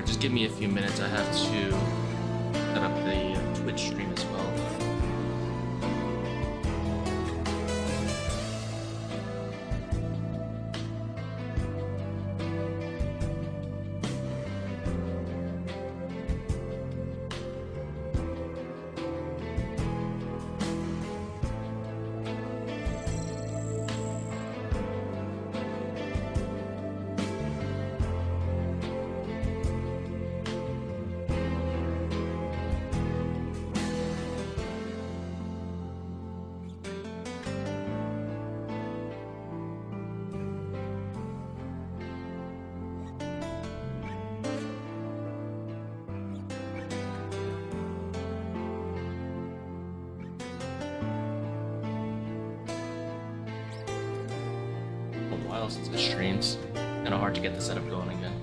Alright, just give me a few minutes. I have to set up the Twitch stream as well. Since the streams, kind of hard to get the setup going again.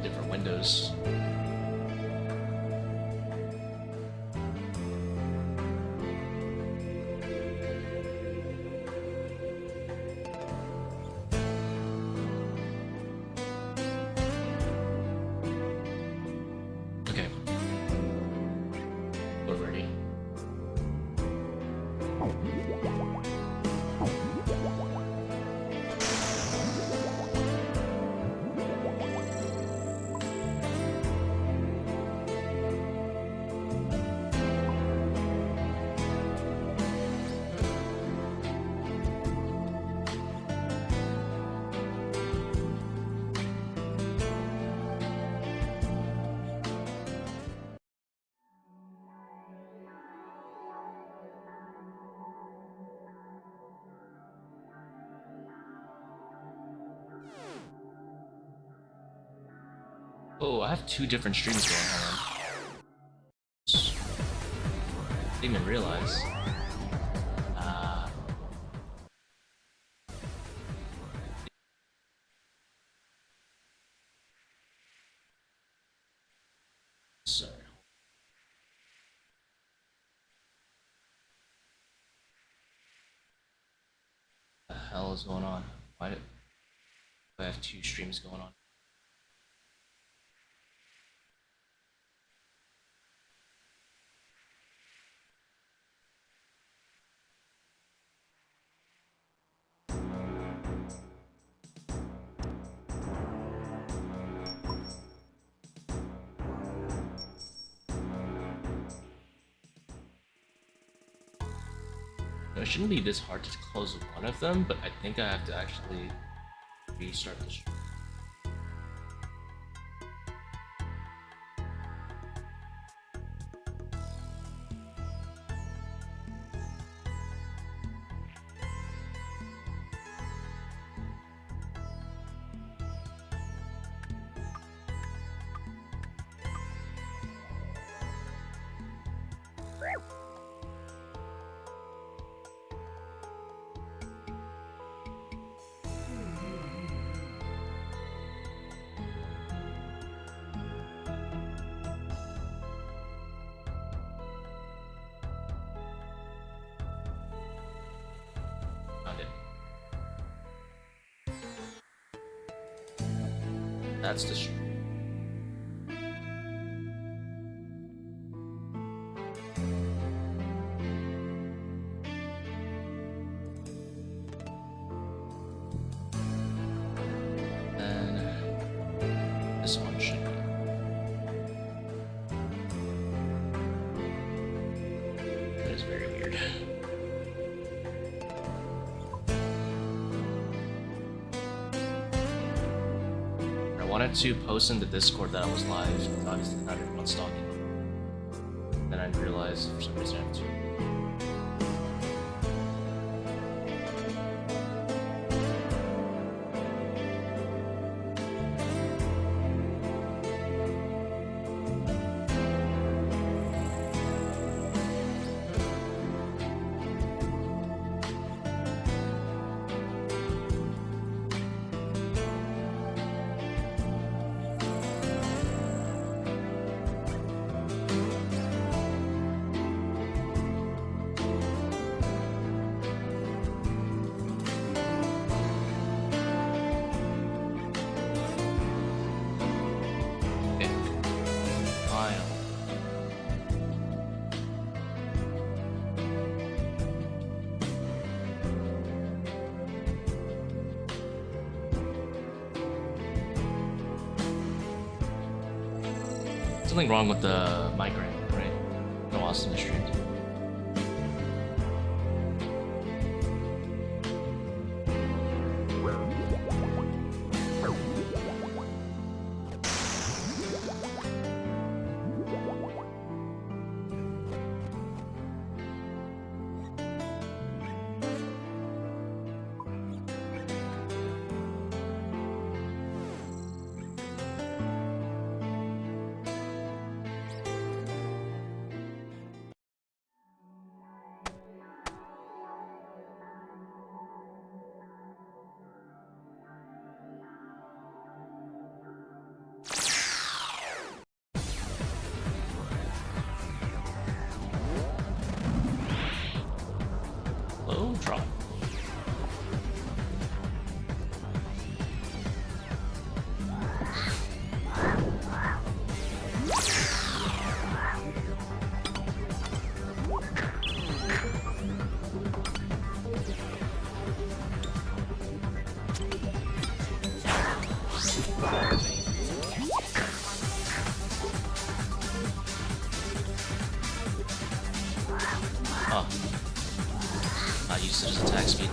Different windows. Oh, I have two different streams going on. Didn't even realize. Sorry. What the hell is going on? Why do I have two streams going on? It shouldn't be this hard to close one of them, but I think I have to actually restart the stream. That's the stream. And this one should be. That is very weird. I wanted to post in the Discord that I was live, but obviously not everyone's talking. Then I realized for some reason I have to. file. Something wrong with the mic right? No Austin is streamed. Low drop. Oh. Not used to his attack speed.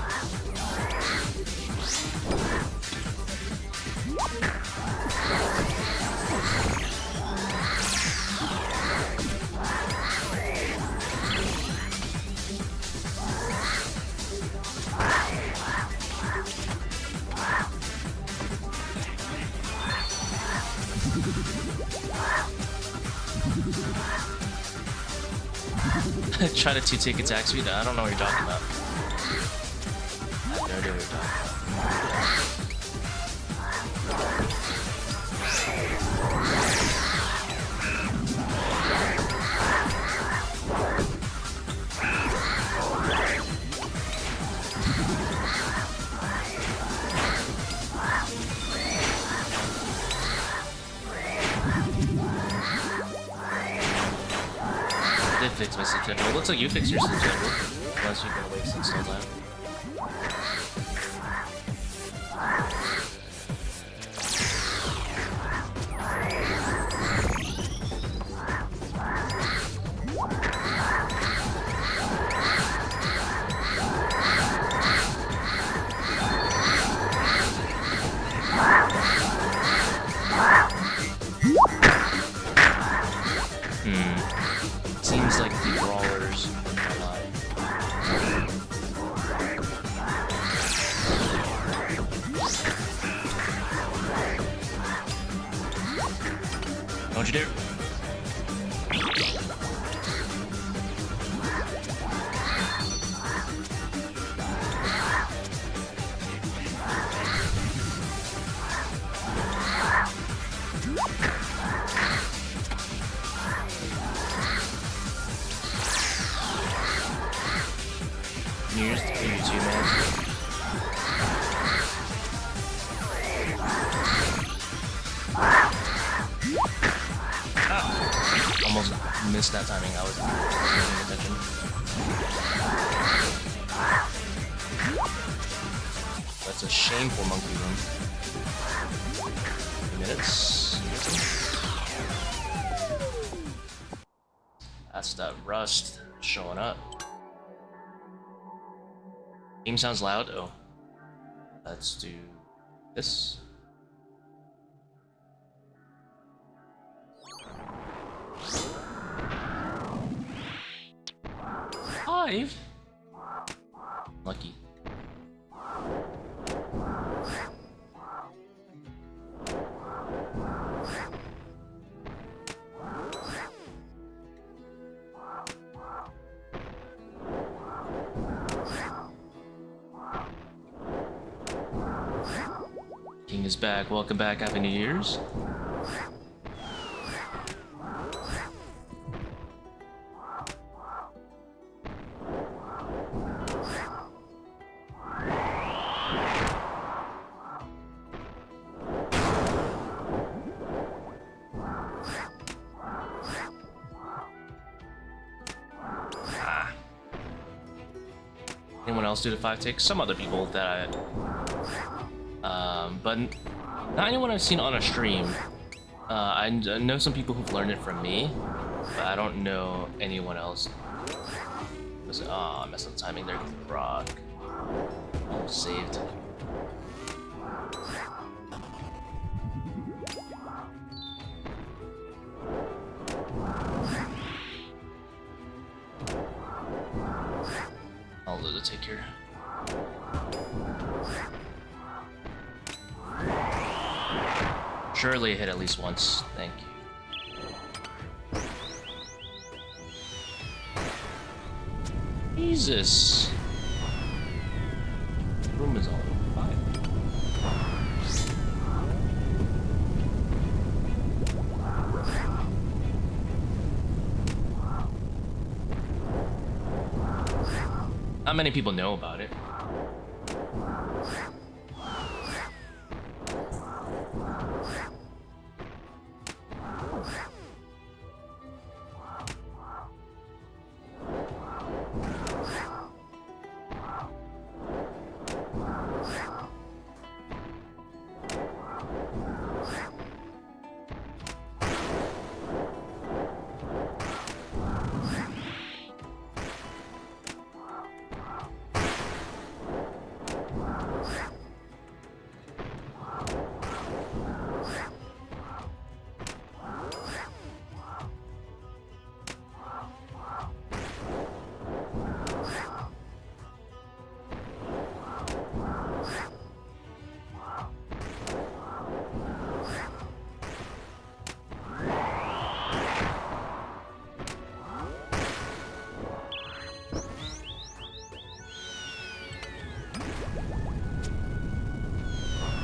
Try to 2-tick attack speed? I don't know what you're talking about. I have no idea what you're talking I did fix my sleep schedule. It looks like you fixed your sleep schedule. Unless you've been awake since the whole time. Seems like the brawlers are alive. Don't you dare. Here's the PvP, man. Ah, almost missed that timing. I was paying attention. That's a shameful monkey room. 2 minutes. That's that rust showing up. Game sounds loud. Oh, let's do this. Five. Lucky. King is back. Welcome back. Happy New Year's. Anyone else do the 5 tick? Some other people that but not anyone I've seen on a stream. I know some people who've learned it from me, but I don't know anyone else. I messed up the timing there. Rock. Oh, saved. I'll do the take here. Surely hit at least once. Thank you. Jesus. Room is on fire. Not many people know about it.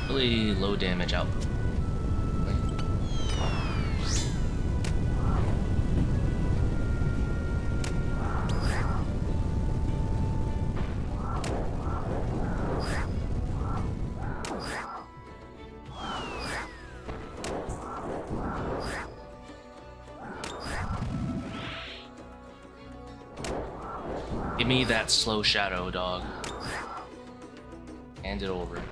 Really low damage output. Give me that slow shadow, dog. Hand it over.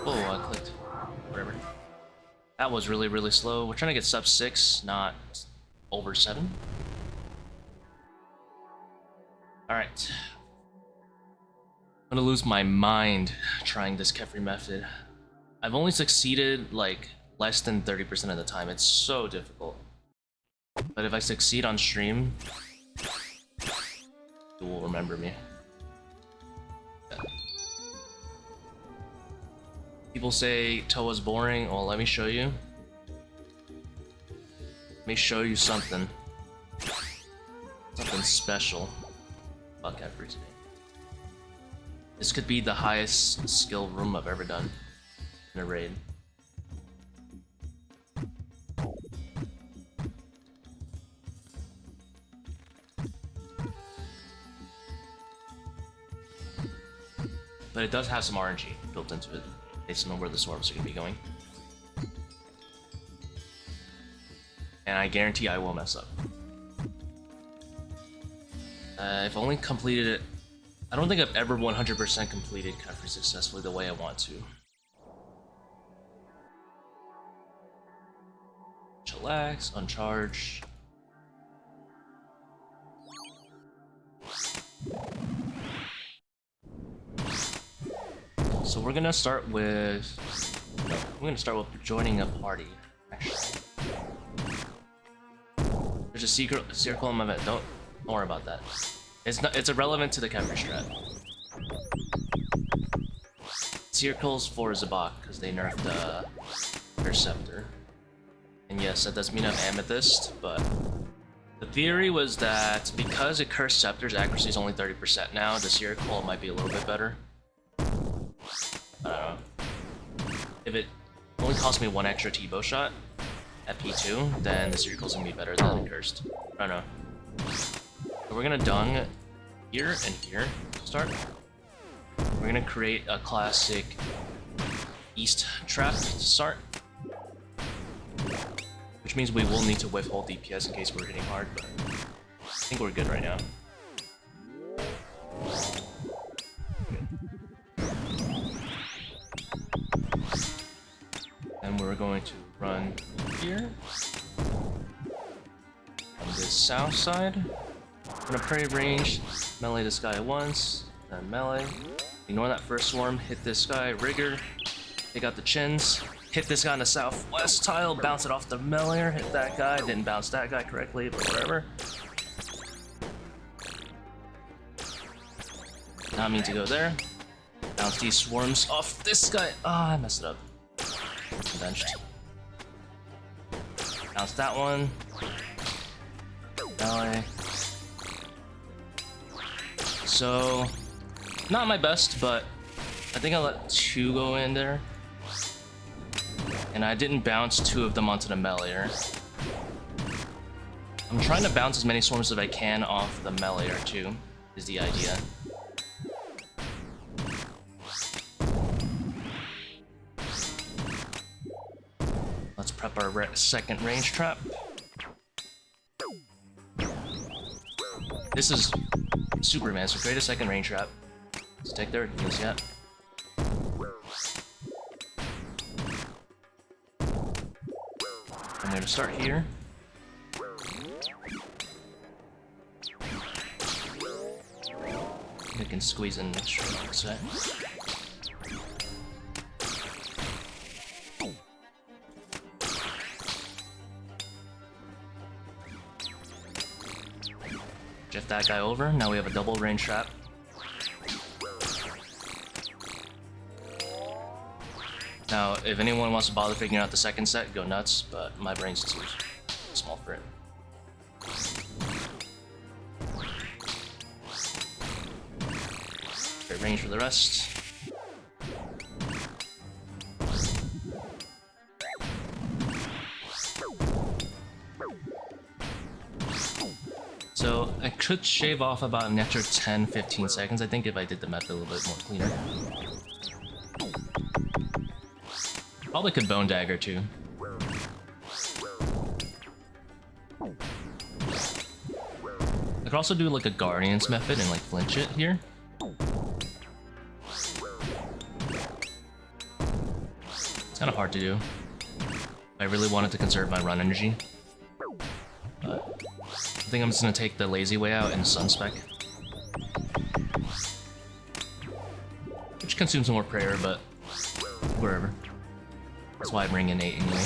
Oh, I clicked. Whatever. That was really, really slow. We're trying to get sub 6, not over 7. Alright. I'm gonna lose my mind trying this Kephri method. I've only succeeded like less than 30% of the time. It's so difficult. But if I succeed on stream, you will remember me. Yeah. People say ToA's boring. Well, let me show you. Let me show you something. Something special about Kephri today. This could be the highest skill room I've ever done in a raid. But it does have some RNG built into it, based on where the swarms are going to be going. And I guarantee I will mess up. I've only completed it. I don't think I've ever 100% completed Kephri successfully the way I want to. Chillax, uncharge. So we're gonna start with. Joining a party. Actually, there's a seercull in my event. Don't worry about that. It's irrelevant to the Kephri strat. Seercull's for Zebak because they nerfed their sceptre. And yes, that does mean I'm amethyst, but the theory was that because accursed scepter's accuracy is only 30% now, the seercull might be a little bit better. I don't know. If it only cost me one extra Tbow shot, at P2, then the seercull's gonna be better than accursed. I don't know. So we're gonna dung here and here to start. We're gonna create a classic east trap to start. Which means we will need to withhold DPS in case we're hitting hard, but I think we're good right now. And we're going to run here on this south side. I'm gonna pray range, melee this guy once, then melee. Ignore that first swarm, hit this guy, rigger, take out the chins, hit this guy on the southwest tile, bounce it off the melee, hit that guy, didn't bounce that guy correctly, but whatever. Not mean to go there. Bounce these swarms off this guy. Ah, I messed it up. Benched. Bounce that one. Melee. So, not my best, but I think I let 2 go in there. And I didn't bounce 2 of them onto the melee. I'm trying to bounce as many swarms as I can off the melee too, is the idea. Let's prep our second range trap. This is Superman, so create a second range trap. Let's take their heals yet. I'm gonna start here. We can squeeze in extra set. Shift that guy over. Now we have a double range trap. Now, if anyone wants to bother figuring out the second set, go nuts, but my brain's too small for it. Great range for the rest. So I could shave off about an extra 10-15 seconds, I think, if I did the method a little bit more cleaner. Probably could bone dagger too. I could also do like a guardians method and like flinch it here. It's kind of hard to do. I really wanted to conserve my run energy. But I think I'm just gonna take the lazy way out and sunspec. Which consumes more prayer, but wherever. That's why I'm bringing 8 anyway.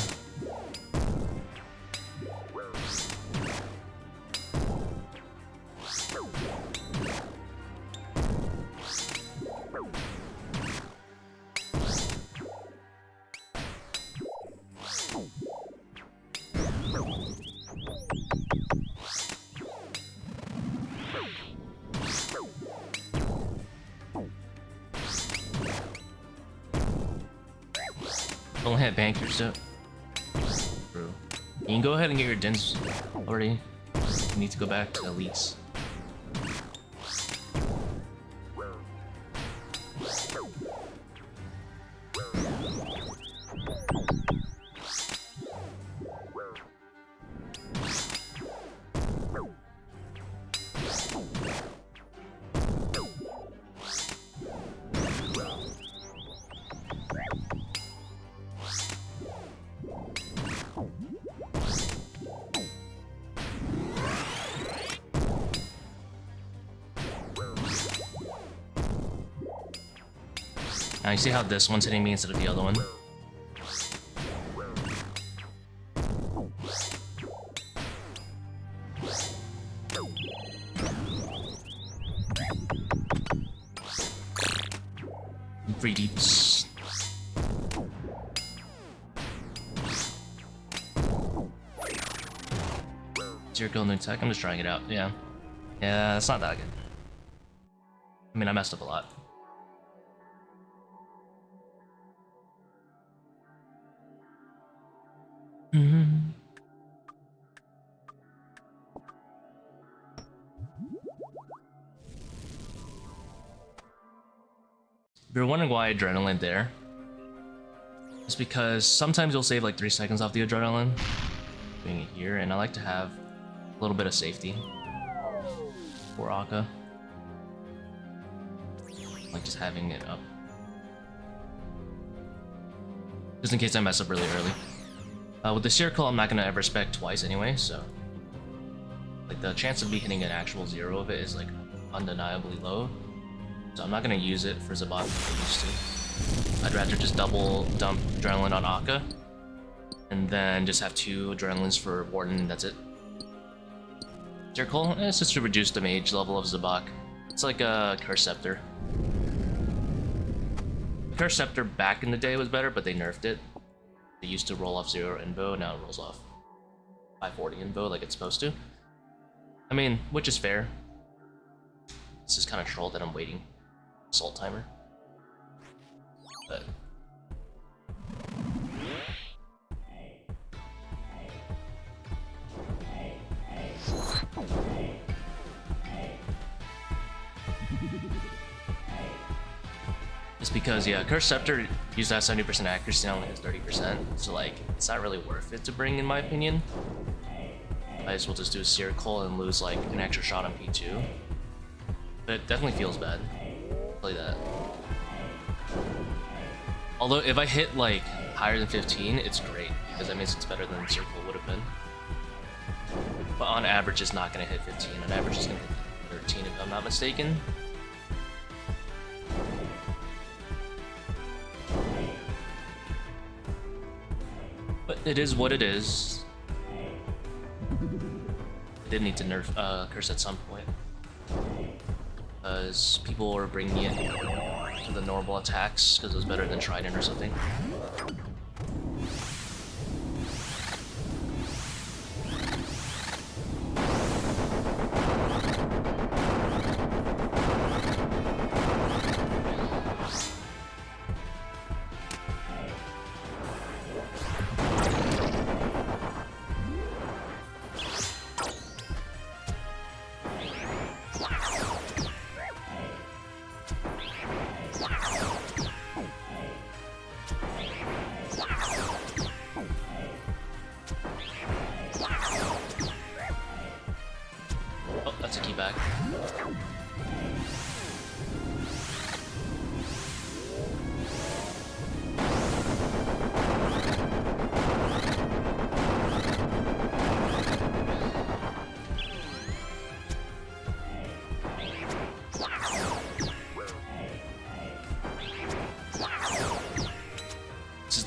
Don't hit bankers though. Bro. You can go ahead and get your dens already. You need to go back to elites. Now you see how this one's hitting me instead of the other one? Free deeps. Seercull new tech, I'm just trying it out, yeah. Yeah, it's not that good. I mean, I messed up a lot. Mm-hmm. If you're wondering why adrenaline there, it's because sometimes you'll save like 3 seconds off the adrenaline doing it here, and I like to have a little bit of safety for Akka. Like just having it up. Just in case I mess up really early. With the seercull, I'm not gonna ever spec twice anyway, so like the chance of me hitting an actual 0 of it is like undeniably low. So I'm not gonna use it for Zebak like I used to. I'd rather just double dump adrenaline on Akka, and then just have 2 adrenalines for Warden, and that's it. Seercull, it's just to reduce the mage level of Zebak. It's like a accursed sceptre. Accursed sceptre back in the day was better, but they nerfed it. They used to roll off 0 invo, now it rolls off 540 invo like it's supposed to. I mean, which is fair. This is kind of troll that I'm waiting. Assault timer. But just because, yeah, Accursed Scepter used to have 70% accuracy, now only has 30%, so like, it's not really worth it to bring in my opinion. Might as well just do a seercull and lose like an extra shot on P2. But it definitely feels bad. Play that. Although if I hit like higher than 15, it's great, because that means it's better than the seercull would have been. But on average, it's not going to hit 15. On average, it's going to hit 13 if I'm not mistaken. But it is what it is. I did need to nerf curse at some point, because people were bringing it to the normal attacks because it was better than Trident or something.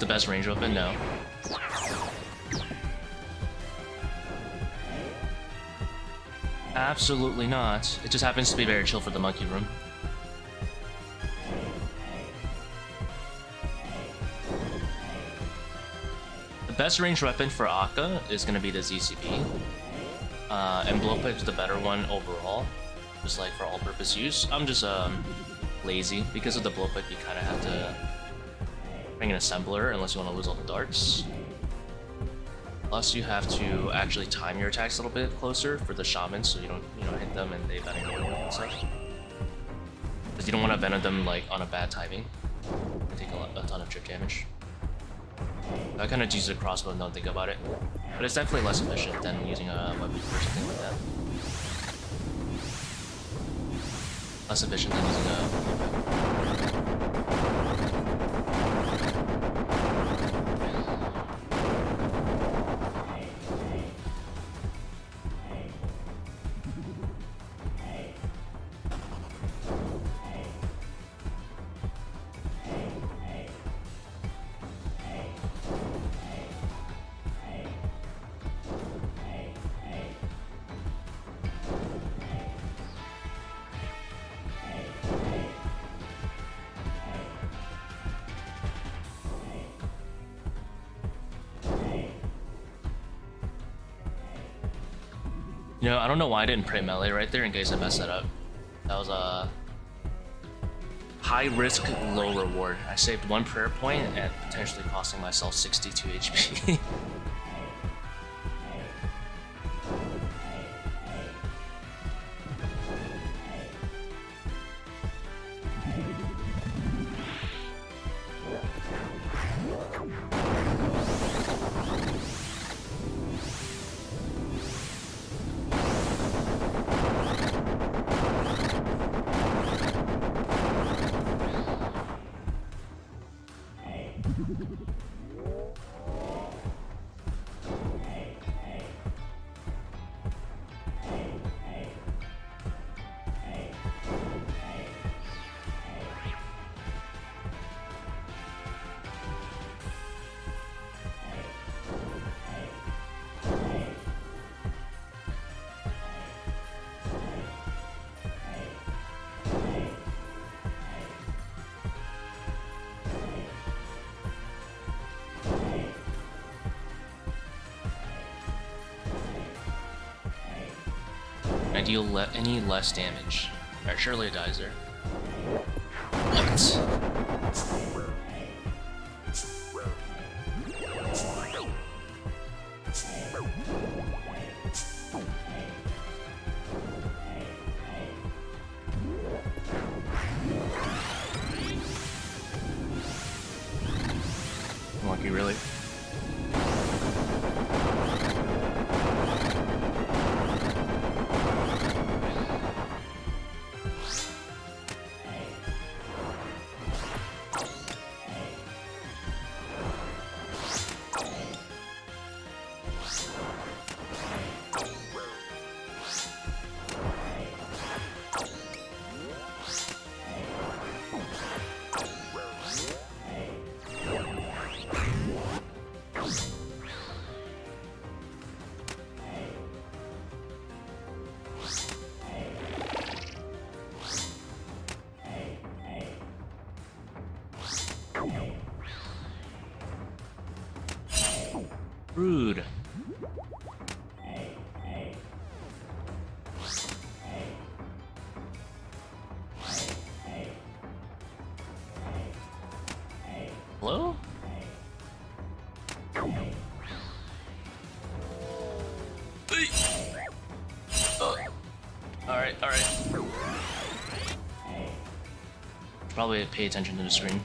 The best range weapon? No. Absolutely not. It just happens to be very chill for the monkey room. The best range weapon for Akka is going to be the ZCP. And blowpipe's the better one overall, just like for all-purpose use. I'm just lazy. Because of the blowpipe, you kind of have to bring an assembler unless you want to lose all the darts. Plus you have to actually time your attacks a little bit closer for the shamans, so you don't hit them and they venom you and stuff. Because you don't want to venom them like on a bad timing. They take a ton of trip damage. I kind of use a crossbow and don't think about it, but it's definitely less efficient than using a webweaver or something like that. Less efficient than using a I don't know why I didn't pray melee right there in case I messed that up. That was a high risk, low reward. I saved 1 prayer point and potentially costing myself 62 HP. I deal any less damage. Alright, surely it dies there. What? Lucky, really? Rude. Hello? Alright, alright. Probably pay attention to the screen.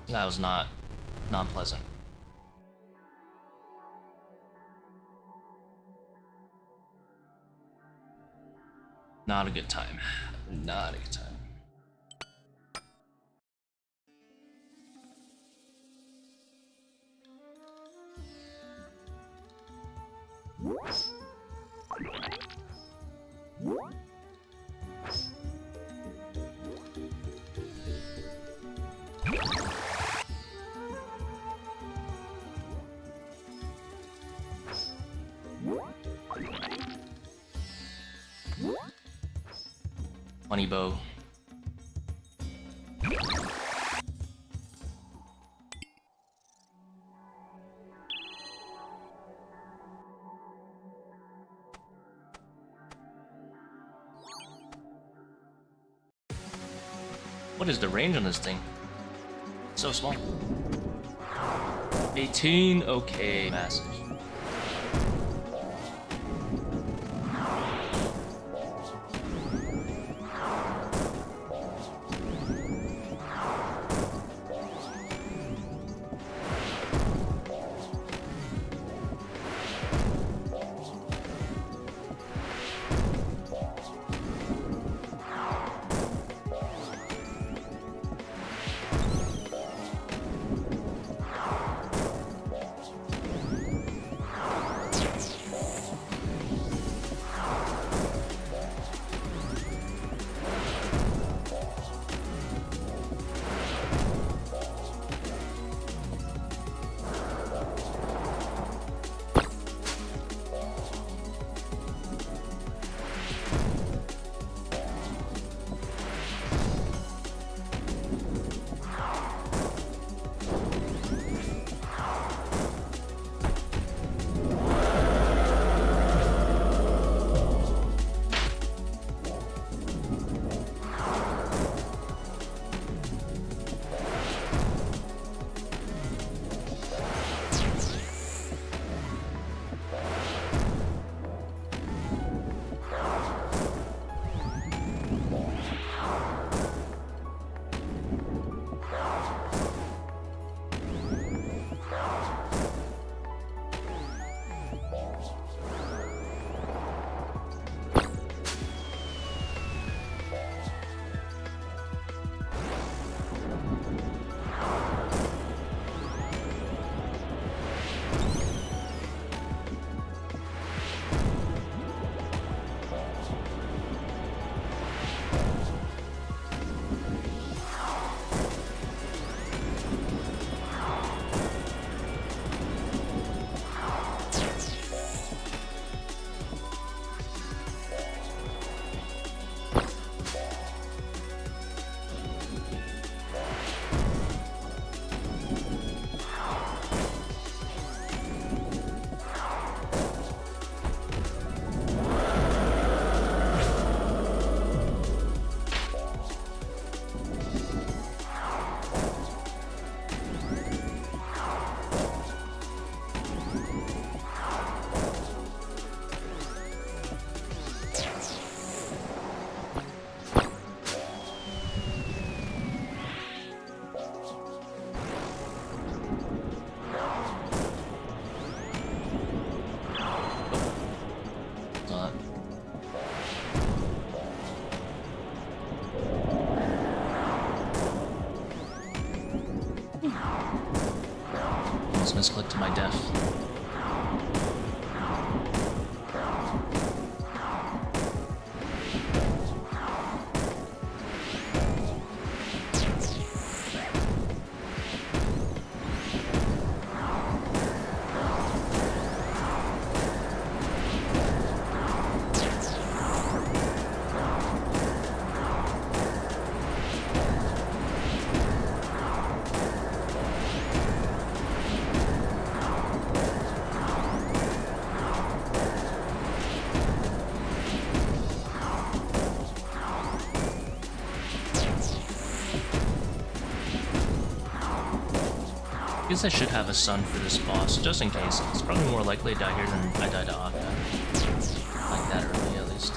That was not pleasant. Not a good time. Not a good time. Money bow. What is the range on this thing? So small. 18, okay, massive. misclick to my death. I guess I should have a sun for this boss, just in case. It's probably more likely to die here than I die to Akka. Like that early, at least.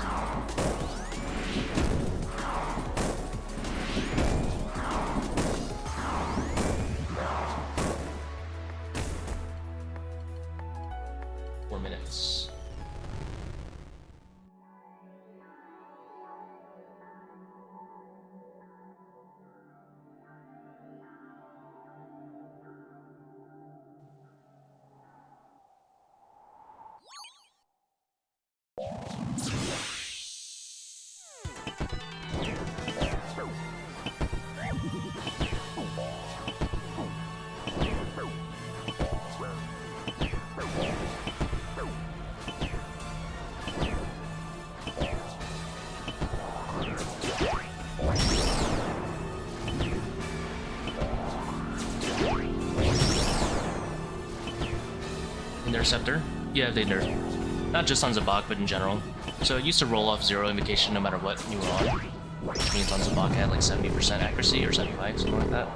Sceptre? Yeah, they nerf. Not just on Zebak, but in general. So it used to roll off 0 invocation no matter what you were on. Which means on Zebak it had like 70% accuracy or 75, something like that.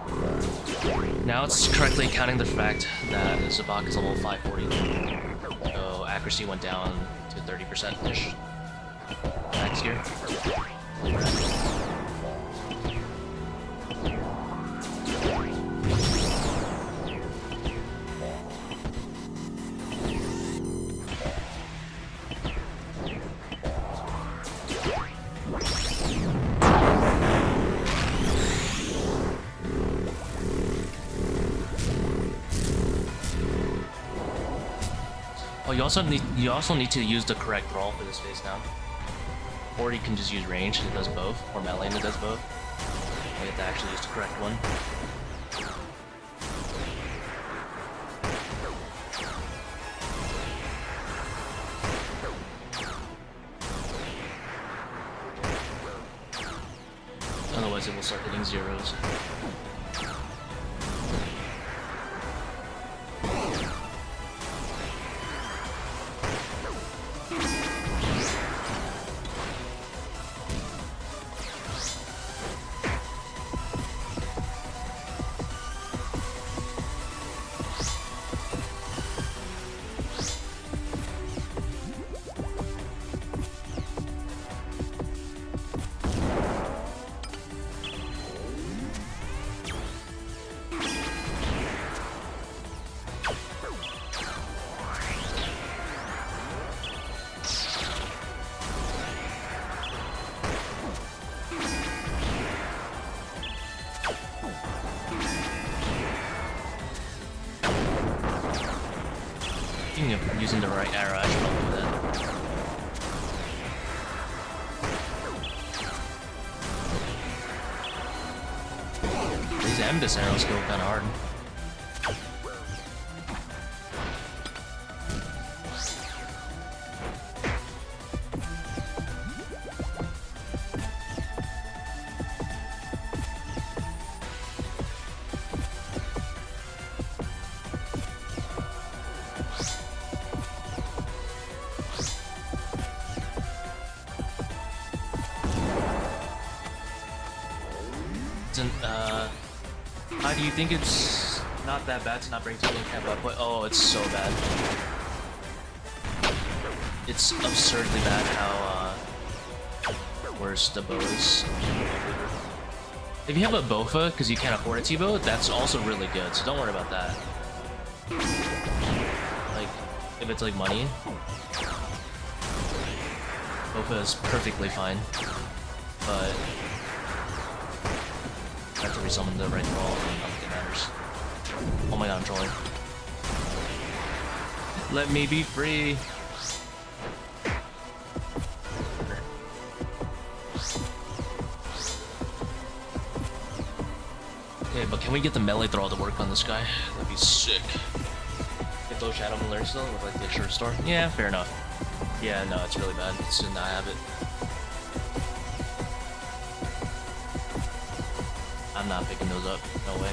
Now it's correctly accounting the fact that Zebak is level 540. So accuracy went down to 30%-ish. Next year. Oh, you also need to use the correct roll for this phase now. Or you can just use range and it does both, or melee and it does both. You have to actually use the correct one. Otherwise it will start hitting zeros. Using the right arrow, I should probably do that. These Amethyst arrows go kinda hard. How do you think it's not that bad to not bring to camp up? But oh, it's so bad. It's absurdly bad how worse the bow is. If you have a Bofa, because you can't afford a Tbow, that's also really good, so don't worry about that. Like, if it's like money, Bofa is perfectly fine, but I have to resummon the right roll, and I don't think it matters. Oh my god, I'm trolling. Let me be free. Okay, but can we get the melee throw to work on this guy? That'd be sick. Get those shadow malers still with like the short store. Yeah, fair enough. Yeah, no, it's really bad. It's to not have it. I'm not picking those up. No way.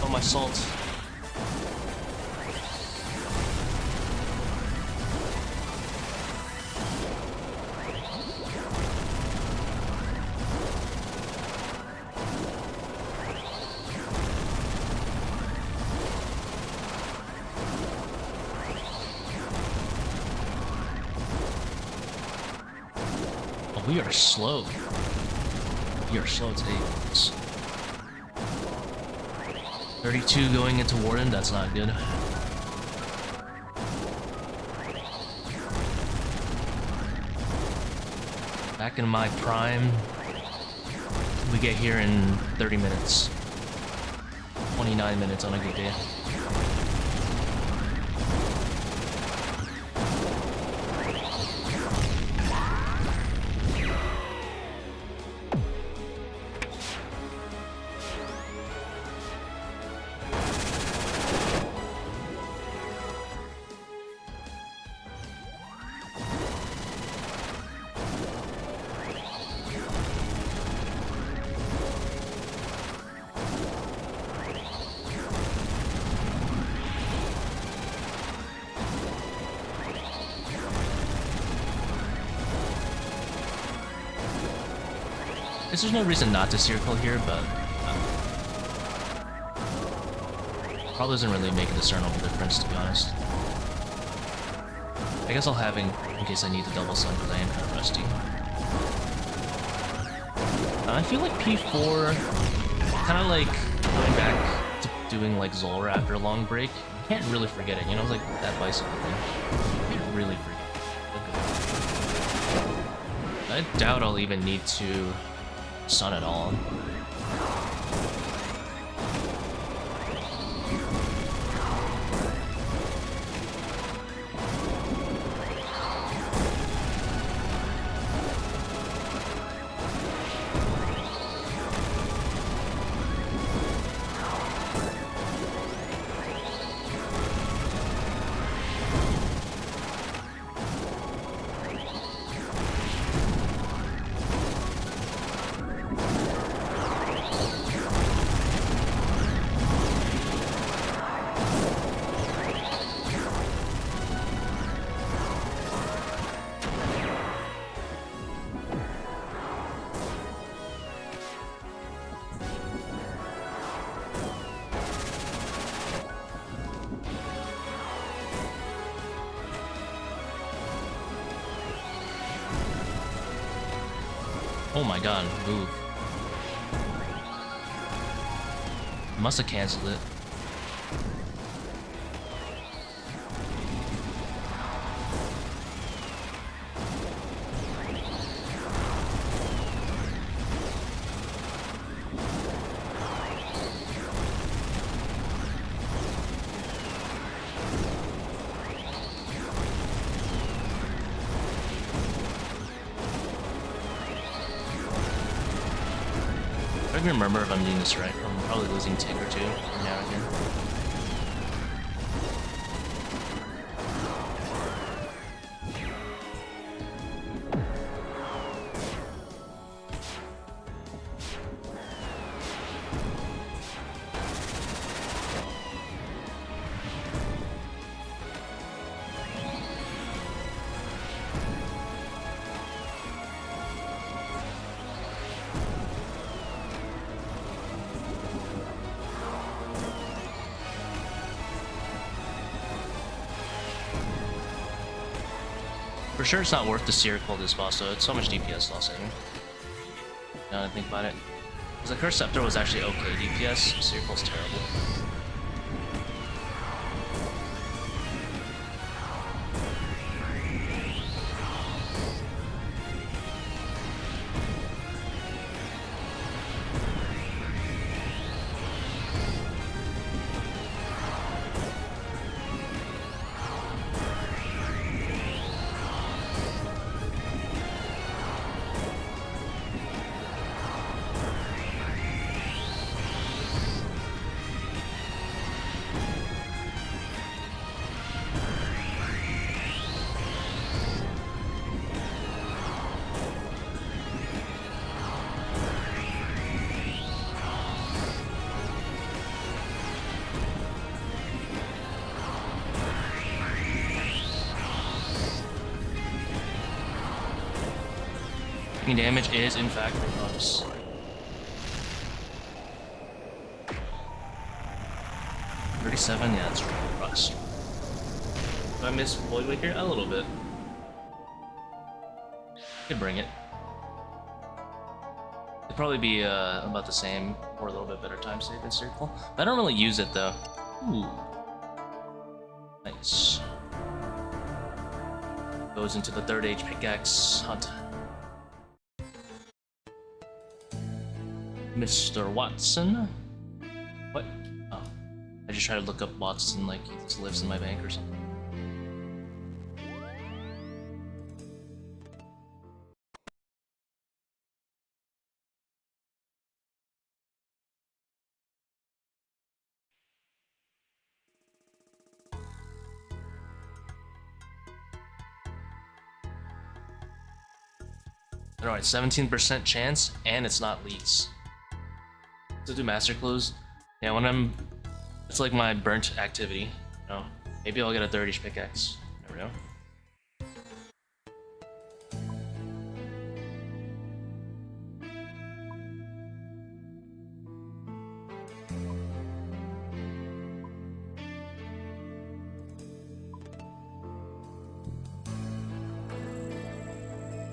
Oh, my salt. We are slow. We are slow today. 32 going into Warden, that's not good. Back in my prime, we get here in 30 minutes. 29 minutes on a good day. There's no reason not to seercull here, but probably doesn't really make a discernible difference, to be honest. I guess I'll have in case I need to double sun because I am kind of rusty. I feel like P4, kind of like going back to doing like Zolra after a long break. You can't really forget it, you know, it's like that bicycle thing. You can't really forget it. I doubt I'll even need to sun at all. Oh my god, move. Must have canceled it. I don't even remember if I'm doing this right. I'm probably losing tick or two every now and again. For sure it's not worth the seercull this boss though, it's so much DPS loss saving. Now that I think about it. Because the accursed sceptre was actually okay DPS, seercull's terrible. Taking damage is in fact bugs. $37, yeah, that's rust. Do I miss Voidwaker? A little bit. Could bring it. It'd probably be about the same or a little bit better time save than seercull. I don't really use it though. Ooh. Nice. Goes into the third age pickaxe hunt. Mr. Watson? What? Oh. I just tried to look up Watson like he just lives in my bank or something. Alright, 17% chance, and it's not leaks. To do master close, yeah, when I'm... It's like my burnt activity, you know? Maybe I'll get a 30-ish pickaxe. Never know.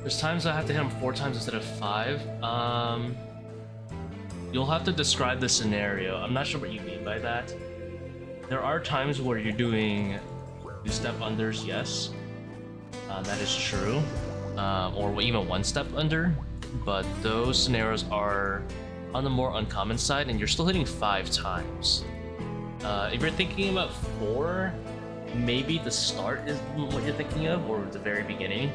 There's times I have to hit him 4 times instead of 5. You'll have to describe the scenario. I'm not sure what you mean by that. There are times where you're doing 2-step unders, yes. That is true. Or even 1-step under. But those scenarios are on the more uncommon side, and you're still hitting 5 times. If you're thinking about 4, maybe the start is what you're thinking of, or the very beginning.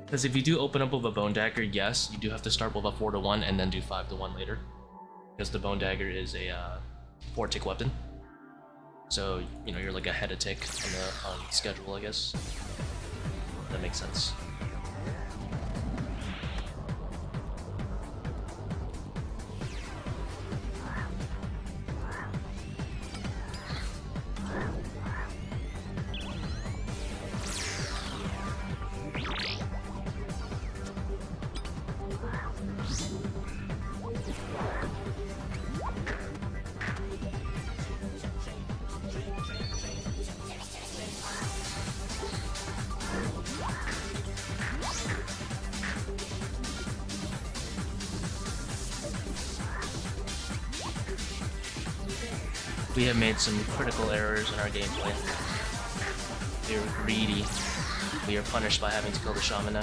Because if you do open up with a bone dagger, yes, you do have to start with a 4-1 and then do 5-1 later. Because the bone dagger is a 4-tick weapon. So, you know, you're like ahead of tick on the schedule, I guess. That makes sense. We have made some critical errors in our gameplay. We are greedy. We are punished by having to kill the shaman now.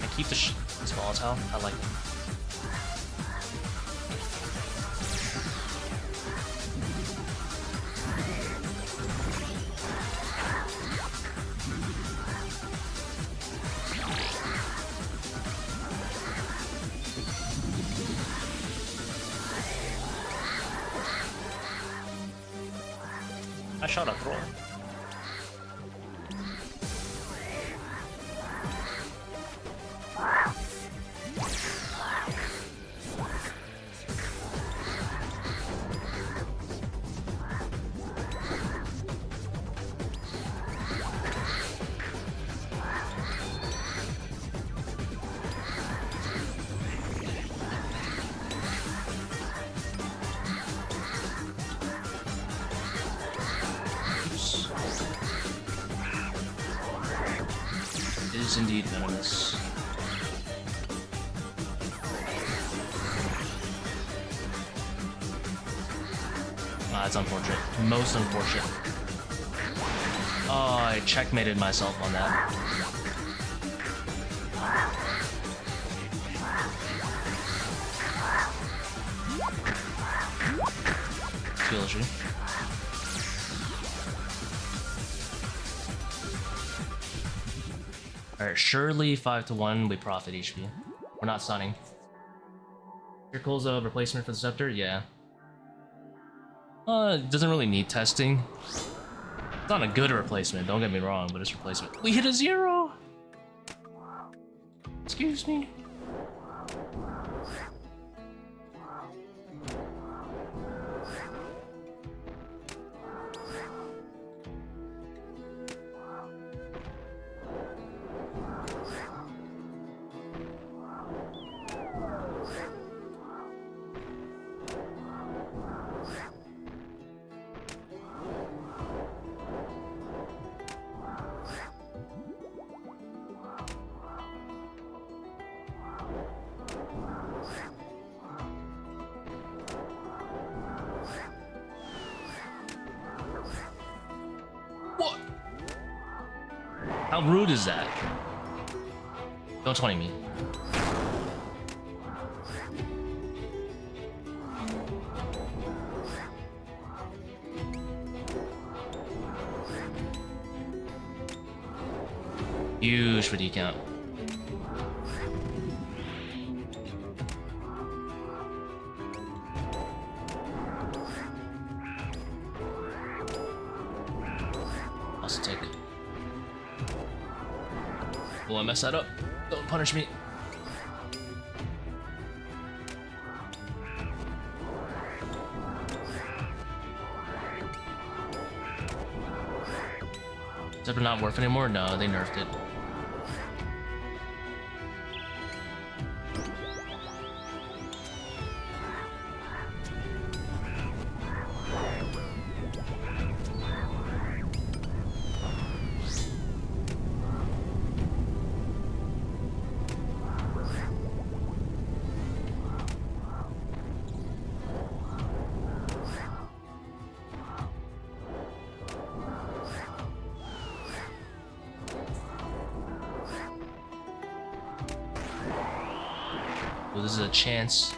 I keep this volatile. I like it. I shot a thrower. Is indeed venomous. That's unfortunate. Most unfortunate. Oh, I checkmated myself on that. Skill issue. Alright, surely 5-1, we profit HP. We're not stunning. Seercull's a replacement for the sceptre? Yeah. It doesn't really need testing. not a good replacement, don't get me wrong, but it's replacement. We hit a 0! Excuse me. How rude is that? Don't 20 me. Huge for decount. Also take. Oh, I messed that up. Don't punish me. Sceptre not worth anymore? No, they nerfed it. Well, this is a chance.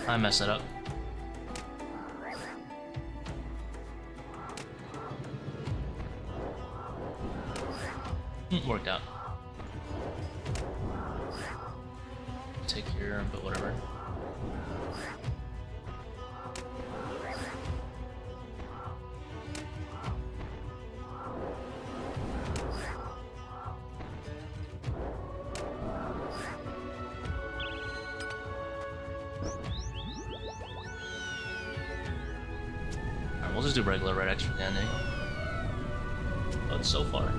I messed it up. Worked out. Take here, but whatever. We'll just do regular red X for the ending. But so far.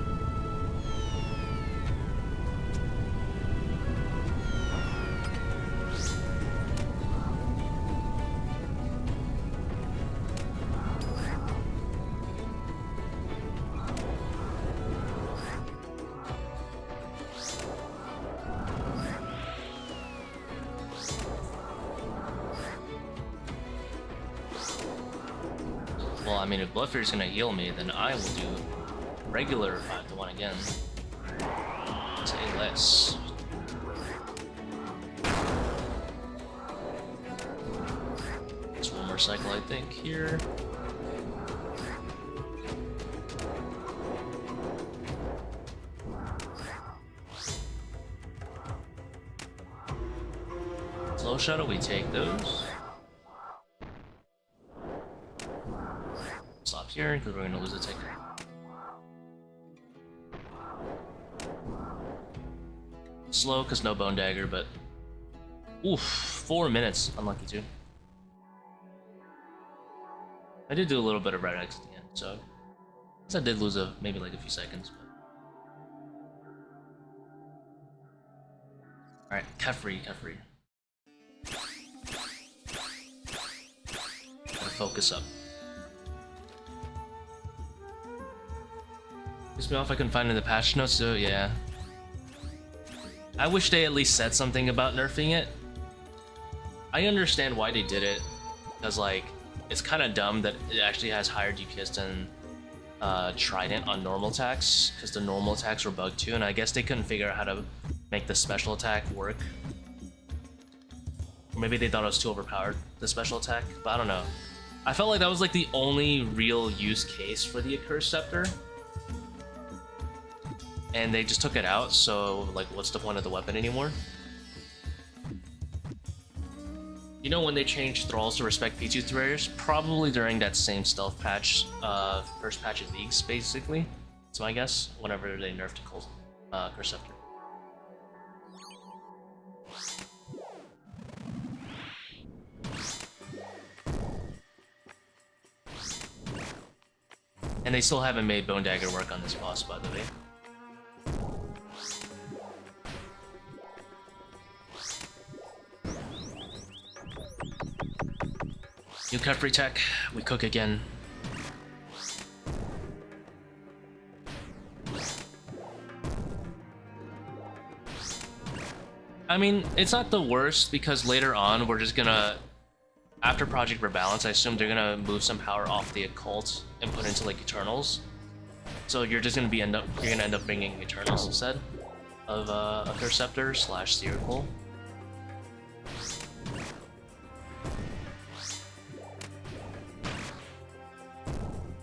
Well, I mean, if Bloodfear's gonna heal me, then I will do regular 5-1 again. Say less. Just one more cycle, I think, here. Slow shuttle, we take those. Stop here because we're gonna lose the ticker. Slow because no bone dagger, but oof, 4 minutes. Unlucky too. I did do a little bit of red X at the end, so I guess I did lose maybe like a few seconds. All right, Kephri. Gotta focus up. Pissed me off I couldn't find it in the patch notes, so yeah. I wish they at least said something about nerfing it. I understand why they did it, because like, it's kind of dumb that it actually has higher DPS than Trident on normal attacks, because the normal attacks were bugged too, and I guess they couldn't figure out how to make the special attack work. Or maybe they thought it was too overpowered, the special attack, but I don't know. I felt like that was like the only real use case for the accursed scepter. and they just took it out, so like what's the point of the weapon anymore? You know when they changed thralls to respect P2 thralls? Probably during that same stealth patch, first patch of Leagues, basically. So I guess, whenever they nerfed Accursed Sceptre. And they still haven't made Bone Dagger work on this boss, by the way. New Kephri tech, we cook again. I mean, it's not the worst because later on we're just gonna, after Project Rebalance, I assume they're gonna move some power off the occult and put into like Eternals. So you're just gonna end up bringing Eternals instead of Accursed Sceptre / seercull.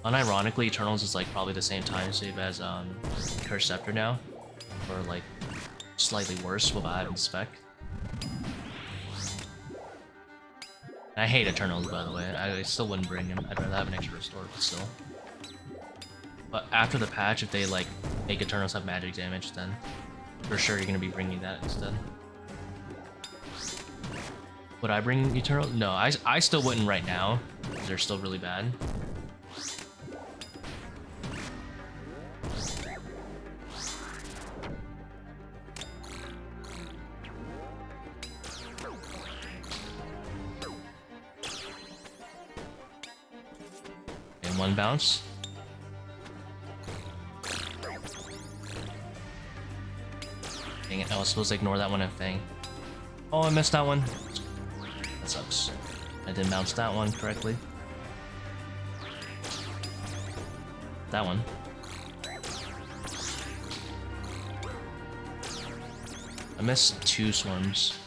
Unironically, Eternals is like probably the same time save as Accursed Sceptre now, or like slightly worse with having spec. I hate Eternals, by the way. I still wouldn't bring him. I'd rather have an extra restore, but still. But after the patch, if they like make Eternals have magic damage, then for sure you're gonna be bringing that instead. Would I bring Eternal? No, I still wouldn't right now, because they're still really bad. One bounce. Dang it, I was supposed to ignore that one and Fang. Oh, I missed that one. That sucks. I didn't bounce that one correctly. That one. I missed 2 swarms.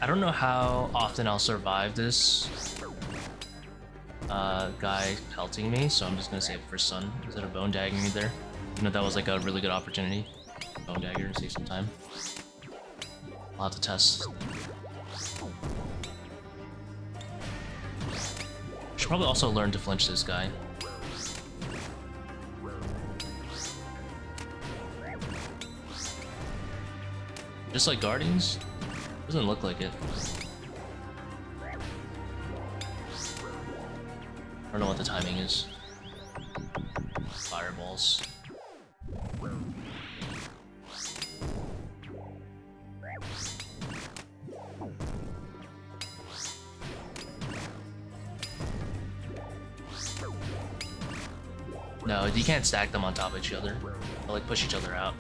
I don't know how often I'll survive this guy pelting me, so I'm just gonna save it for Sun instead of Bone Daggering me there. You know, that was like a really good opportunity. Bone Dagger and save some time. I'll have to test. Should probably also learn to flinch this guy. Just like Guardians? Doesn't look like it. I don't know what the timing is. Fireballs. No, you can't stack them on top of each other. They'll like push each other out.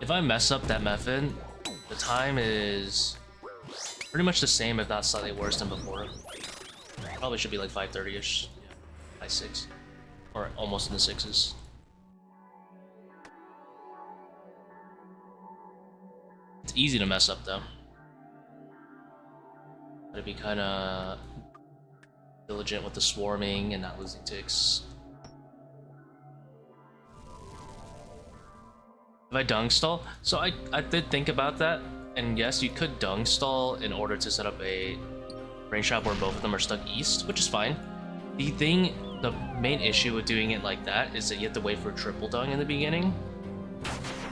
if I mess up that method, the time is pretty much the same, if not slightly worse than before. Probably should be like 5:30ish. Yeah, by 6. Or almost in the 6s. It's easy to mess up though. Gotta be kinda diligent with the swarming and not losing ticks. If I dung stall, so I did think about that, and yes, you could dung stall in order to set up a range trap where both of them are stuck east, which is fine. The main issue with doing it like that is that you have to wait for triple dung in the beginning,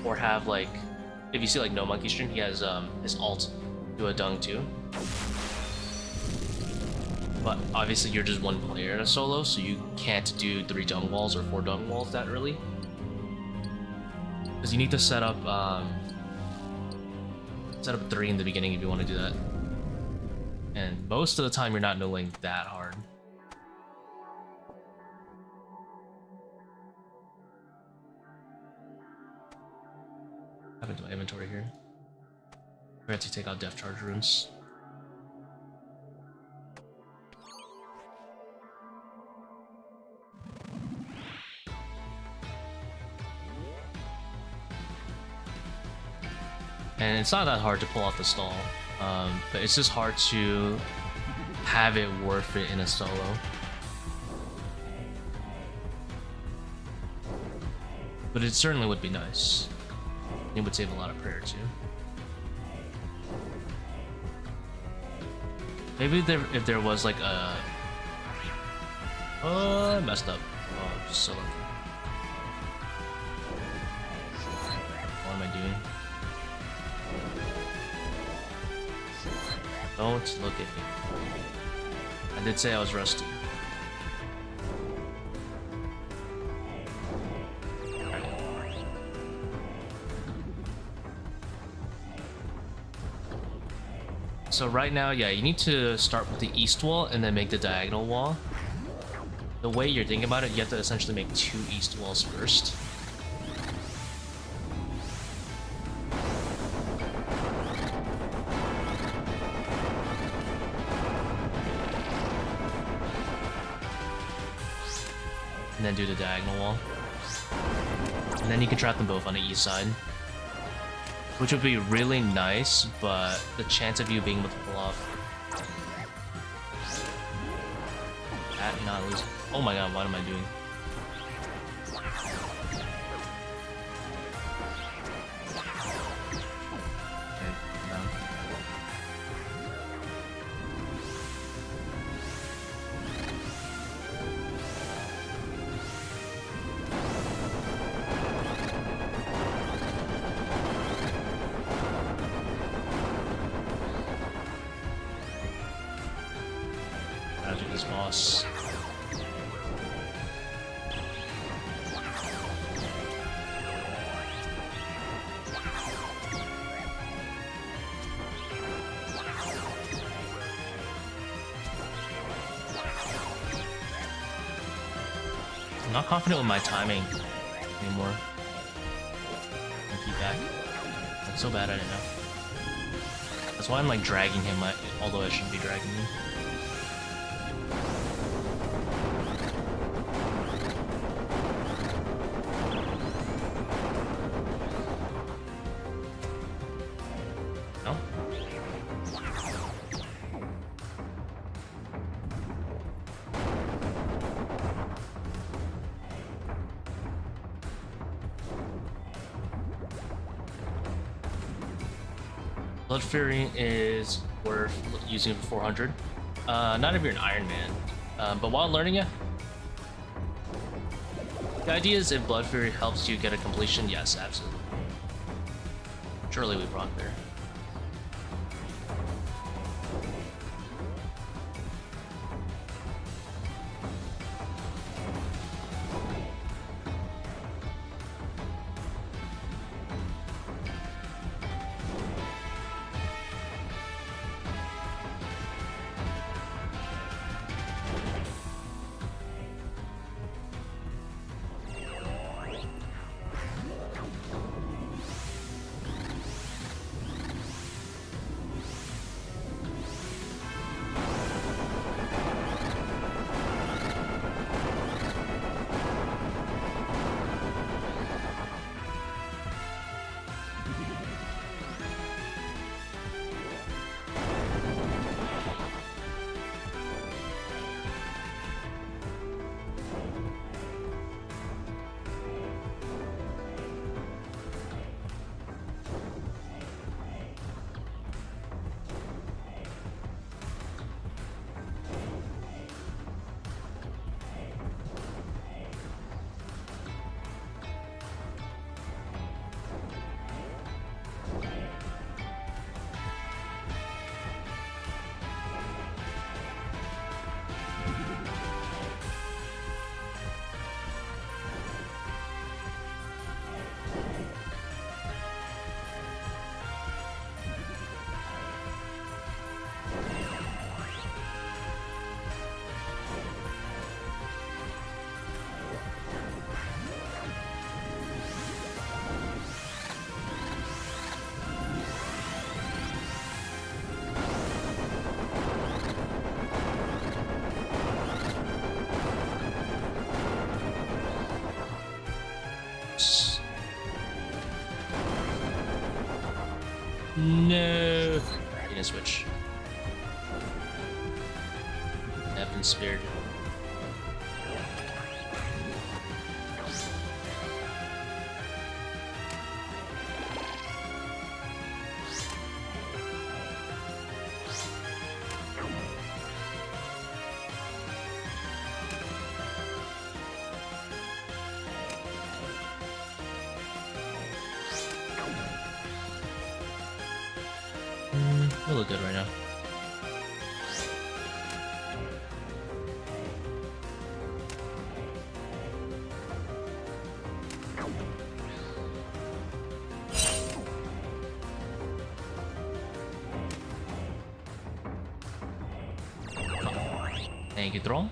or have like, if you see like No Monkey stream, he has his alt do a dung too. But obviously you're just one player in a solo, so you can't do 3 dung walls or 4 dung walls that early. Because you need to set up 3 in the beginning if you want to do that. And most of the time you're not nulling that hard. What happened to my inventory here? I forgot to take out Death Charge runes. And it's not that hard to pull off the stall, but it's just hard to have it worth it in a solo. But it certainly would be nice. It would save a lot of prayer too. Maybe if there was like a... Oh, I messed up. Oh, I'm just so lucky. What am I doing? Don't look at me. I did say I was rusty. So right now, yeah, you need to start with the east wall and then make the diagonal wall. The way you're thinking about it, you have to essentially make 2 east walls first. And then do the diagonal wall. And then you can trap them both on the east side. Which would be really nice, but the chance of you being able to pull off that not lose. Oh my god, what am I doing? Okay, down. This boss. I'm not confident with my timing anymore. Keep back. That's so bad, I didn't know. That's why I'm like dragging him, although I shouldn't be dragging him. Blood Fury is worth using for 400. Not if you're an Iron Man, but while learning it, the idea is if Blood Fury helps you get a completion, yes, absolutely. Surely we brought there. No. He didn't switch. I've been spared. We look good right now. Thank you, Tbow.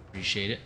Appreciate it.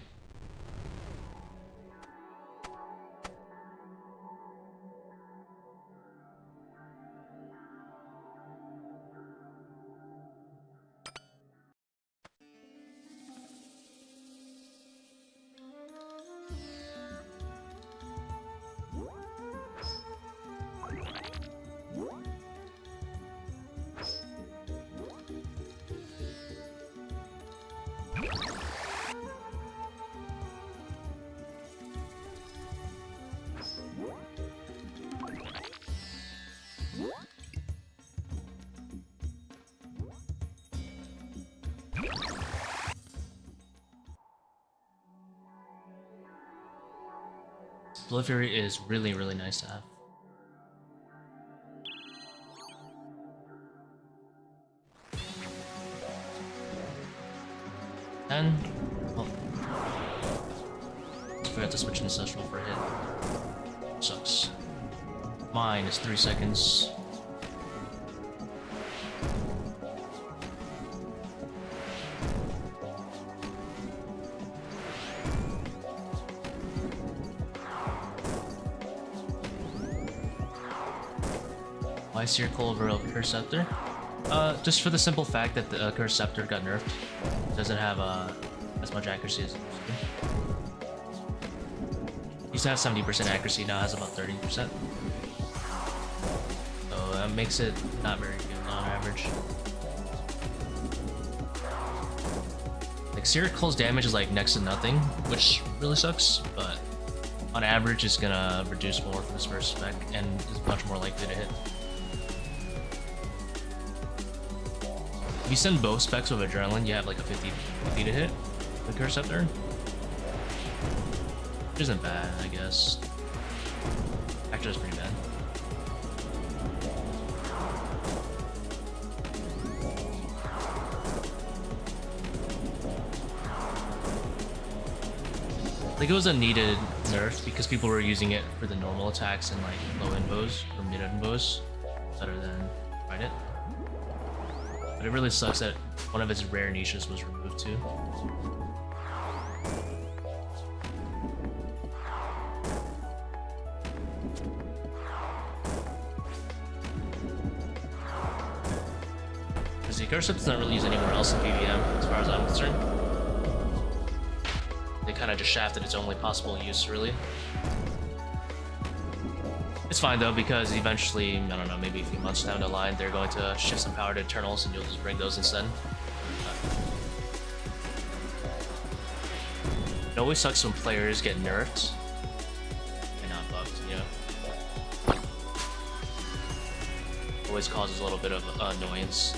Blood Fury is really, really nice to have. And oh, forgot to switch ancestral for a hit. Sucks. Mine is 3 seconds. Why seercull over accursed sceptre? Just for the simple fact that the accursed sceptre got nerfed. It doesn't have as much accuracy as it used to have 70% accuracy, now it has about 30%. So that makes it not very good on average. Like seercull's damage is like next to nothing, which really sucks, but on average it's gonna reduce more for this first spec and is much more likely to hit. If you send both specs with adrenaline, you have like a 50 to hit with accursed sceptre. Which isn't bad, I guess. Actually, it's pretty bad. I think it was a needed nerf because people were using it for the normal attacks and like low invos or mid invos better than fight it. But it really sucks that one of its rare niches was removed too. Because the accursed is not really used anywhere else in PvM, as far as I'm concerned. They kind of just shafted its only possible use, really. It's fine though, because eventually, I don't know, maybe a few months down the line, they're going to shift some power to Eternals and you'll just bring those instead. It always sucks when players get nerfed and not buffed, you know? Always causes a little bit of annoyance.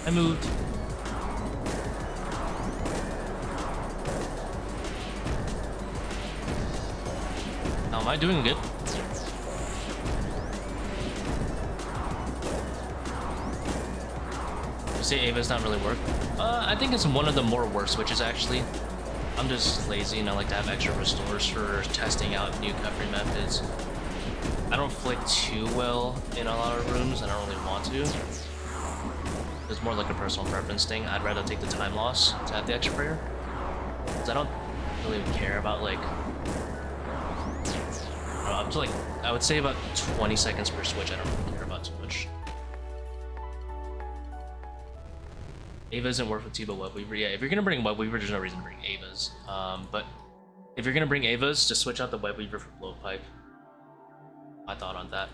I moved. How am I doing good? You say Ava's not really work? I think it's one of the more worse switches actually. I'm just lazy and I like to have extra restores for testing out new Kephri methods. I don't flick too well in a lot of rooms, and I don't really want to. It's more like a personal preference thing. I'd rather take the time loss to have the extra prayer. Because I don't really care about like... up to like, I would say about 20 seconds per switch, I don't really care about too much. Ava isn't worth with Tbow webweaver. Yeah, if you're gonna bring webweaver, there's no reason to bring Avas. But if you're gonna bring Avas, just switch out the webweaver for blowpipe. My thought on that.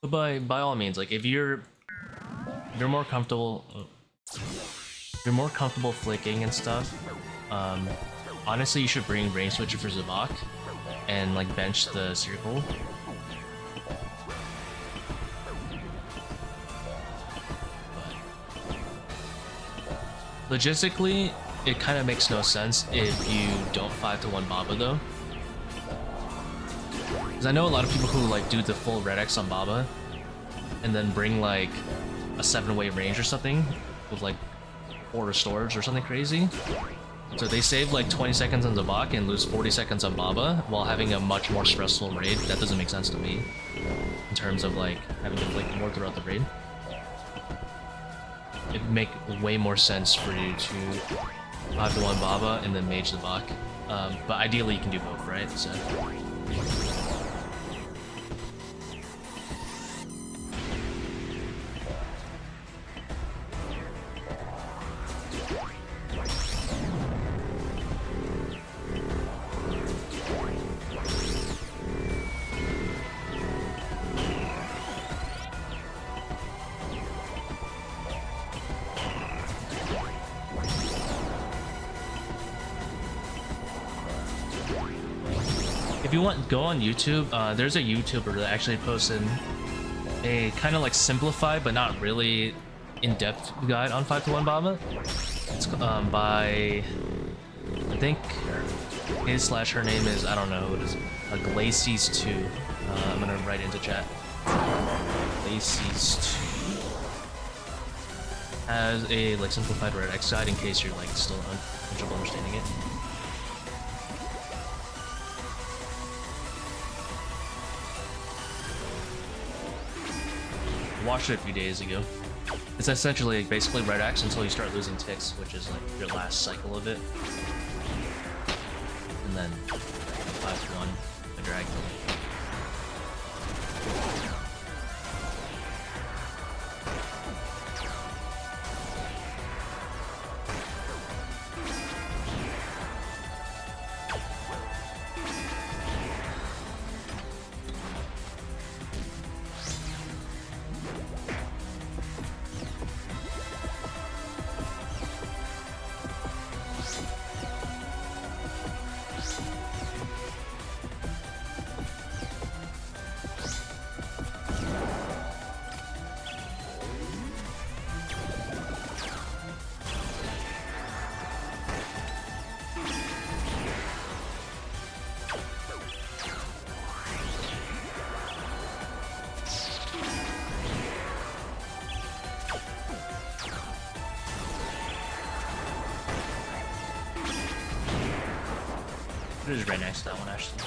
But by all means, like if you're more comfortable, flicking and stuff. Honestly, you should bring range switcher for Zebak and like bench the seercull. Logistically, it kind of makes no sense if you don't 5-to-1 Baba though. Because I know a lot of people who like do the full red X on Baba and then bring like a 7-way range or something with like 4 restores or something crazy. So they save like 20 seconds on Zebak and lose 40 seconds on Baba while having a much more stressful raid. That doesn't make sense to me in terms of like having to flick more throughout the raid. It'd make way more sense for you to 5-to-1 Baba and then mage Zebak. But ideally you can do both, right? So. If you want, go on YouTube. There's a YouTuber that actually posted a kind of like simplified but not really in-depth guide on 5-to-1 Baba. It's by, I think his/her name is, I don't know who it is, Glacies2. I'm gonna write into chat. Glacies2 has a like simplified red X guide in case you're like still having trouble understanding it. Watched it a few days ago. It's essentially basically red X until you start losing ticks, which is like your last cycle of it. And then 5-1, the dragon. It is right next to that one, actually.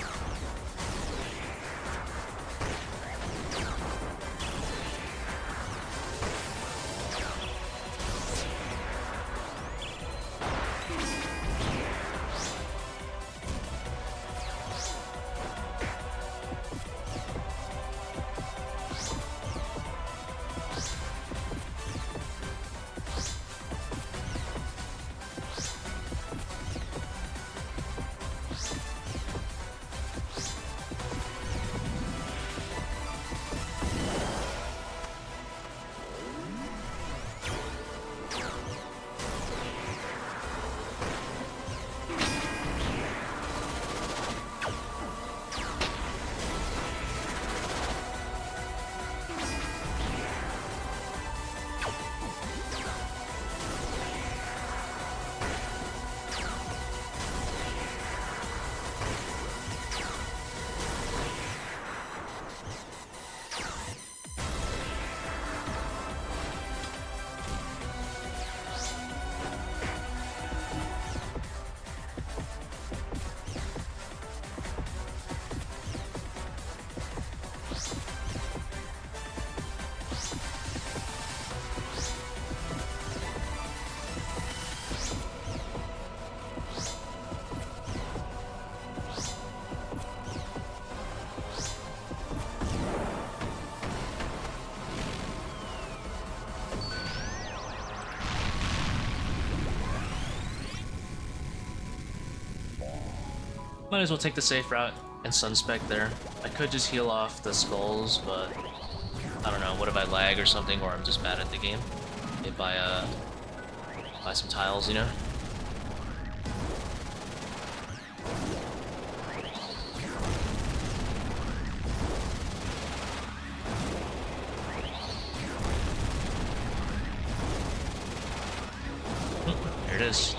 Might as well take the safe route and sunspec there. I could just heal off the skulls, but I don't know, what if I lag or something, or I'm just bad at the game? If I buy some tiles, you know? There it is.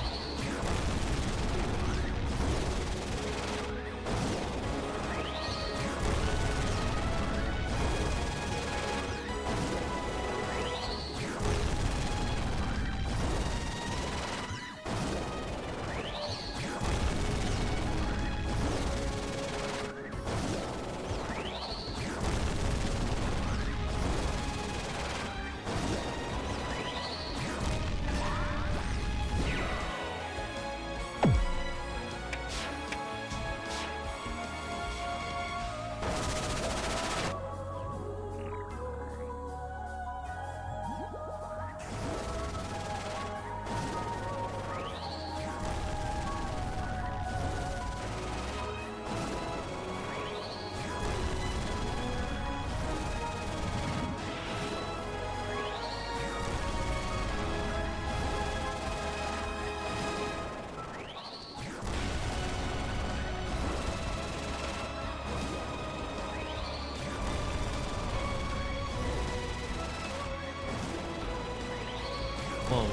Whoa.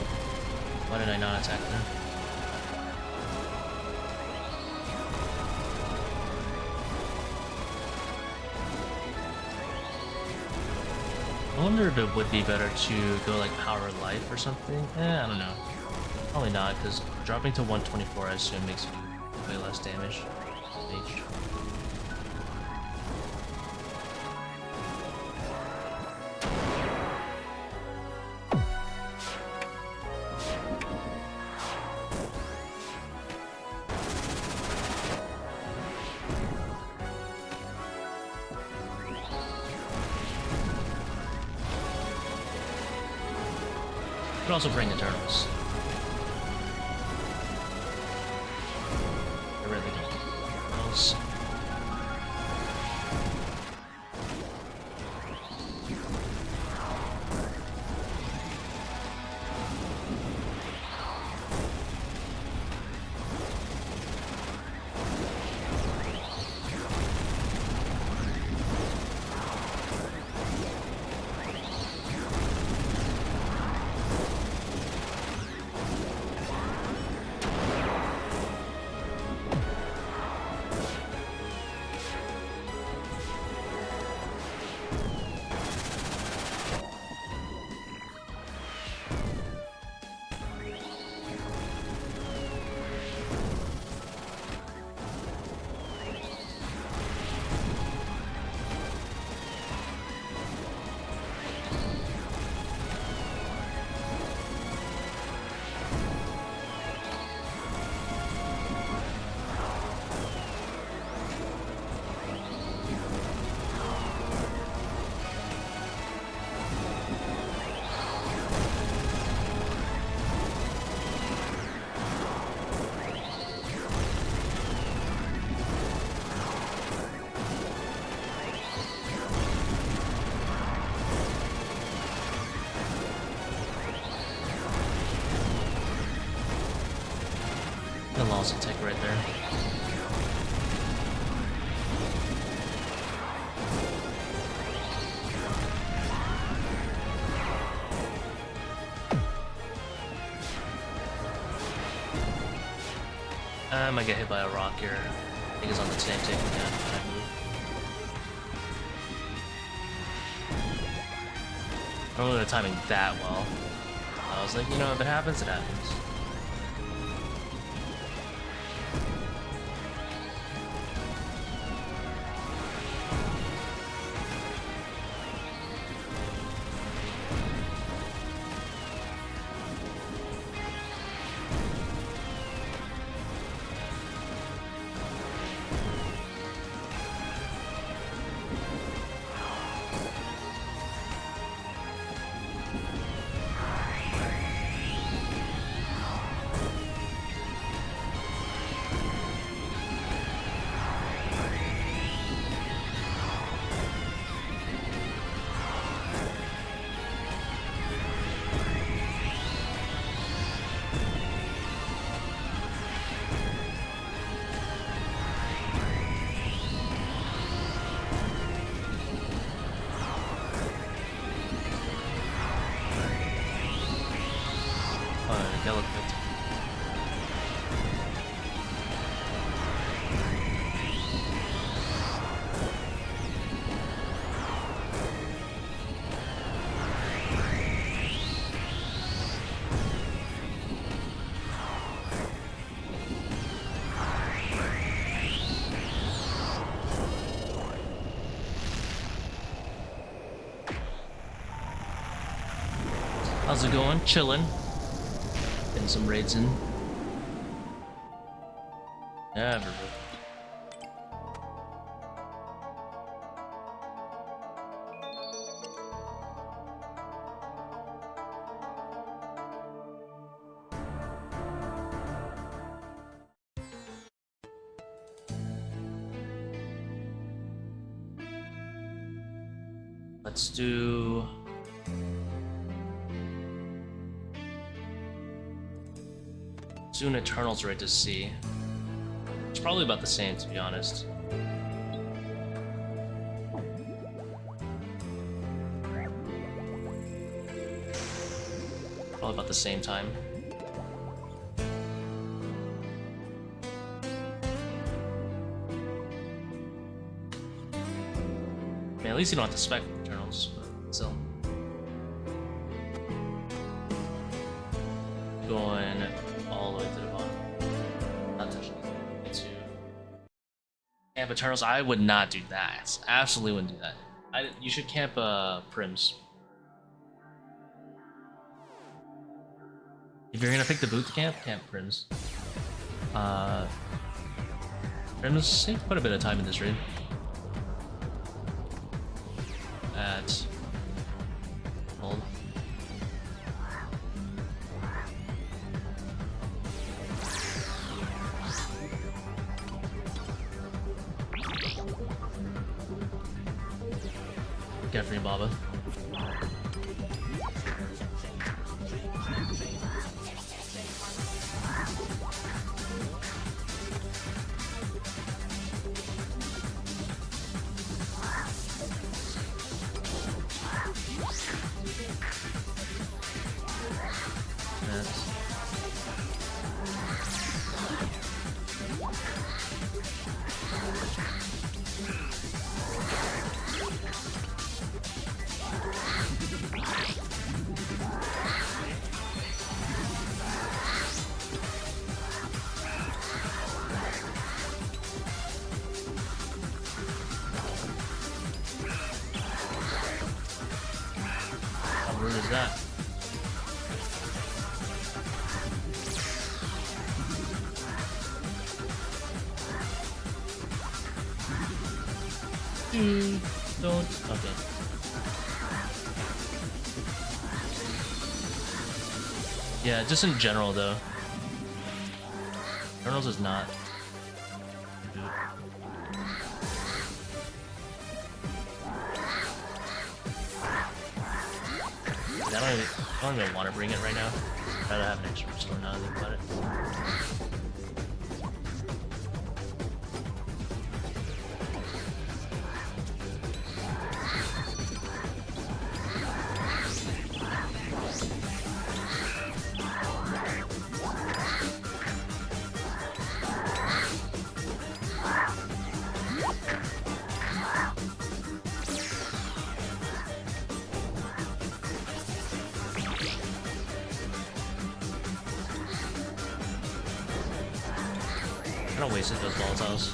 Why did I not attack them? I wonder if it would be better to go like power life or something. I don't know. Probably not, because dropping to 124 I assume makes you way less damage. Mage. Could also bring the turtles. I really don't. Turtles. The loss attack right there. I might get hit by a rock here. I think it's on the same tick again. I don't really the timing that well. I was like, you know, if it happens, it happens. How's it going? Chillin'. Getting some raids in. Never. Let's do Soon Eternal's right to see. It's probably about the same, to be honest. Probably about the same time. I mean, at least you don't have to spec Eternals, but still. Going all the way to the bottom. Not touching it. To camp Eternals, I would not do that. Absolutely wouldn't do that. You should camp Prims. If you're gonna pick the boot camp Prims. Prims saved quite a bit of time in this raid. At hold. Kephri and Baba. How rude is that? Don't. Okay. Yeah, just in general though. Eternals is not. I don't even want to bring it right now. I'd rather have an extra restore now than think about it. I don't waste those volatiles.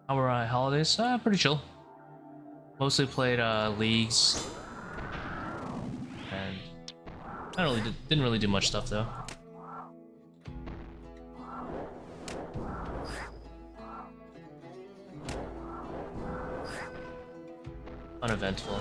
How were holidays? Pretty chill. Mostly played leagues, and didn't really do much stuff though. Uneventful.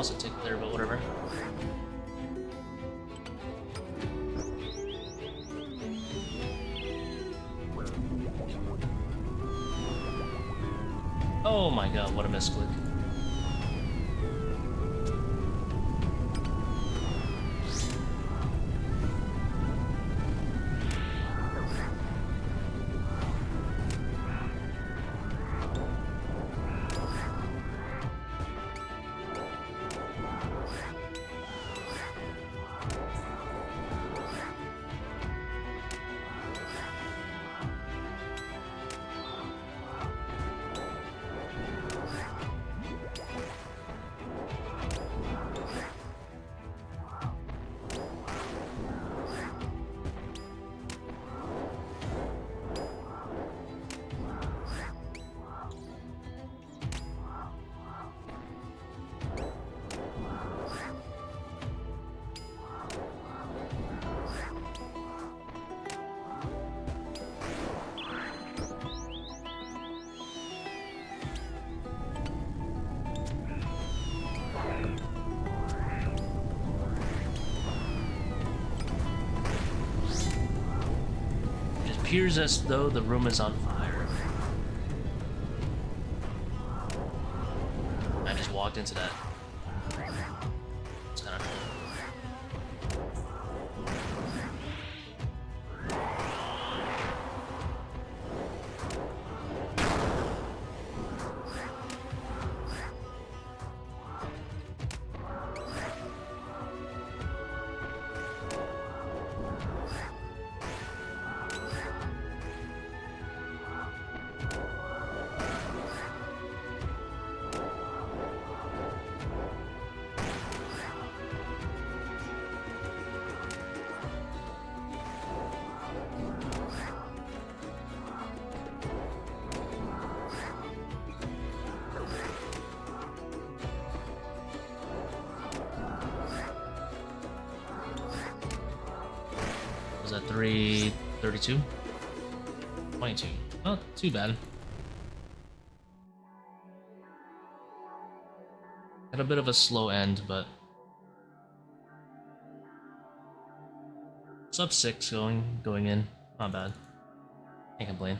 toss a tick there, but whatever. Oh my god, what a misclick. Appears as though the room is on fire. I just walked into that. It's kind of... Was that 332? 22. Not too bad. Had a bit of a slow end, but sub 6 going in. Not bad. Can't complain.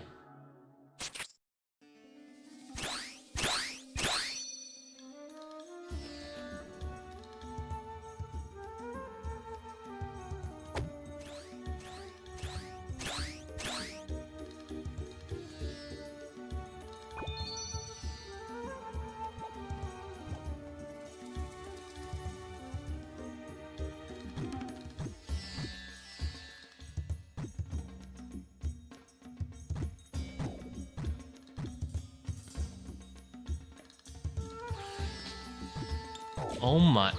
Oh my.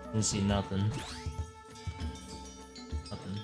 Didn't see nothing. Nothing.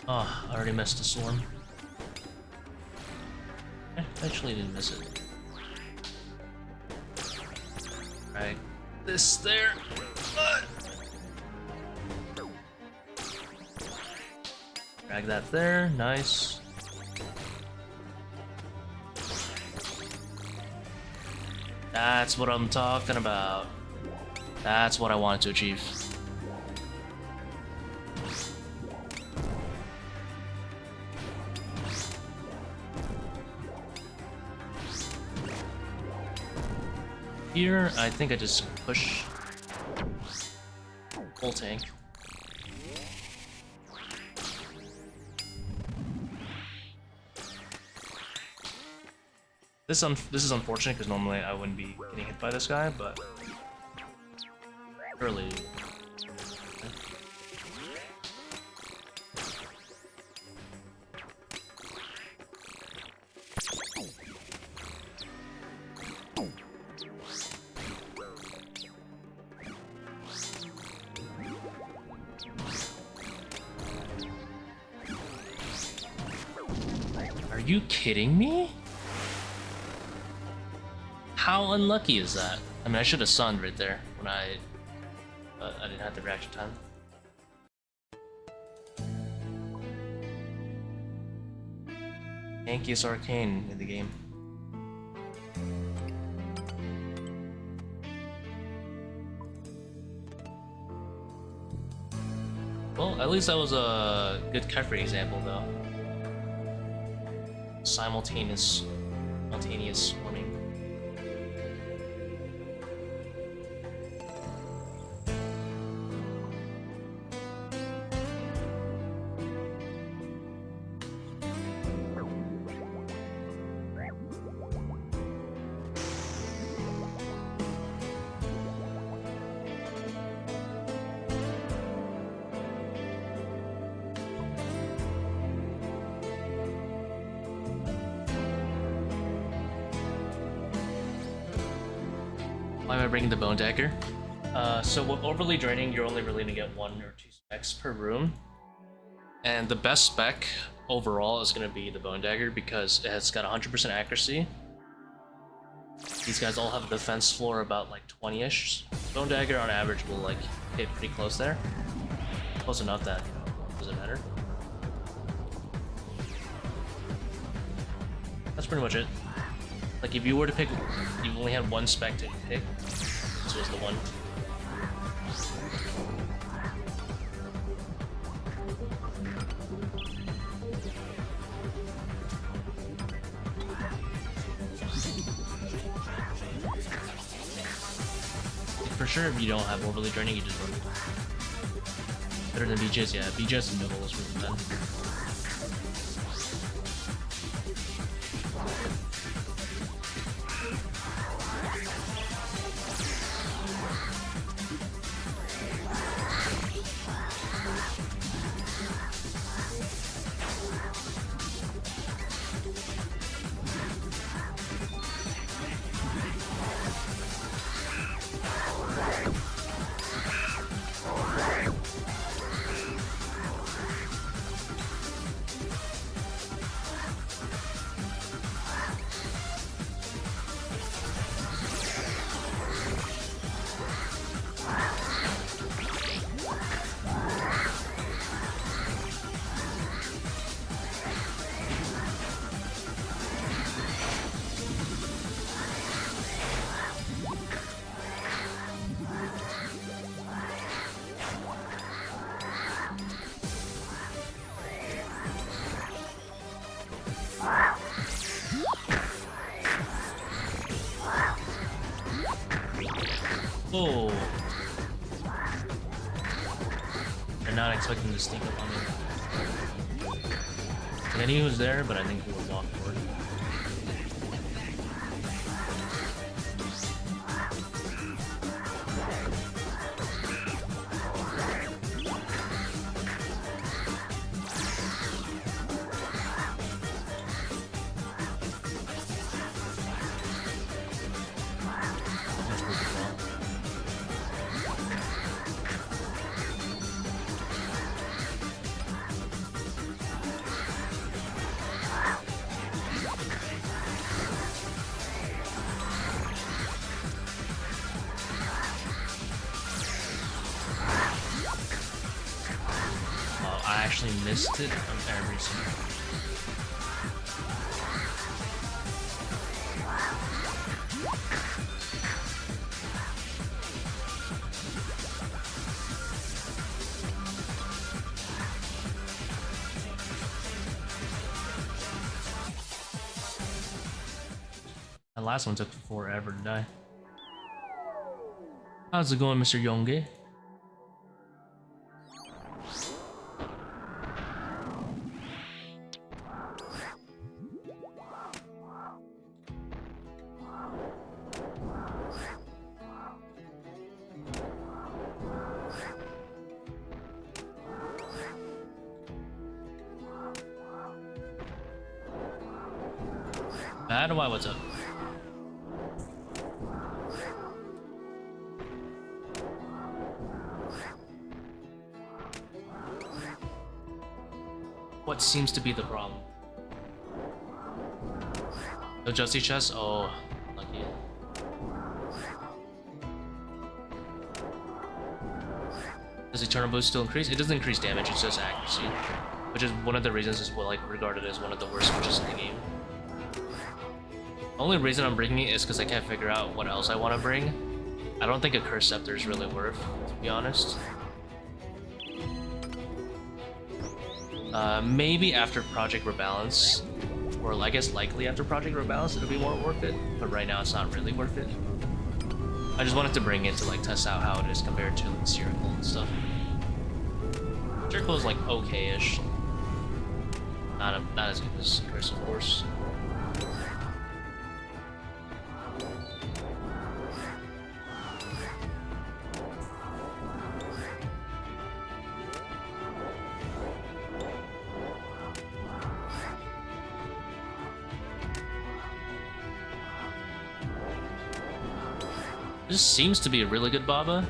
Oh, I already missed the swarm. Actually didn't miss it. Right. This there. Drag that there. Nice. That's what I'm talking about. That's what I wanted to achieve. Here, I think I just push full tank. This is unfortunate because normally I wouldn't be getting hit by this guy, but early. Are you kidding me? How unlucky is that? I mean, I should have sunned right there when I didn't have the reaction time. Tankiest arcane in the game. Well, at least that was a good Kephri example, though. Simultaneous swarming. Why am I bringing the bone dagger? So with overly draining, you're only really gonna get 1 or 2 specs per room, and the best spec overall is gonna be the bone dagger because it has got 100% accuracy. These guys all have a defense floor about like 20-ish. Bone dagger on average will like hit pretty close there, close enough that it doesn't matter. That's pretty much it. Like if you were to pick, you only had 1 spec to pick, this was the one. For sure, if you don't have overly draining, you just run. Better than BJ's, yeah. BJ's in the middle is really bad. Oh. I'm not expecting to sneak up on me. I knew he was there, but I think he would walk forward. actually missed it on every single. That last one took forever to die. How's it going, Mr. Yonge? Bad? Why? What's up? What seems to be the problem? No Justy chest? Oh, lucky. Does eternal boost still increase? It doesn't increase damage, it's just accuracy. Which is one of the reasons it's like regarded as one of the worst switches in the game. The only reason I'm bringing it is because I can't figure out what else I want to bring. I don't think accursed sceptre is really worth, to be honest. Maybe after Project Rebalance, or I guess likely after Project Rebalance it'll be more worth it, but right now it's not really worth it. I just wanted to bring it to like test out how it is compared to like seercull and stuff. Seercull is like okay-ish, not as good as accursed, of course. This seems to be a really good Baba.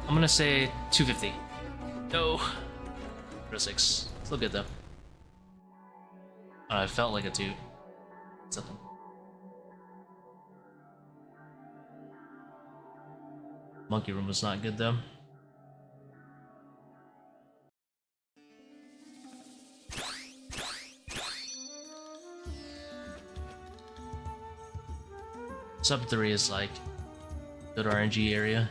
I'm gonna say 250. No. 6. Still good though. I felt like a 2. Something. Monkey room was not good though. Sub 3 is like good RNG area.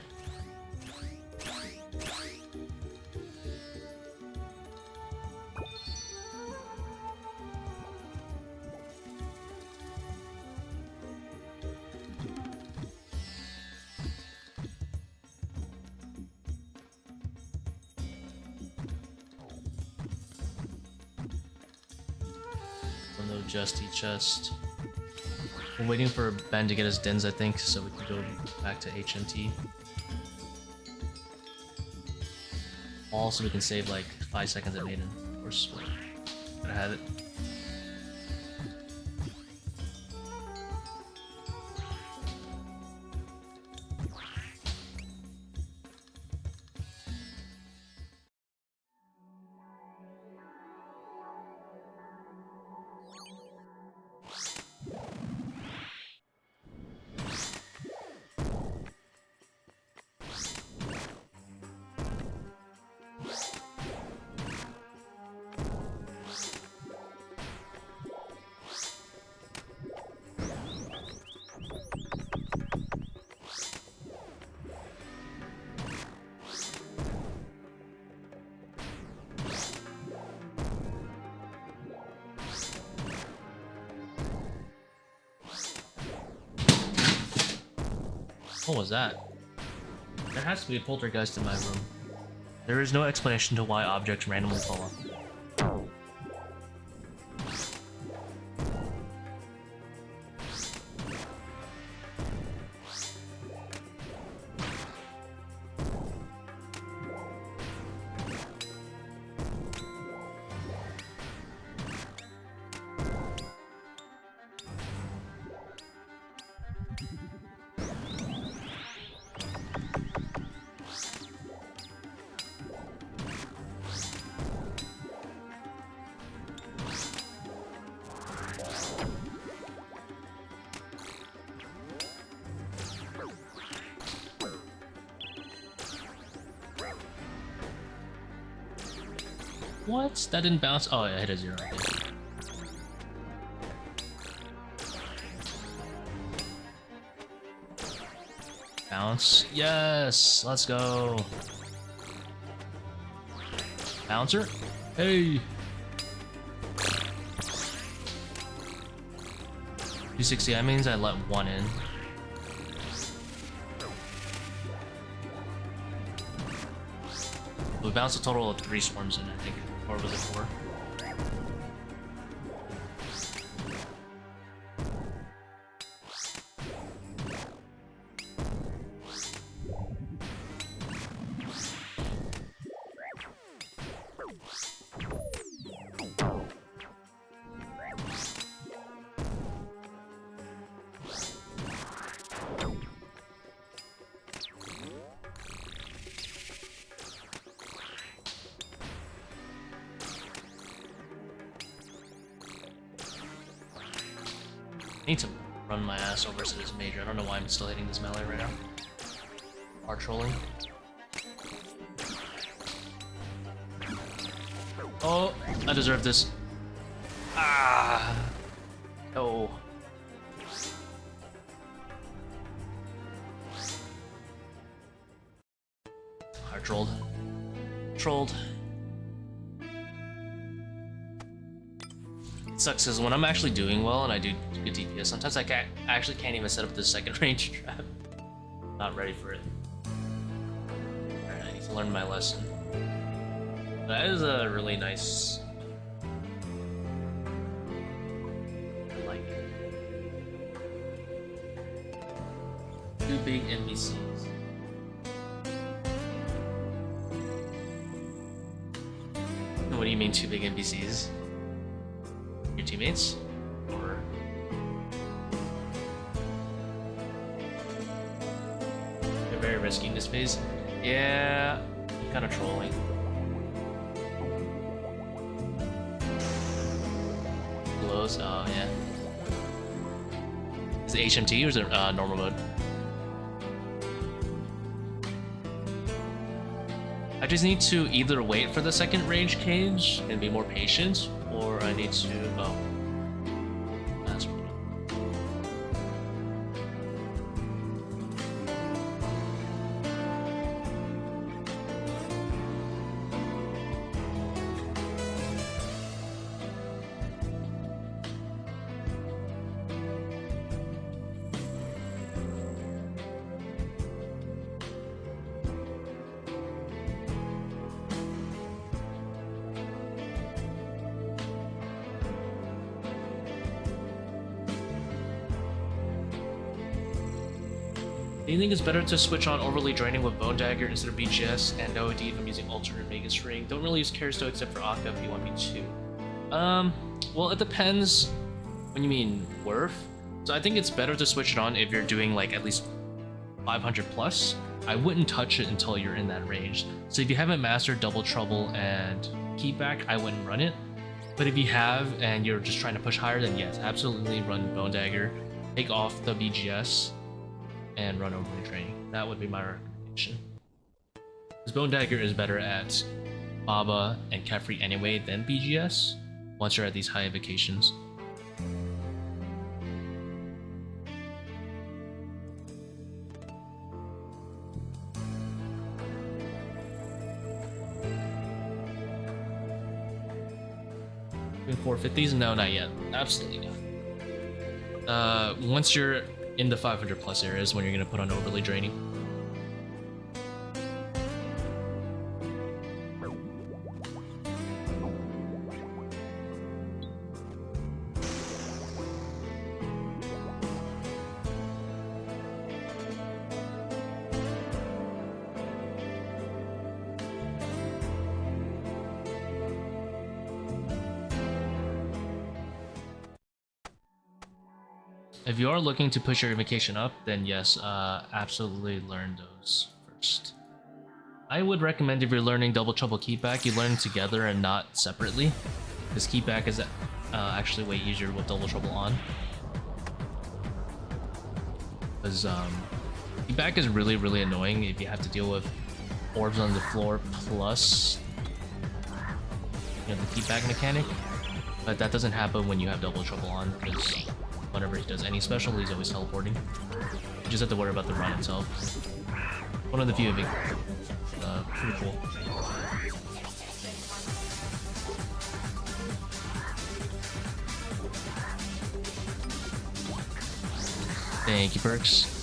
No Justy chest. We're waiting for Ben to get his dens, I think, so we can go back to HNT. Also, we can save like 5 seconds at Maiden. Of course, gotta have it. What was that? There has to be a poltergeist in my room. There is no explanation to why objects randomly fall off. What? That didn't bounce? Oh, yeah, I hit a 0. Okay. Bounce. Yes! Let's go. Bouncer? Hey! 260, that means I let 1 in. We bounced a total of 3 swarms in, I think. Or was it 4? I need to run my ass over to this major. I don't know why I'm still hitting this melee right now. Hard trolling. Oh, I deserve this. Ah! Oh. Hard trolled. Trolled. It sucks because when I'm actually doing well and I do good DPS, sometimes I actually can't even set up the second range trap. Not ready for it. Alright, I need to learn my lesson. That is a really nice... I like it. 2 big NPCs. What do you mean 2 big NPCs? Your teammates? Or... You're very risky in this phase? Yeah, I'm kind of trolling. Glows? Oh, yeah. Is it HMT or is it normal mode? I just need to either wait for the second rage cage and be more patient, or I need to... oh. That's really... Do you think it's better to switch on overly draining with Bone Dagger instead of BGS and no OD if I'm using alternate Vegas Ring? Don't really use Caristo except for Akka if you want me to. Well, it depends when you mean worth. So I think it's better to switch it on if you're doing like at least 500 plus. I wouldn't touch it until you're in that range. So if you haven't mastered Double Trouble and Keepback, I wouldn't run it. But if you have and you're just trying to push higher, then yes, absolutely run Bone Dagger. Take off the BGS. And run overly training. That would be my recommendation. Because Bone Dagger is better at Baba and Kephri anyway than BGS once you're at these high invocations. Doing 450s? No, not yet. Absolutely not. Once you're in the 500 plus areas when you're gonna put on overly draining. If you are looking to push your invocation up, then yes, absolutely learn those first. I would recommend if you're learning double trouble keepback, you learn together and not separately, because keepback is actually way easier with double trouble on. Because keepback is really annoying if you have to deal with orbs on the floor plus the keepback mechanic, but that doesn't happen when you have double trouble on, because whenever he does any special, he's always teleporting. You just have to worry about the run itself. One of the few, pretty cool. Thank you, Perks.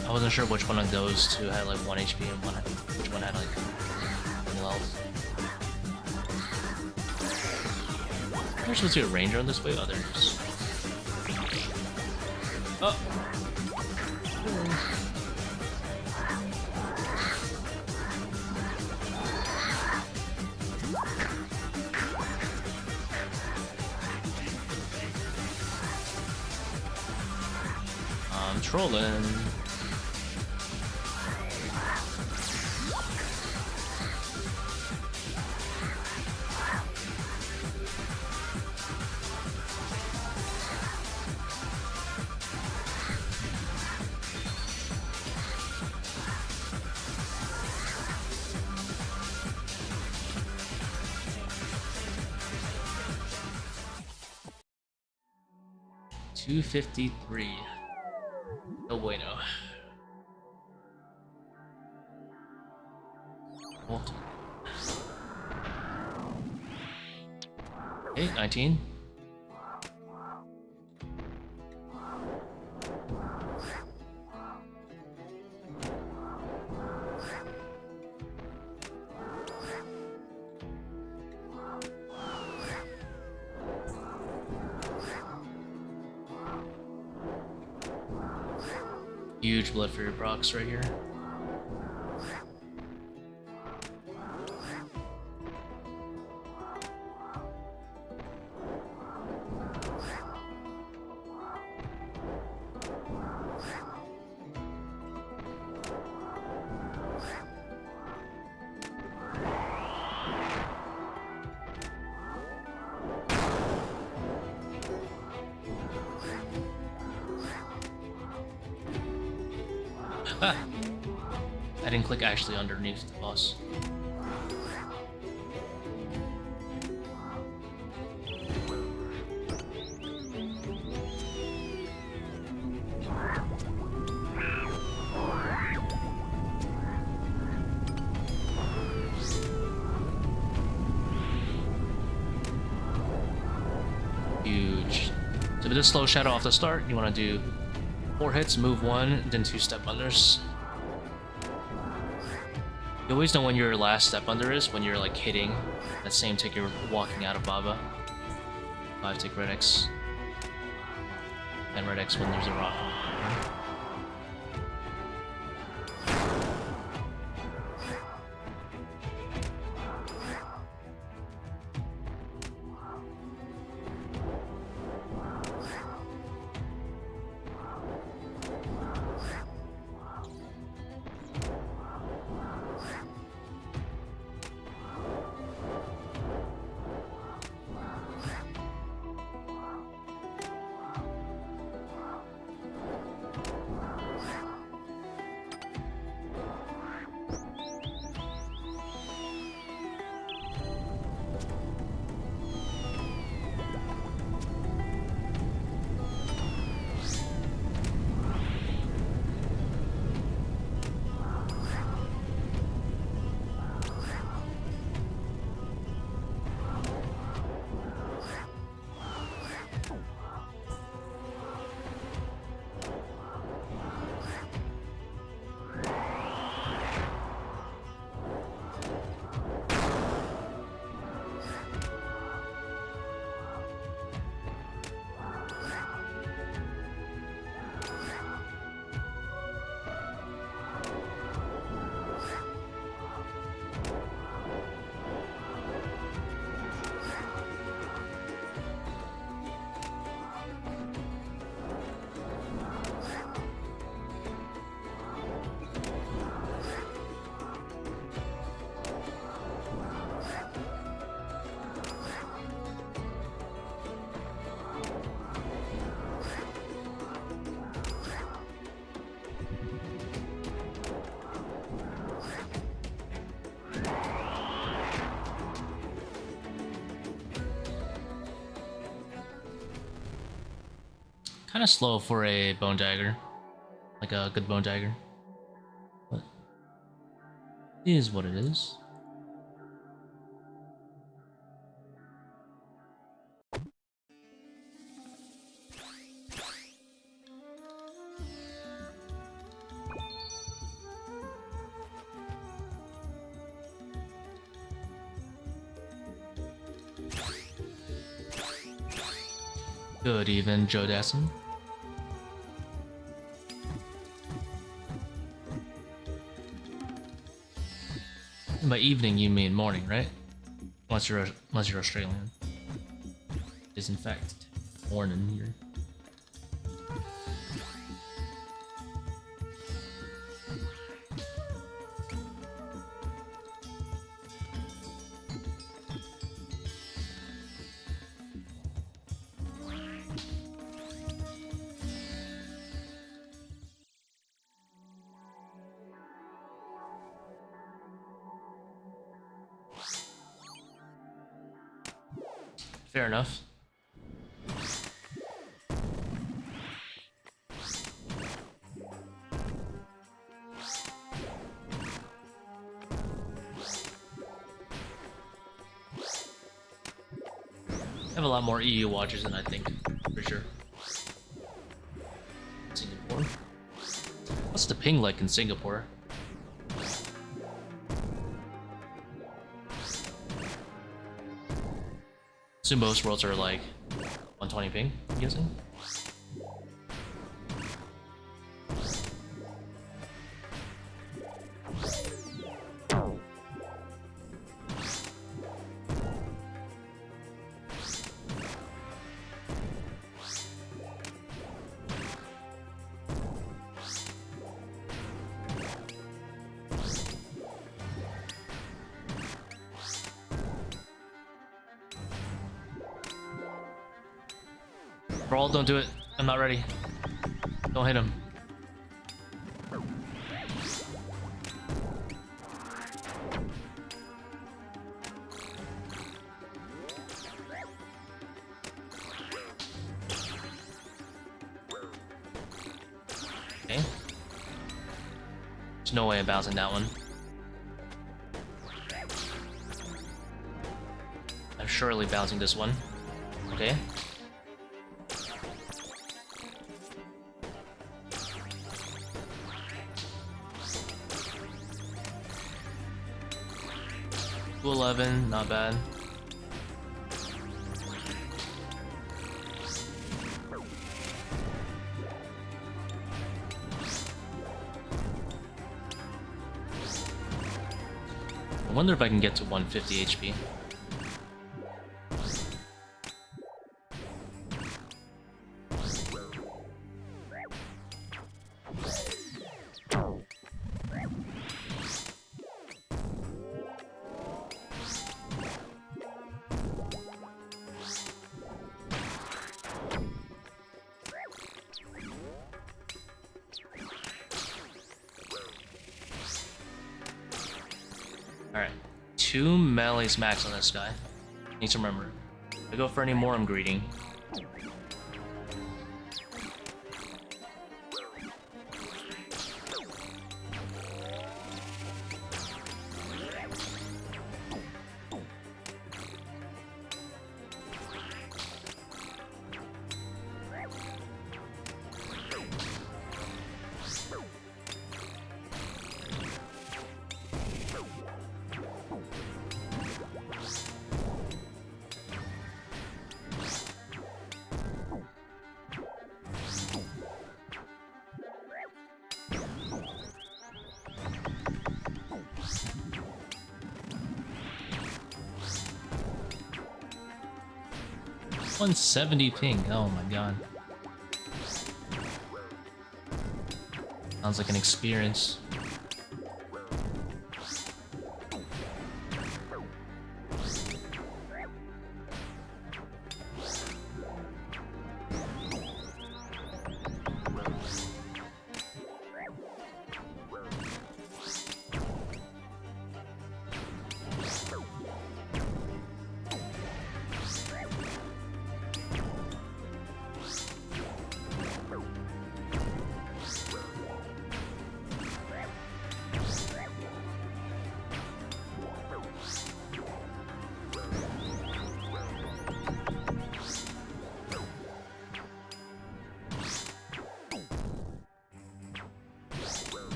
I wasn't sure which one of those two had like 1 HP and which one had like full health. You're supposed to get a ranger on this way? Oh, there it is. Oh! I'm trolling. $253. No bueno. What? Okay, 19. Huge blood fury procs right here. Ah! I didn't click actually underneath the boss. So with this slow shadow off the start, you want to do 4 hits, move 1, then 2 step unders. You always know when your last step under is when you're like hitting that same tick you're walking out of Baba. 5 tick red X. And red X when there's a rock. Kind of slow for a bone dagger, like a good bone dagger, but it is what it is. Good evening, Joe Dasson. And by evening, you mean morning, right? Unless you're Australian. It is in fact morning here. Fair enough. I have a lot more EU watches than I think, for sure. Singapore. What's the ping like in Singapore? Assume most worlds are like 120 ping, I'm guessing. Brawl, don't do it. I'm not ready. Don't hit him. Okay. There's no way I'm bouncing that one. I'm surely bouncing this one. Okay. 211, not bad. I wonder if I can get to 150 HP. Alright, 2 melees max on this guy. Need to remember. If I go for any more, I'm greeting. $170 ping, oh my god. Sounds like an experience.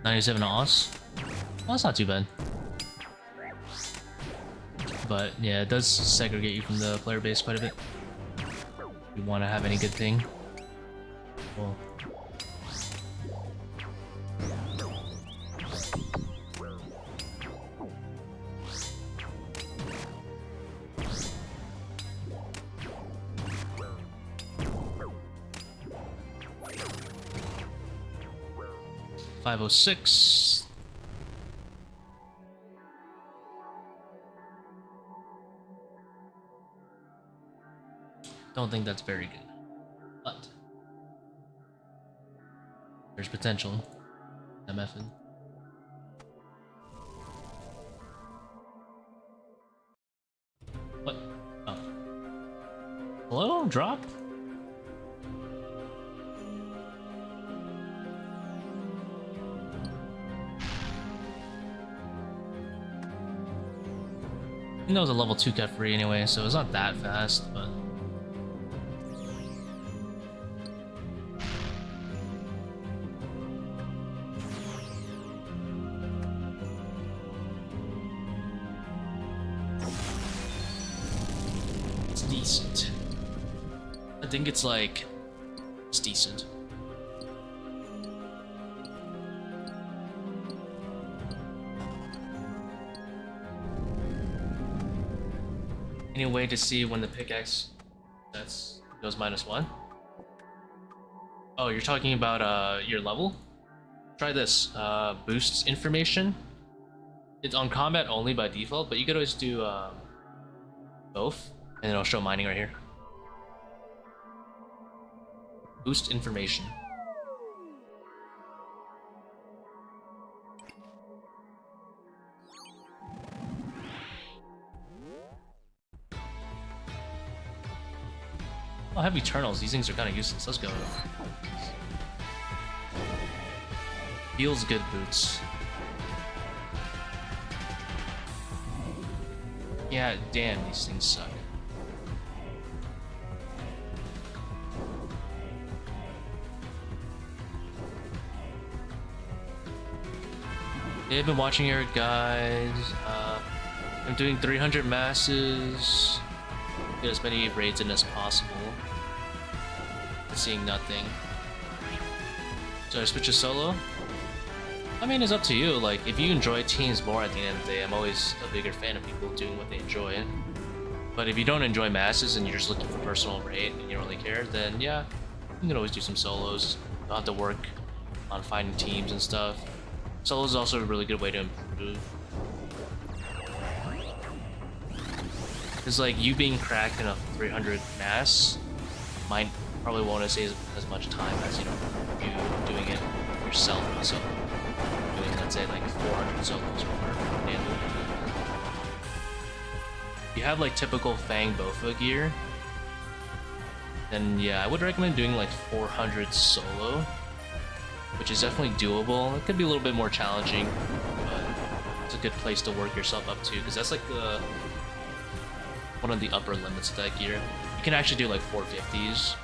$97 Aus. Well, that's not too bad. But yeah, it does segregate you from the player base quite a bit. If you want to have any good thing. Well. $506. Don't think that's very good, but there's potential. MFN. What? Oh. Hello? Drop? I think that was a level 2 Kephri anyway, so it's not that fast, but... it's decent. I think it's like... it's decent. Any way to see when the pickaxe goes -1? Oh, you're talking about your level? Try this. Boosts information. It's on combat only by default, but you could always do both, and it'll show mining right here. Boost information. Oh, I have Eternals. These things are kind of useless. Let's go. Feels good, boots. Yeah, damn, these things suck. Yeah, I've been watching your guys. I'm doing 300 masses. Get as many raids in as possible. But seeing nothing. So I switch to solo? I mean, it's up to you. Like, if you enjoy teams more at the end of the day, I'm always a bigger fan of people doing what they enjoy. But if you don't enjoy masses and you're just looking for personal raid and you don't really care, then yeah, you can always do some solos. You don't have to work on finding teams and stuff. Solos is also a really good way to improve. Because like you being cracked in a 300 mass might probably won't save as much time as you doing it yourself. So doing, let's say, like 400 solos or manual. If you have like typical Fang Bofa gear, then yeah, I would recommend doing like 400 solo, which is definitely doable. It could be a little bit more challenging, but it's a good place to work yourself up to, because that's like the one of the upper limits of that gear. You can actually do like 450s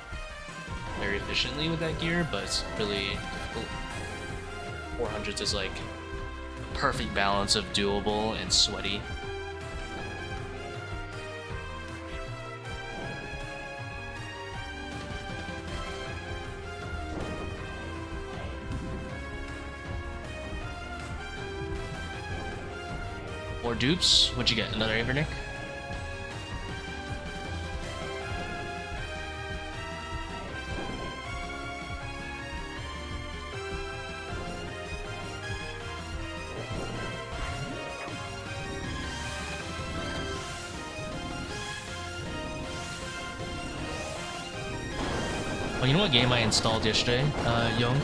very efficiently with that gear, but it's really difficult. 400s is like a perfect balance of doable and sweaty. More dupes? What'd you get? Another Avernick? Oh, you know what game I installed yesterday, Young?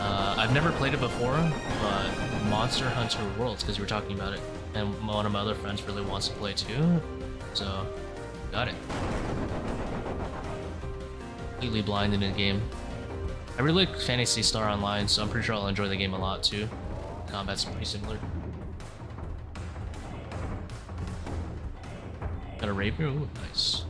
I've never played it before, but Monster Hunter Worlds, because we were talking about it, and one of my other friends really wants to play too, so got it. Completely blinded in the game. I really like Phantasy Star Online, so I'm pretty sure I'll enjoy the game a lot too. Combat's pretty similar. Got a rapier? Ooh, nice.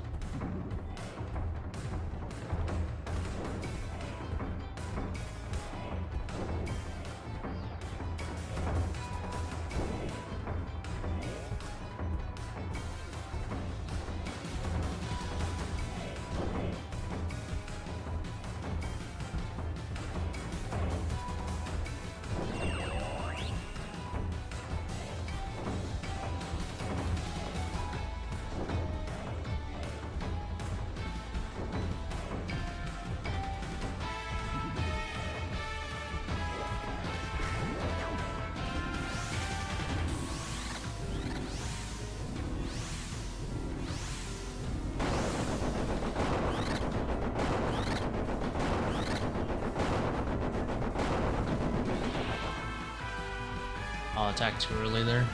I'll attack too early there.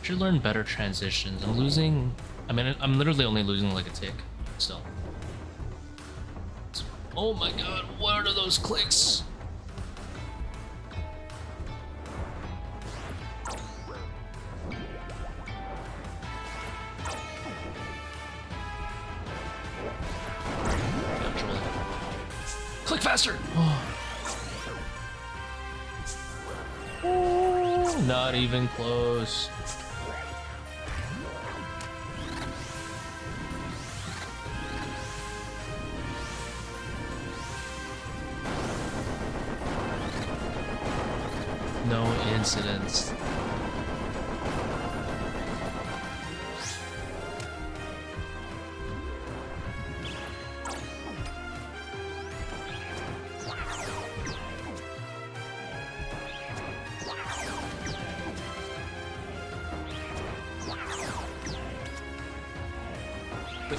Should learn better transitions. I'm losing. I mean, I'm literally only losing like a tick still. Oh my god, what are those clicks? Click faster! Oh, not even close. No incidents.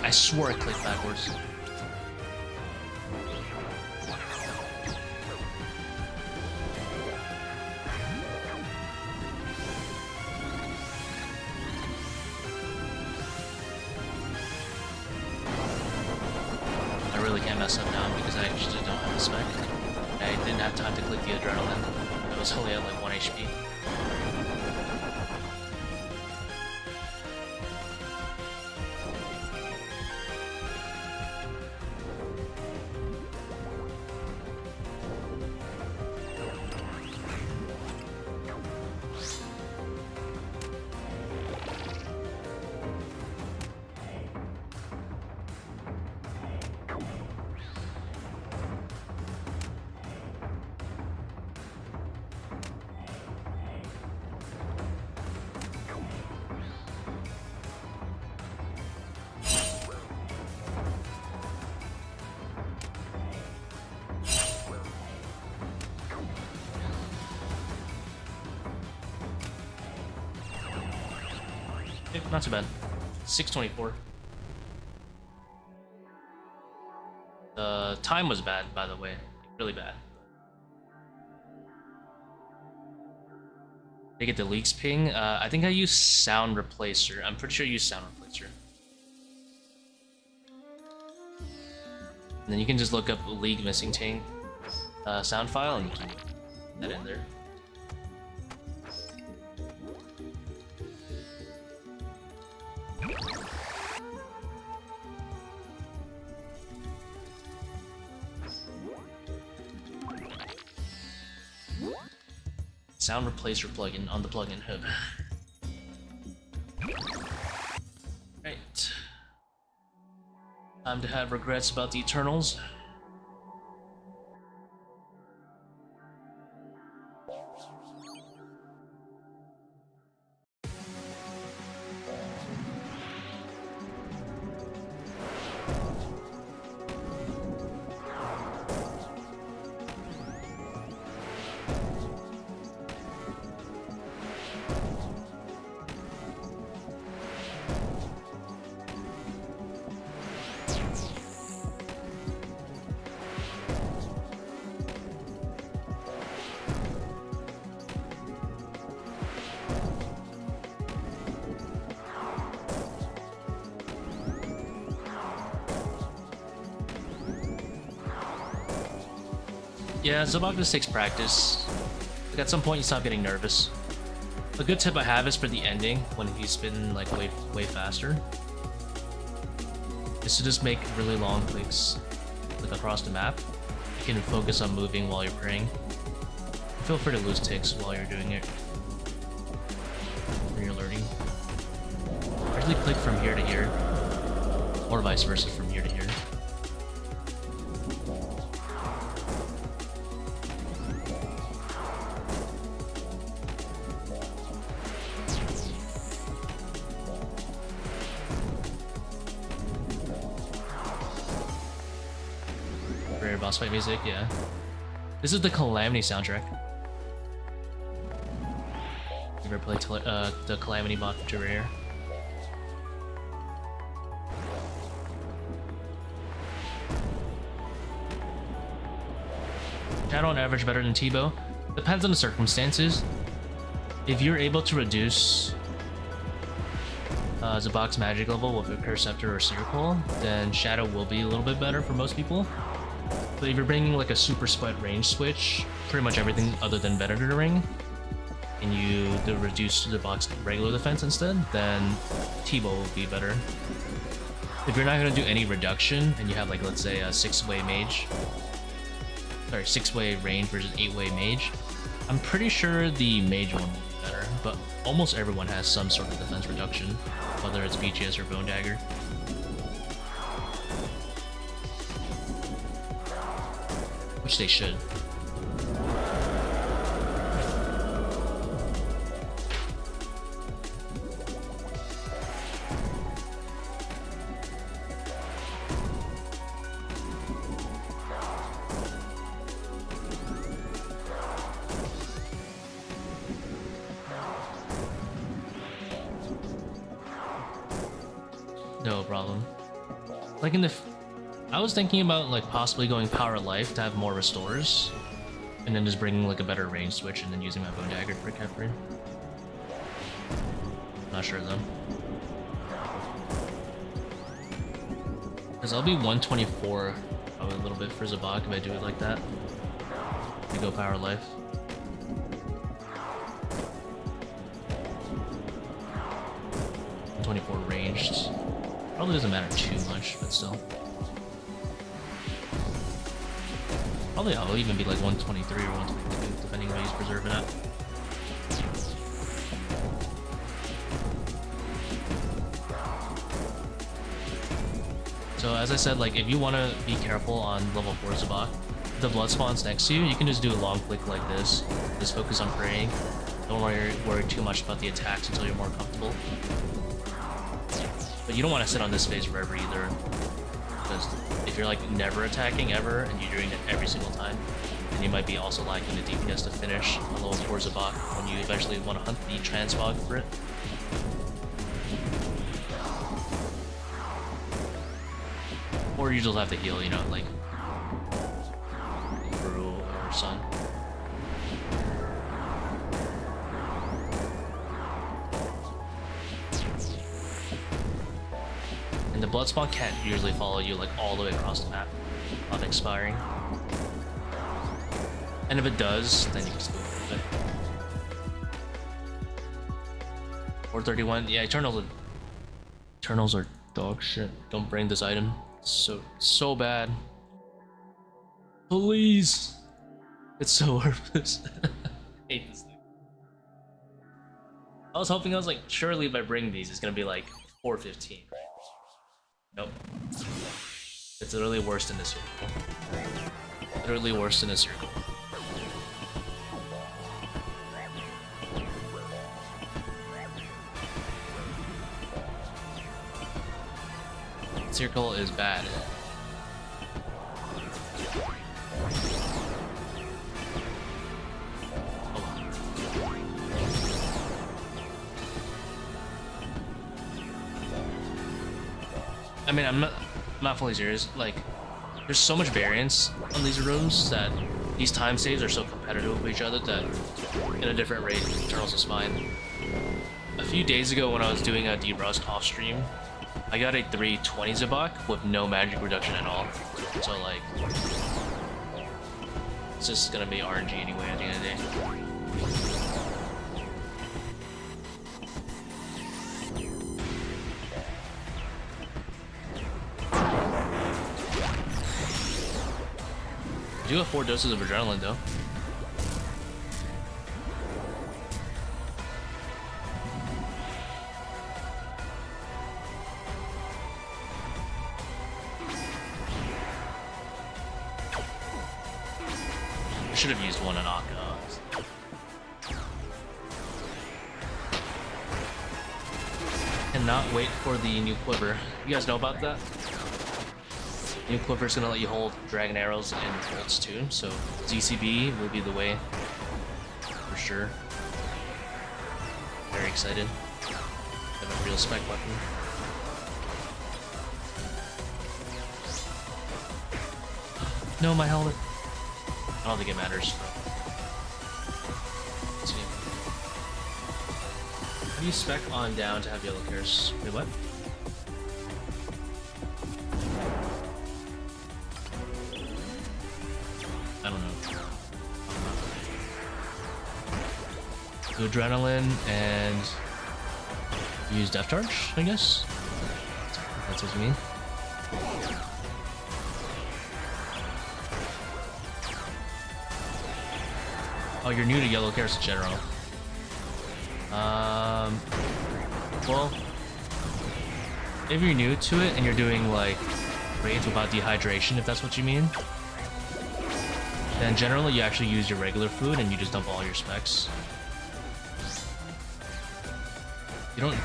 I swore I clicked backwards. I really can't mess up now because I actually don't have the spec. I didn't have time to click the adrenaline. It was only at like 1 HP. Not too bad. 624. The time was bad, by the way. Really bad. Did I get the leaks ping? I think I used sound replacer. I'm pretty sure I used sound replacer. And then you can just look up league missing ting sound file and you can put that in there. Sound replacer plugin on the plugin hub. Right. Time to have regrets about the Eternals. Yeah, Zebak just takes practice. Like at some point you stop getting nervous. A good tip I have is for the ending, when he's spinning like way faster, is to just make really long clicks like across the map. You can focus on moving while you're praying. Feel free to lose ticks while you're doing it. When you're learning. Usually click from here to here. Or vice versa from here to here. Boss fight music, yeah. This is the Calamity soundtrack. You ever played the Calamity bot Terraria? Shadow on average better than Tbow. Depends on the circumstances. If you're able to reduce Zebak's magic level with accursed, sceptre, or seercull, then Shadow will be a little bit better for most people. But if you're bringing like a super split range switch, pretty much everything other than Venator Ring, and you reduce the box regular defense instead, then Tbow will be better. If you're not going to do any reduction, and you have like, let's say a 6-way mage, sorry, 6-way range versus 8-way mage, I'm pretty sure the mage one will be better, but almost everyone has some sort of defense reduction, whether it's BGS or Bone Dagger. Which they should. No problem. Like in the, I was thinking about like possibly going power life to have more restores, and then just bringing like a better range switch and then using my bone dagger for Kephri. Not sure though. Because I'll be 124 probably a little bit for Zebak if I do it like that. I go power life. Ranged. Probably doesn't matter too much, but still. Probably I'll even be like 123 or 122, depending on how he's preserving it. So as I said, like if you want to be careful on level 4 Zebak, if the blood spawns next to you, you can just do a long click like this. Just focus on praying. Don't worry too much about the attacks until you're more comfortable. But you don't want to sit on this phase forever either, because if you're like never attacking ever and you're doing it every single time, then you might be also lacking the DPS to finish on level 4 Zebak when you eventually want to hunt the transmog for it. Or you just have to heal, you know, like Brew or Sun. And the blood spawn can't usually follow you like all the way across the map on expiring. And if it does, then you can just go with it. 431, yeah, Eternals are dog shit. Don't bring this item. So bad. Please. It's so worthless. I hate this thing. I was hoping, I was like, surely if I bring these, it's gonna be like 415, right? Nope. It's literally worse than a circle. Literally worse than a circle. Seercull is bad. I mean, I'm not fully serious. Like, there's so much variance on these rooms that these time saves are so competitive with each other that in a different rate, Eternals is fine. A few days ago when I was doing a Debrust off stream, I got a 320 Zebak with no magic reduction at all. So like, it's just gonna be RNG anyway at the end of the day. I do have 4 doses of adrenaline though. I should have used one on Akka. Cannot wait for the new quiver. You guys know about that? New quiver is gonna let you hold dragon arrows and bolts too, so ZCB will be the way for sure. Very excited. Have a real spec weapon. No, my helmet. I don't think it matters. Let's see. How do you spec on down to have yellow cares? Wait, what? I don't know. Do adrenaline and use Death Charge, I guess? That's what you mean? Oh, you're new to yellow cares in general. Well, if you're new to it and you're doing like raids without dehydration, if that's what you mean, then generally you actually use your regular food and you just dump all your specs. You don't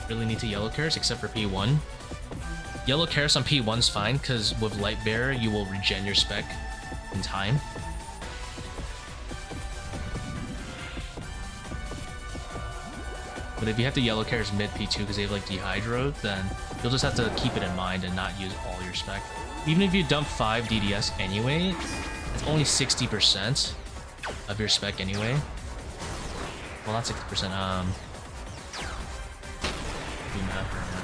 really need to yellow cares except for P1. Yellow cares on P1's fine because with light bearer you will regen your spec in time. But if you have the yellow carrots mid P2 because they have like Dehydro, then you'll just have to keep it in mind and not use all your spec. Even if you dump 5 DDS anyway, it's only 60% of your spec anyway. Well, not 60%, do math right now.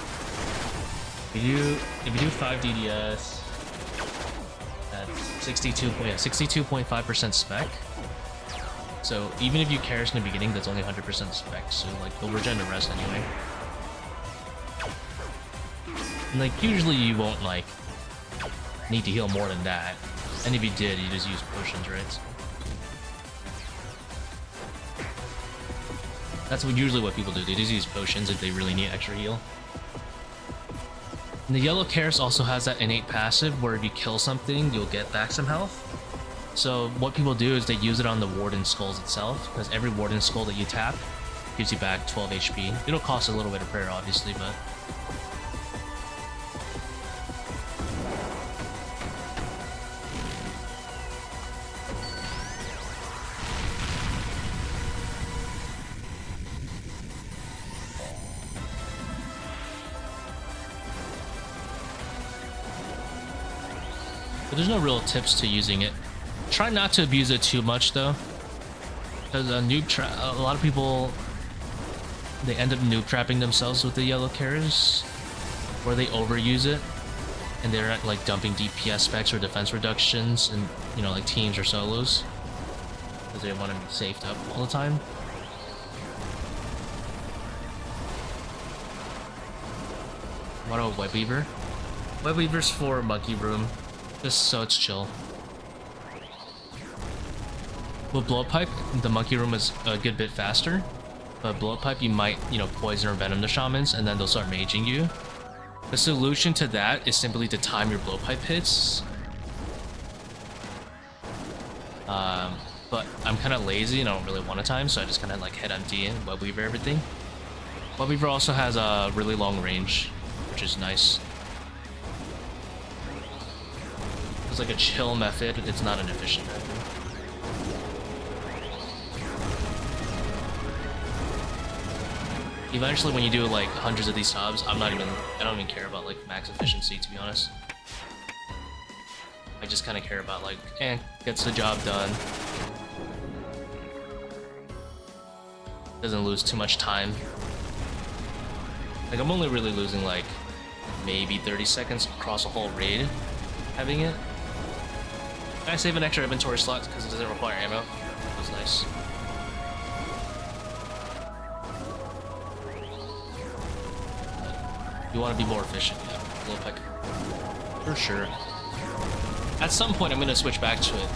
If you do 5 DDS, that's 62.5% spec. So even if you Karis in the beginning, that's only 100% spec, so like you'll regen the rest anyway. And like usually you won't like need to heal more than that. And if you did, you just use potions, right? That's usually what people do. They just use potions if they really need extra heal. And the yellow Karis also has that innate passive where if you kill something, you'll get back some health. So what people do is they use it on the Warden Skulls itself, because every Warden Skull that you tap gives you back 12 HP. It'll cost a little bit of prayer, obviously, but... But there's no real tips to using it. Try not to abuse it too much though, because a lot of people, they end up noob trapping themselves with the yellow Karis, where they overuse it and they're like dumping DPS specs or defense reductions and, you know, like teams or solos because they want to be safed up all the time. What about webweaver? Webweaver's for monkey room, just so it's chill. With blowpipe, the monkey room is a good bit faster, but blowpipe you might, you know, poison or venom the shamans and then they'll start maging you. The solution to that is simply to time your blowpipe hits. But I'm kind of lazy and I don't really want to time, so I just kind of like hit empty and webweaver everything. Webweaver also has a really long range, which is nice. It's like a chill method, it's not an efficient method. Eventually, when you do like hundreds of these subs, I don't even care about like max efficiency, to be honest. I just kind of care about like, gets the job done. Doesn't lose too much time. Like I'm only really losing like maybe 30 seconds across a whole raid having it. I save an extra inventory slot because it doesn't require ammo. That's nice. You want to be more efficient, yeah. Blowpipe. For sure. At some point, I'm going to switch back to it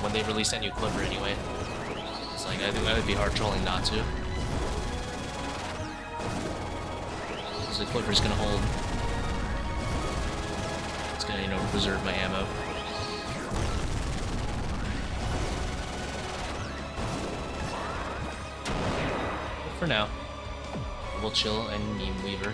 when they release that new clipper anyway. It's like, I think that would be hard trolling not to. Because the clipper's going to hold. It's going to, you know, reserve my ammo. But for now, we'll chill and meme weaver.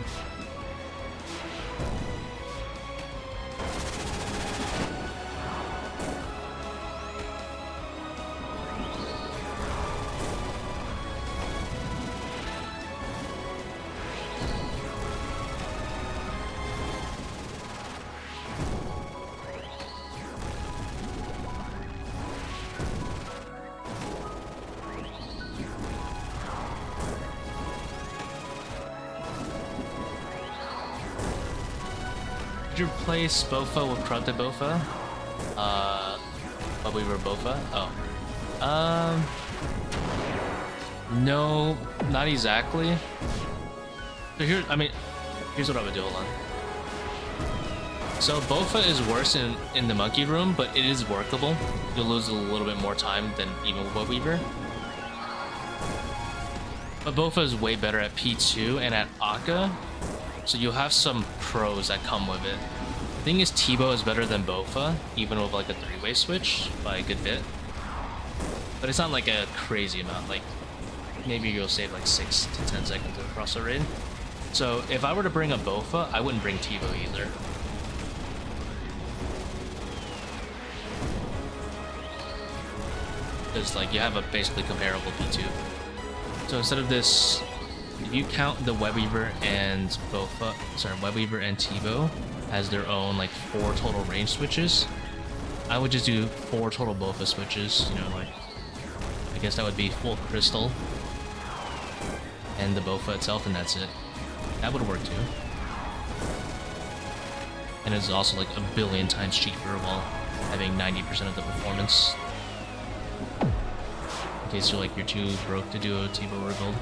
Did you replace Bofa with Corrupted Bofa? Webweaver Bofa? Oh. No, not exactly. So here's what I would do, hold on. So Bofa is worse in the monkey room, but it is workable. You'll lose a little bit more time than even Webweaver. But Bofa is way better at P2 and at Akka. So you'll have some pros that come with it. The thing is, Tbow is better than Bofa, even with like a 3-way switch by a good bit. But it's not like a crazy amount, like maybe you'll save like 6 to 10 seconds across a raid. So if I were to bring a Bofa, I wouldn't bring Tbow either. Because like you have a basically comparable P2. So instead of this if you count the webweaver and webweaver and Tbow as their own like 4 total range switches, I would just do 4 total Bofa switches. You know, like I guess that would be full crystal and the Bofa itself, and that's it. That would work too. And it's also like a billion times cheaper while having 90% of the performance. In case you're too broke to do a Tbow rebuild.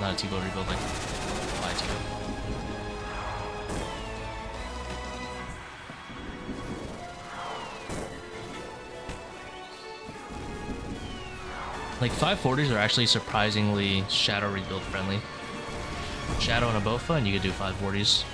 Not a Tbow rebuild, like piety. Like 540s are actually surprisingly shadow rebuild friendly. Shadow and a Bofa and you could do 540s.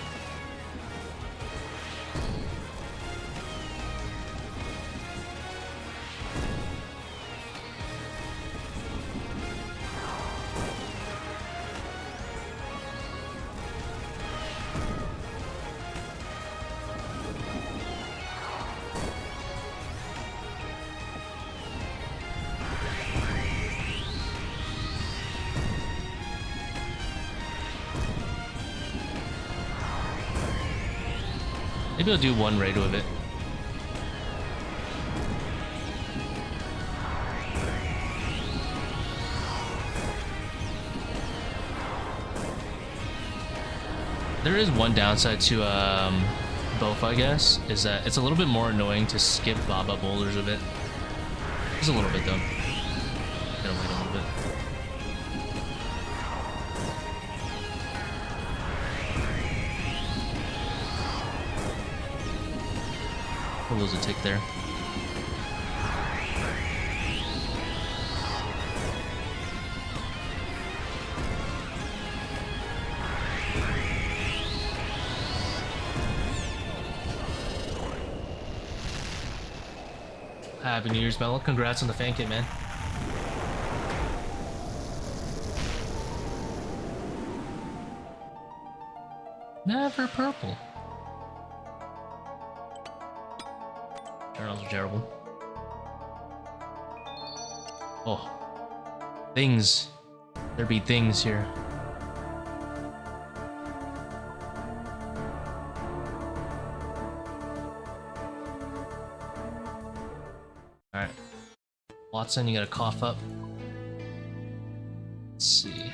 Maybe I'll do 1 raid with it. There is one downside to Bofa, I guess, is that it's a little bit more annoying to skip Baba boulders with it. Just a little bit though. Gotta wait a little bit. We'll lose a tick there. Happy New Year's, Mello. Congrats on the fan kit, man. Never purple. Journals are terrible. Oh. Things. There be things here. Alright. Watson, you gotta cough up. Let's see.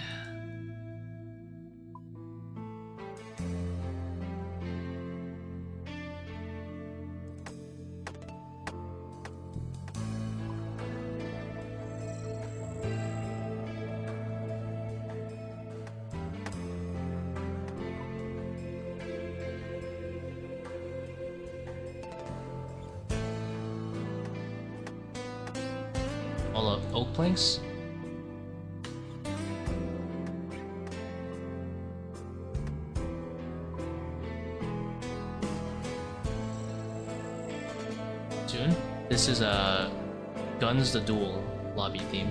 All of oak planks. Tune. This is a Guns the Duel lobby theme.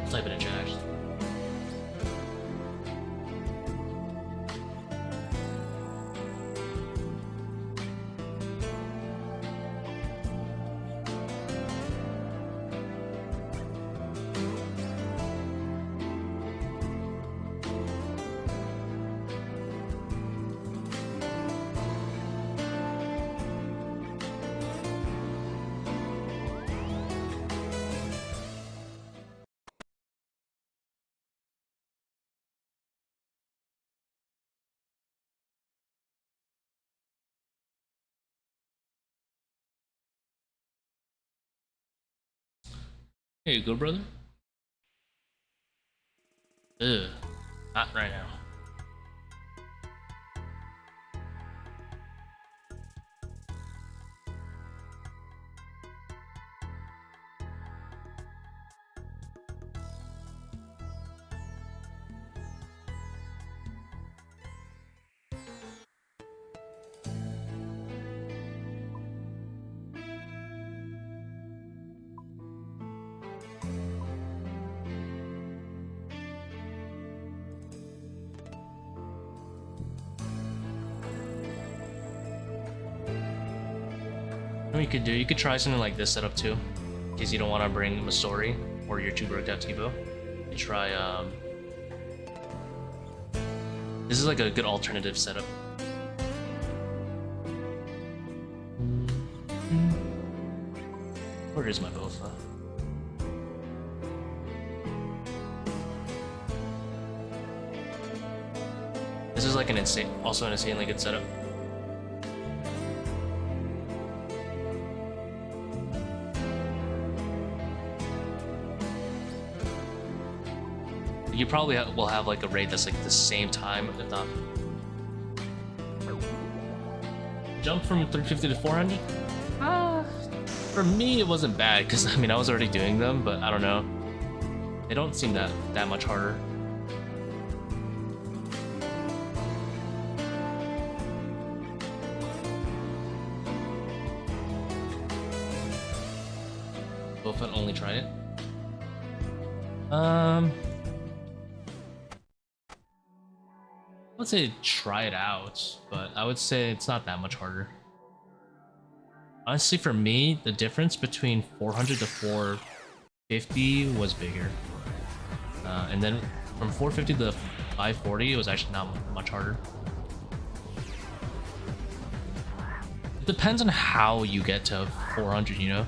I'll type it in chat actually. Here you go, brother. Ugh, not right now. What you could do, you could try something like this setup too. in case you don't want to bring Masori or your 2 broke out Tbow. You try this is like a good alternative setup. Where is my Bofa? This is like an insanely good setup. You probably will have like a raid that's like the same time, if not. Jump from 350 to 400? For me, it wasn't bad because I mean I was already doing them, but I don't know. They don't seem that much harder. Both only tried it. I would say try it out, but I would say it's not that much harder. Honestly, for me, the difference between 400 to 450 was bigger. And then from 450 to 540, it was actually not much harder. It depends on how you get to 400, you know?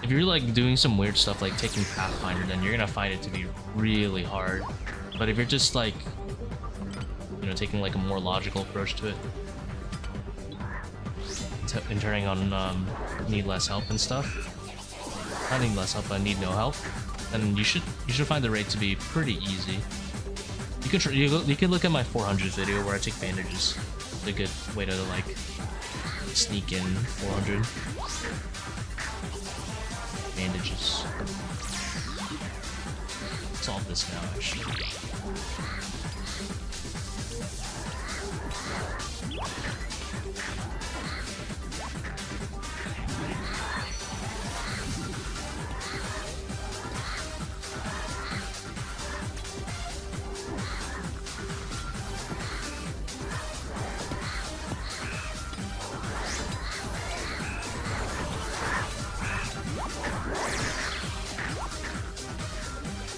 If you're like doing some weird stuff like taking Pathfinder, then you're gonna find it to be really hard. But if you're just like, you know, taking like a more logical approach to it, and turning on need less help and stuff, not need less help but need no help, then you should find the raid to be pretty easy. You can look at my 400 video where I take bandages. It's a good way to like sneak in 400 bandages. Solve this now actually.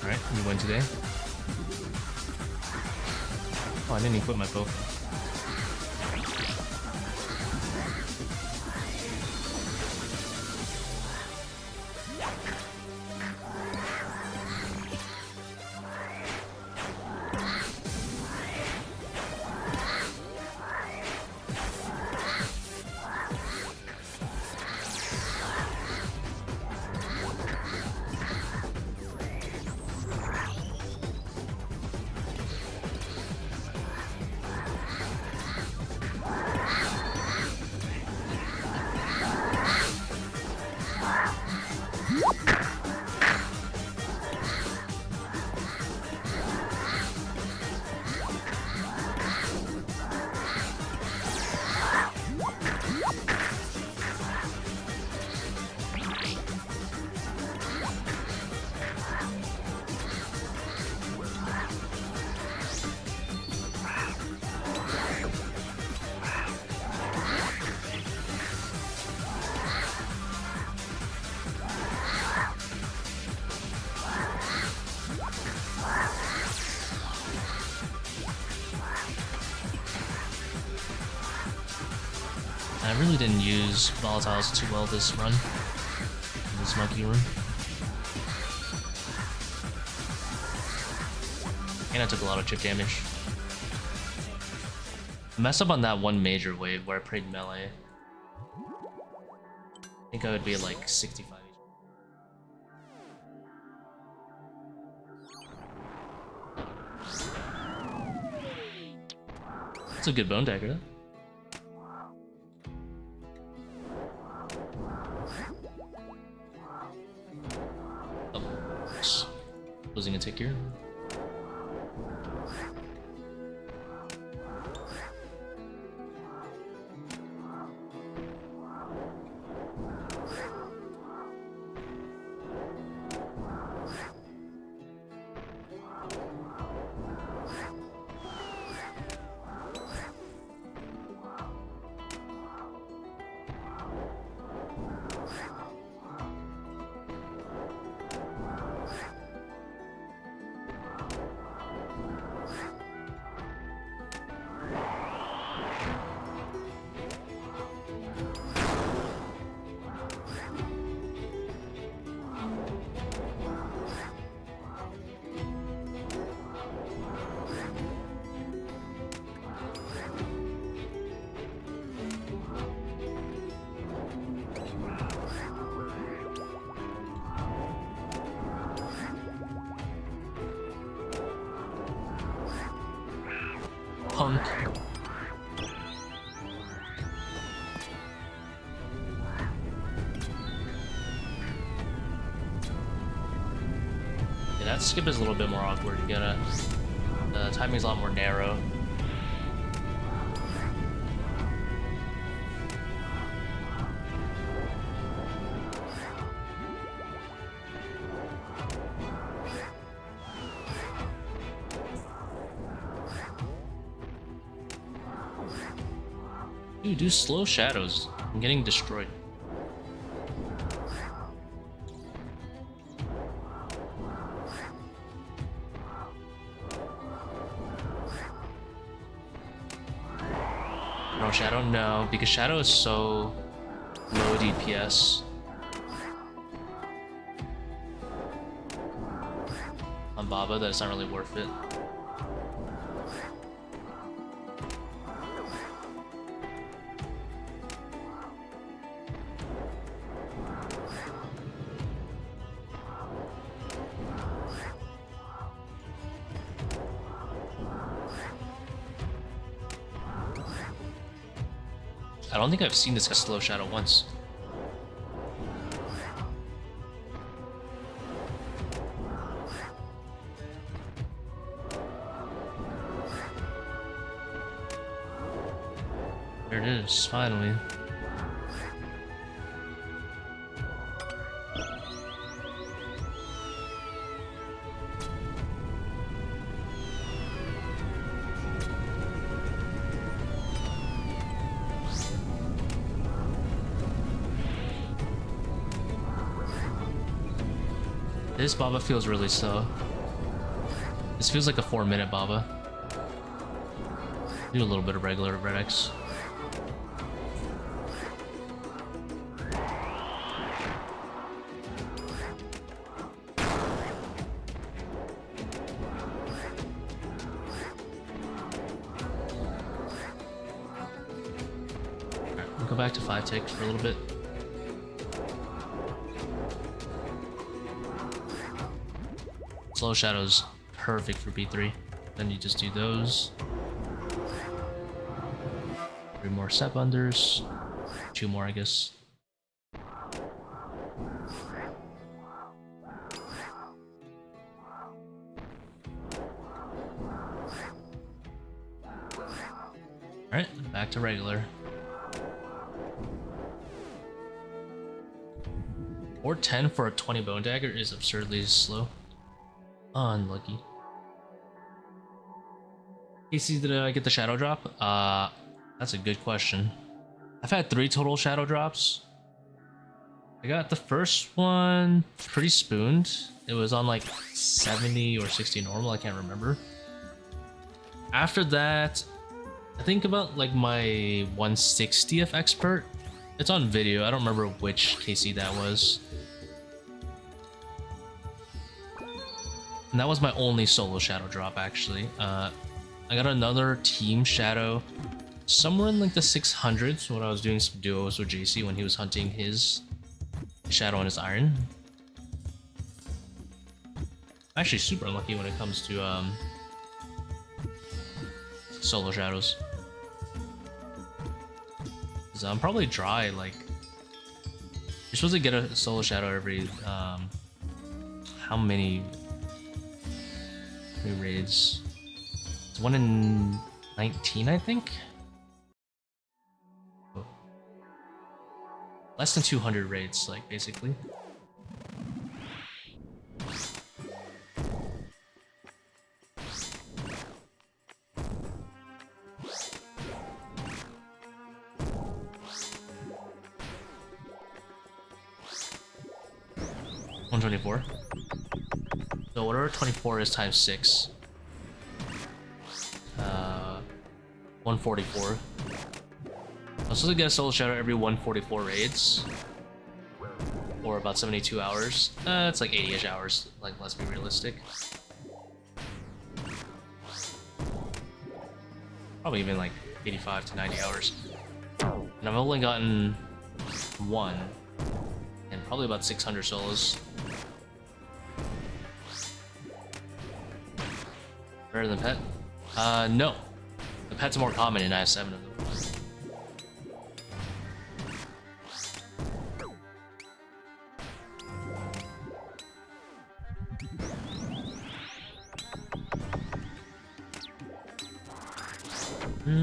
Alright, you win today. Oh, I didn't equip my bow. I really didn't use volatiles too well this run, this monkey run. And I took a lot of chip damage. I messed up on that one major wave where I played melee. I think I would be at like 65. That's a good bone dagger. Losing a tick here. punk. Yeah, that skip is a little bit more awkward. You gotta... The timing's a lot more narrow. Dude, do slow shadows. I'm getting destroyed. No shadow, no, because shadow is so low DPS. On Baba that it's not really worth it. I don't think I've seen this slow shadow once. There it is, finally. This Baba feels really slow. This feels like a 4-minute Baba. Do a little bit of regular Red X. Alright, we'll go back to 5 ticks for a little bit. Slow shadows perfect for B3. Then you just do those. 3 more set bunders. 2 more, I guess. Alright, back to regular. Or 10 for a 20 bone dagger is absurdly slow. Unlucky. Casey, did I get the shadow drop? That's a good question. I've had 3 total shadow drops. I got the first one pretty spooned. It was on like 70 or 60 normal, I can't remember. After that, I think about like my 160th expert. It's on video, I don't remember which KC that was. And that was my only solo shadow drop, actually. I got another team shadow somewhere in like the 600s when I was doing some duos with JC when he was hunting his shadow on his iron. I'm actually super unlucky when it comes to solo shadows. 'Cause I'm probably dry, like... You're supposed to get a solo shadow every... how many raids? It's 1 in 19, I think? Oh. Less than 200 raids, like, basically. $124. So whatever 24 is times 6. 144. I'm supposed to get a solo shadow every 144 raids. Or about 72 hours. It's like 80-ish hours, like, let's be realistic. Probably even like 85 to 90 hours. And I've only gotten 1. And probably about 600 solos. Better than pet? No. The pets are more common and I have 7 of them.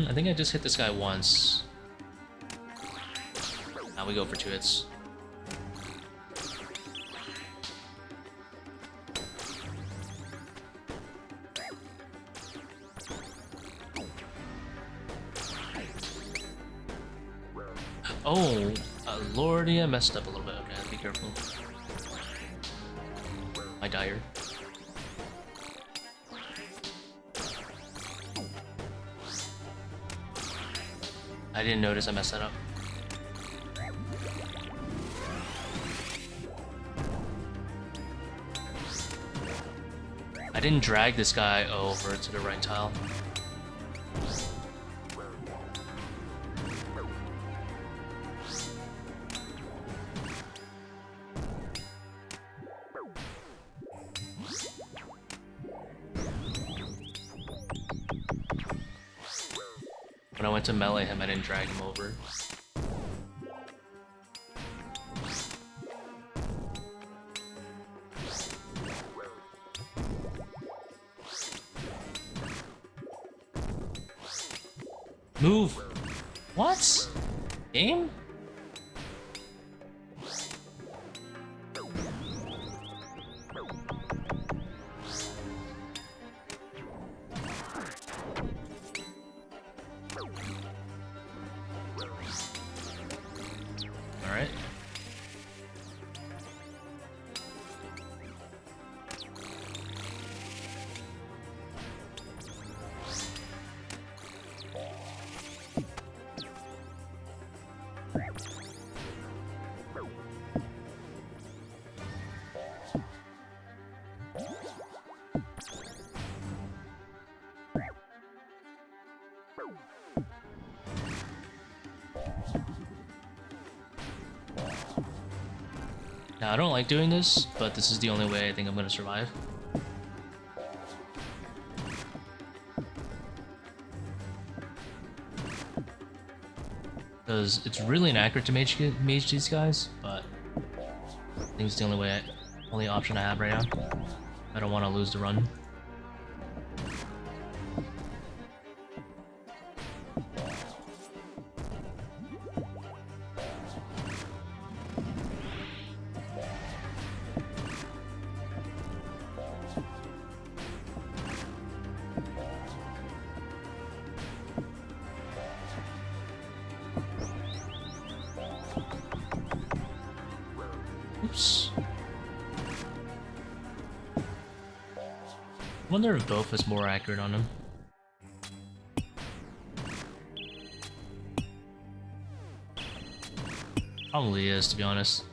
I think I just hit this guy once. Now we go for 2 hits. Oh, lordy, I messed up a little bit. Okay, be careful. I die here. I didn't notice I messed that up. I didn't drag this guy over to the right tile. When I went to melee him, I didn't drag him over. Move! What? Game? Alright. Now, I don't like doing this, but this is the only way I think I'm gonna survive. Because it's really inaccurate to mage these guys, but I think it's the only option I have right now. I don't want to lose the run. Oops. I wonder if both is more accurate on him. Probably is, to be honest.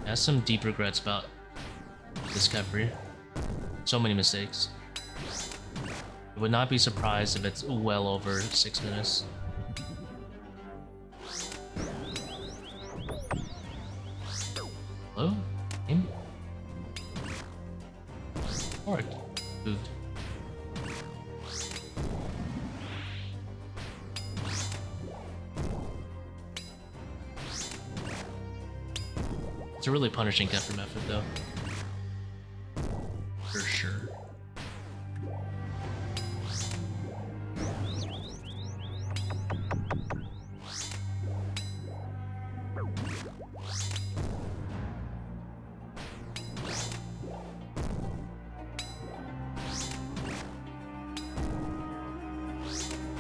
I have some deep regrets about this Kephri. So many mistakes. I would not be surprised if it's well over 6 minutes. Hello? Game? Alright. Moved. It's a really punishing Kephri method, though. For sure.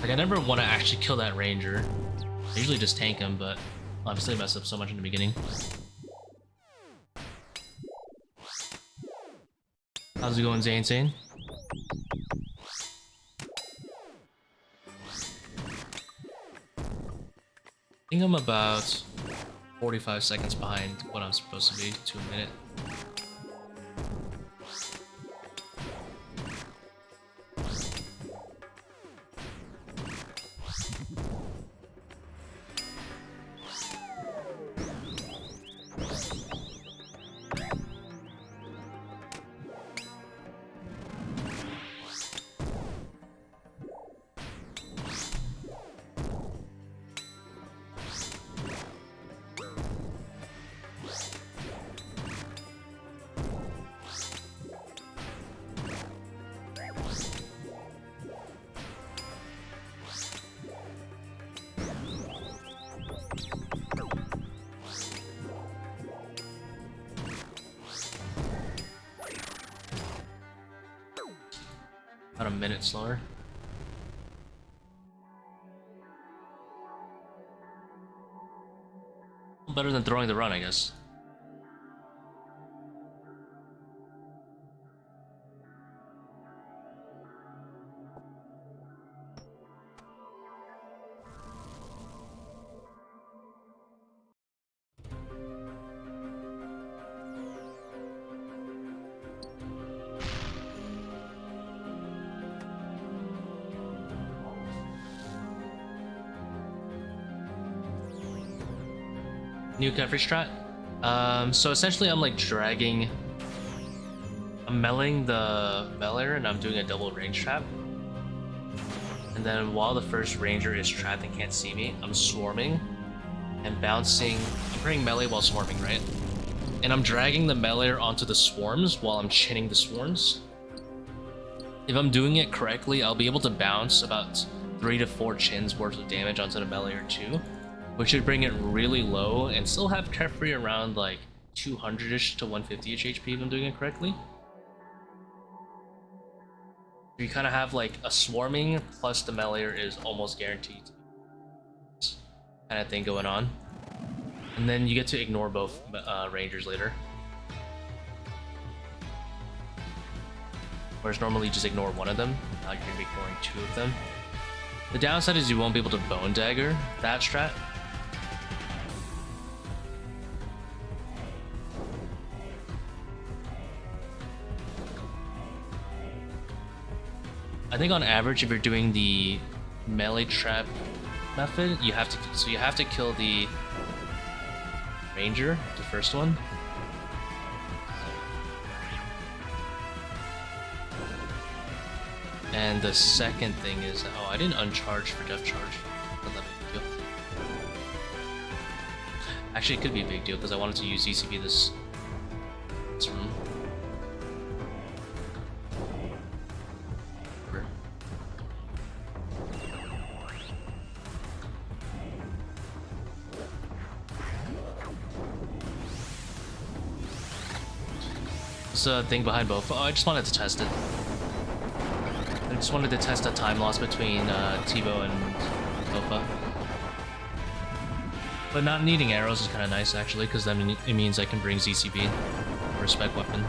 Like, I never want to actually kill that ranger. I usually just tank him, but obviously I mess up so much in the beginning. How's it going, Zane? I think I'm about 45 seconds behind what I'm supposed to be to a minute. About a minute slower. Better than throwing the run, I guess. New Kephri strat. So essentially I'm like dragging, I'm melling the meller and I'm doing a double range trap. And then while the first ranger is trapped and can't see me, I'm swarming and bouncing. I'm bringing melee while swarming, right? And I'm dragging the melee onto the swarms while I'm chinning the swarms. If I'm doing it correctly, I'll be able to bounce about 3 to 4 chins worth of damage onto the melee or 2. Which should bring it really low and still have Kephri around like 200-ish to 150-ish HP if I'm doing it correctly. You kind of have like a swarming plus the melee is almost guaranteed kind of thing going on. And then you get to ignore both rangers later. Whereas normally you just ignore one of them, now you're going to be ignoring 2 of them. The downside is you won't be able to bone dagger that strat. I think on average, if you're doing the melee trap method, you have to kill the ranger, the first one. And the second thing is, oh, I didn't uncharge for death charge. Not that big a deal. Actually, it could be a big deal because I wanted to use ECB this room. This thing behind both. Oh, I just wanted to test it. I just wanted to test the time loss between Tbow and ToA. But not needing arrows is kind of nice actually, because that it means I can bring ZCB, or a spec weapon,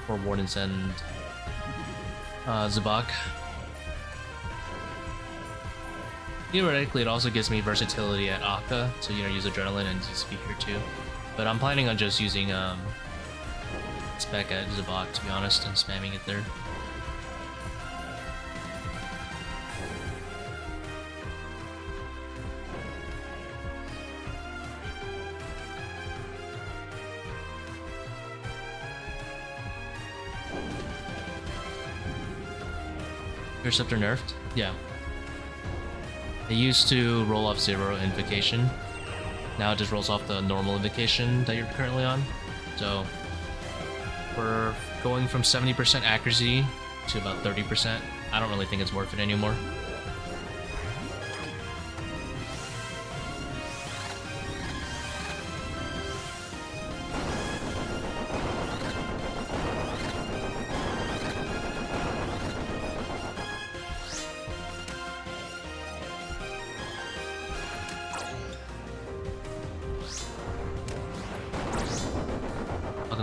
for wardens and Zebak. Theoretically, it also gives me versatility at Akka to use adrenaline and ZCB here too. But I'm planning on just using spec at Zebak, to be honest, and spamming it there. Your sceptre nerfed? Yeah. It used to roll off 0 invocation. Now it just rolls off the normal invocation that you're currently on. So we're going from 70% accuracy to about 30%. I don't really think it's worth it anymore.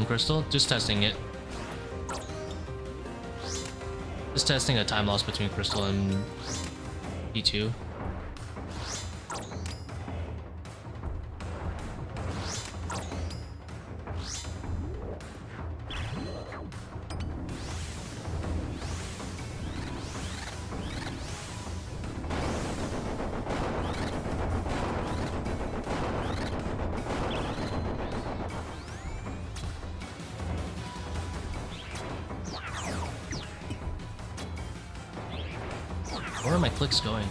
Crystal? Just testing it. Just testing a time loss between Crystal and P2. Where are my clicks going?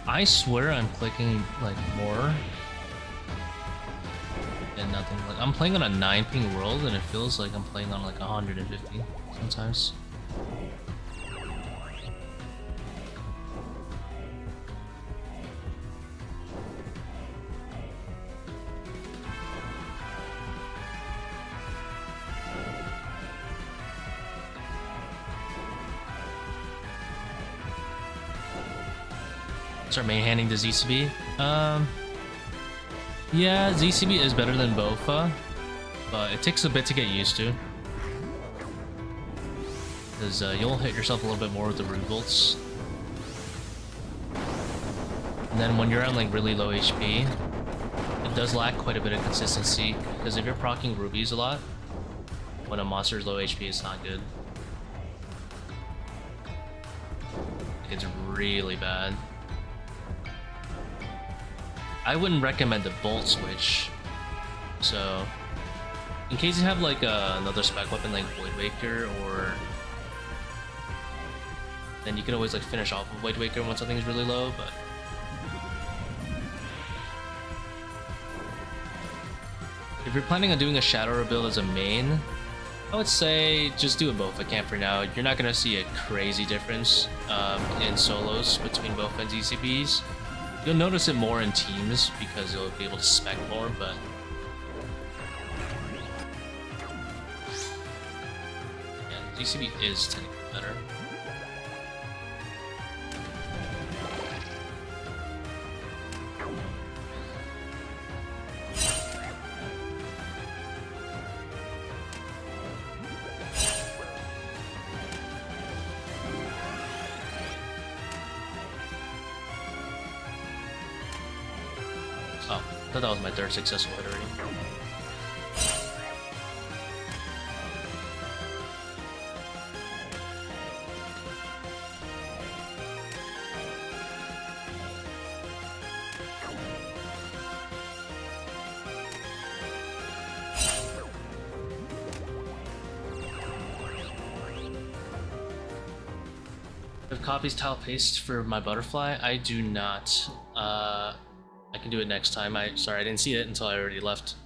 I swear I'm clicking like more and nothing. Like I'm playing on a 9 ping world and it feels like I'm playing on like 150 sometimes. start main handing the ZCB. Yeah, ZCB is better than Bofa, but it takes a bit to get used to. Because you'll hit yourself a little bit more with the root bolts. And then when you're on like really low HP, it does lack quite a bit of consistency. Because if you're proccing rubies a lot, when a monster is low HP, it's not good. It's really bad. I wouldn't recommend the bolt switch. So, in case you have like another spec weapon like Voidwaker, or then you can always like finish off with Voidwaker when something is really low. But if you're planning on doing a Shadow build as a main, I would say just do a Bofa camp for now. You're not gonna see a crazy difference in solos between Bofa and ZCBs. You'll notice it more in teams because you'll be able to spec more, but yeah, ZCB is technically better. Oh, I thought that was my third successful hit already. Have copies tile paste for my butterfly? I do not. I can do it next time. Sorry, I didn't see it until I already left.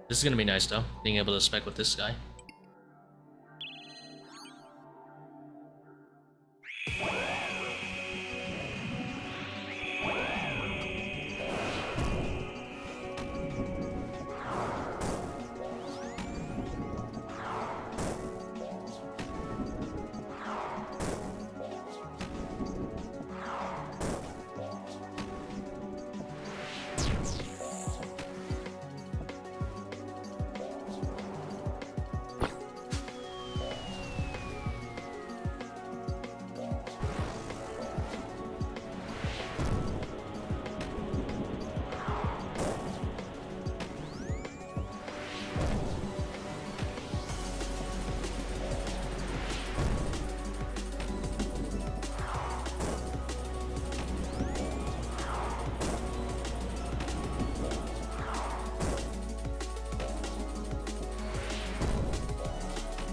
This is gonna be nice though, being able to spec with this guy.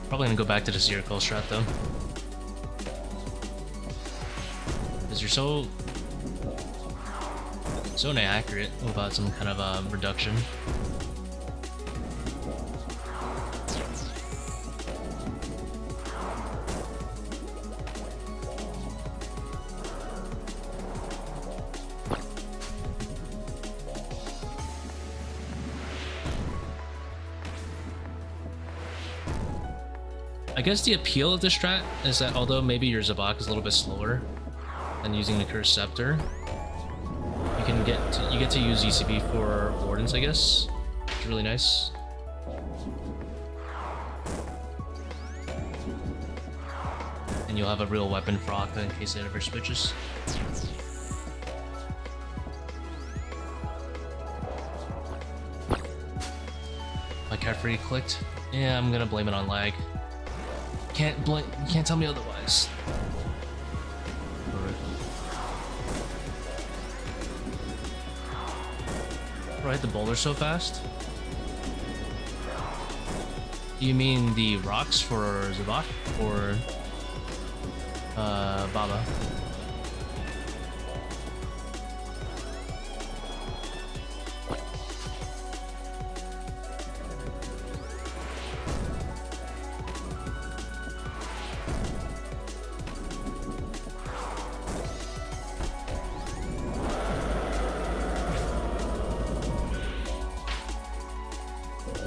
Probably gonna go back to the seercull strat though, because you're so inaccurate without some kind of reduction. I guess the appeal of this strat is that although maybe your Zebak is a little bit slower than using the accursed scepter, you get to use ECB for wardens, I guess. It's really nice. And you'll have a real weapon for Akka in case it ever switches. My Kephri clicked. Yeah, I'm gonna blame it on lag. You can't tell me otherwise. Right, the boulder so fast. You mean the rocks for Zebak or Baba?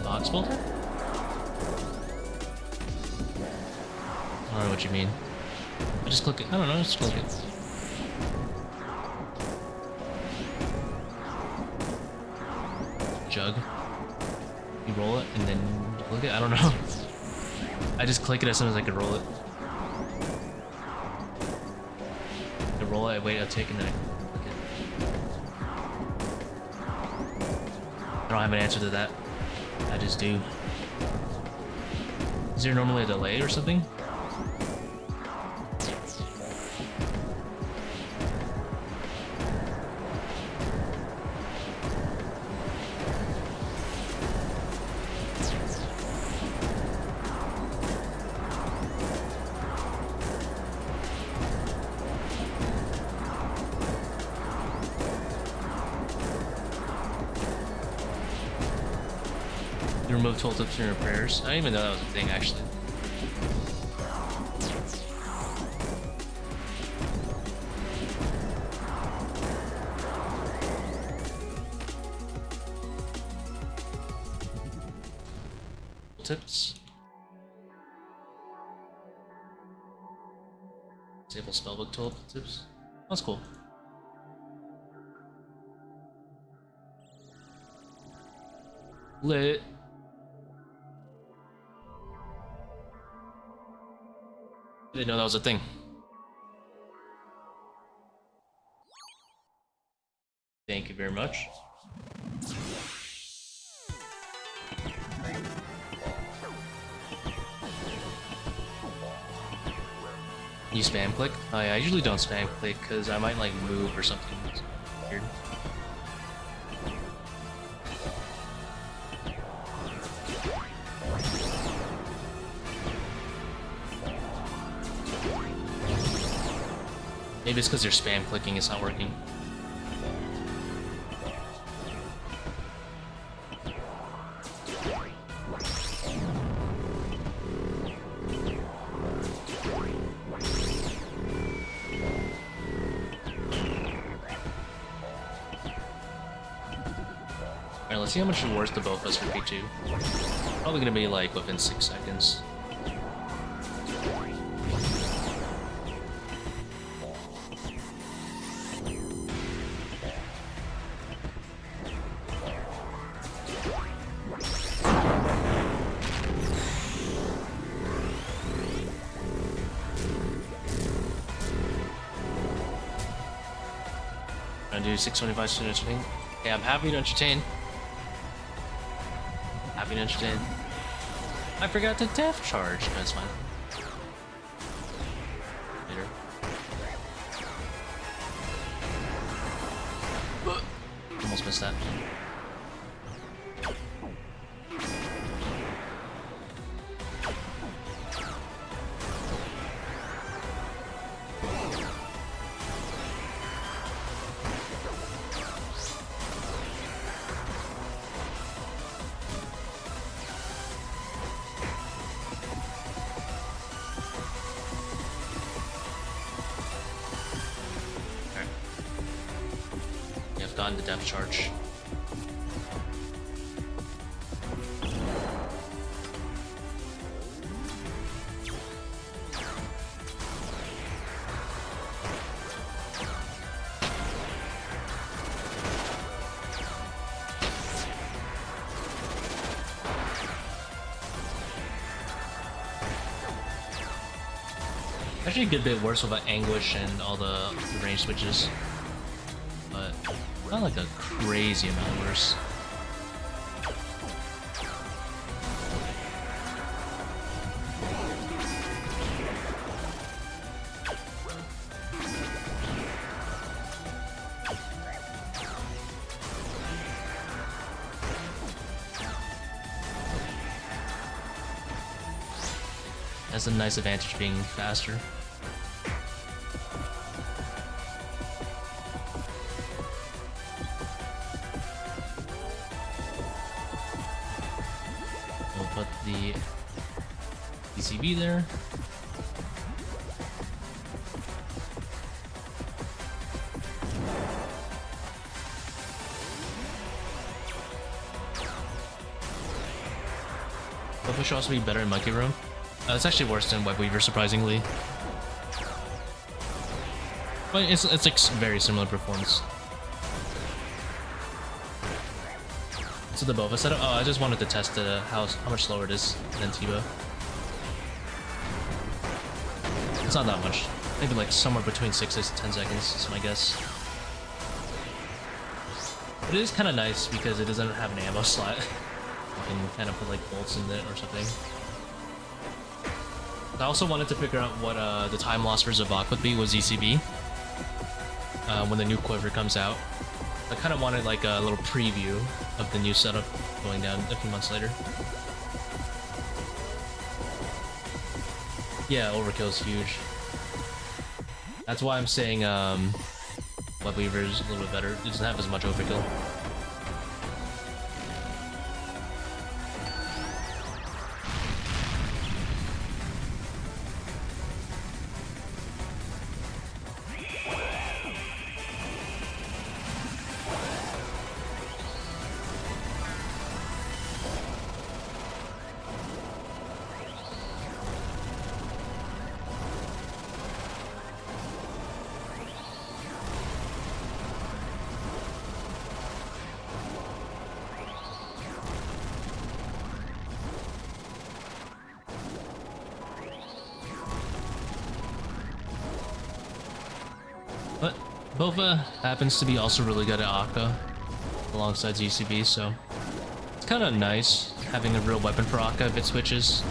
Box builder? I don't know what you mean. I just click it. I don't know, just click it. Jug. You roll it and then click it? I don't know. I just click it as soon as I could roll it. I roll it, I wait, I take it, and then I click it. I don't have an answer to that. I just do. Is there normally a delay or something? Remove tooltips and repairs. I didn't even know that was a thing, actually. Tips. Disable spellbook tooltips. That's cool. Lit. I didn't know that was a thing. Thank you very much. You spam click? Oh yeah, I usually don't spam click because I might like move or something weird. Maybe it's because they're spam clicking, it's not working. Alright, let's see how much worse the bow does for P2. Probably gonna be like within 6 seconds. Do 625 to entertain. Okay, I'm happy to entertain. Happy to entertain. I forgot to death charge. No, it's fine. Later. Almost missed that. Gotten the depth charge. Actually a good bit worse with anguish and all the range switches. But not like a crazy amount worse. Has a nice advantage being faster. We'll put the PCB there. But should also be better in Monkey Room. It's actually worse than Webweaver, surprisingly. But it's like very similar performance. So the Bova setup. Oh, I just wanted to test how much slower it is than Tbow. It's not that much. Maybe like somewhere between 6 to 10 seconds is my guess. But it is kind of nice because it doesn't have an ammo slot. You can kind of put like bolts in it or something. I also wanted to figure out what the time loss for Zebak would be with ZCB when the new quiver comes out. I kind of wanted like a little preview of the new setup going down a few months later. Yeah, overkill is huge. That's why I'm saying Webweaver is a little bit better. It doesn't have as much overkill. But Bova happens to be also really good at Akka alongside ZCB, so it's kind of nice having a real weapon for Akka if it switches.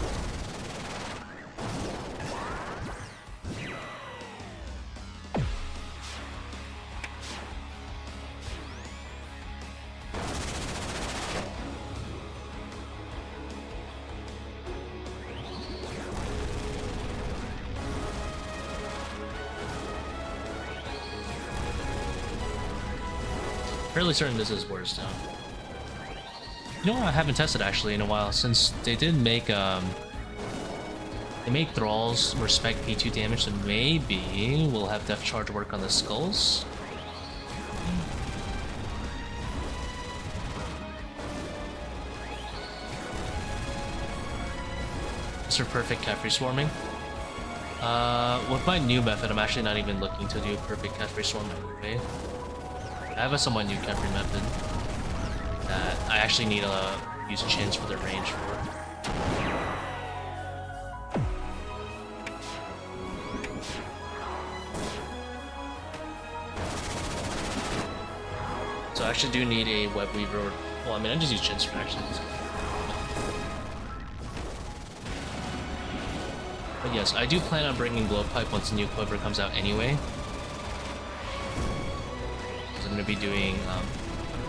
Fairly certain this is worse now. You know what I haven't tested actually in a while, since they did make they make thralls respect P2 damage, so maybe we'll have depth charge work on the skulls. Mr. Perfect Kephri swarming. With my new method, I'm actually not even looking to do perfect Kephri swarm anyway. I have a somewhat new Kephri method that I actually need to use chins for the range for. So I actually do need a webweaver. Well, I mean, I just use chins for actions. But yes, I do plan on bringing blowpipe once the new quiver comes out anyway. I'm going to be doing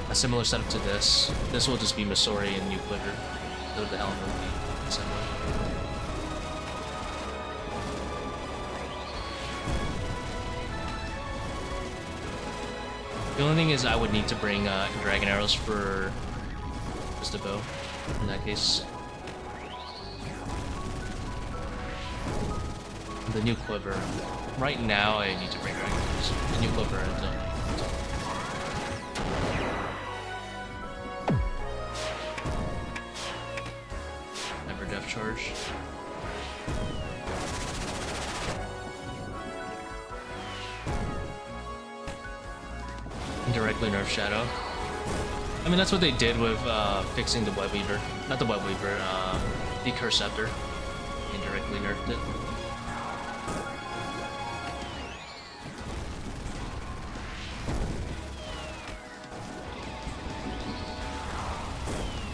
a similar setup to this. This will just be Masori and new quiver. So the helmet will be similar. The only thing is I would need to bring dragon arrows for Tbow in that case. The new quiver. Right now I need to bring dragon arrows. The new quiver I don't. Charge. Indirectly nerf Shadow. I mean, that's what they did with fixing the webweaver. Not the webweaver, the accursed sceptre. Indirectly nerfed it.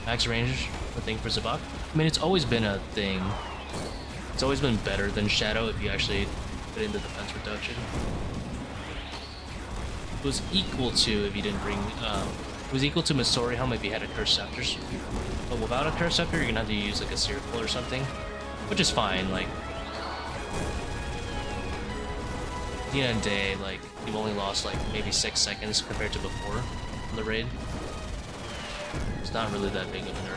Max range, a thing for Zebak. I mean, it's always been a thing. It's always been better than Shadow if you actually put in the defense reduction. It was equal to if you didn't bring. It was equal to Masori helmet if you had accursed scepters. But without accursed scepter, you're gonna have to use like a seercull or something, which is fine. Like, At the end of the day, like, you've only lost like maybe 6 seconds compared to before on the raid. It's not really that big of a nerf.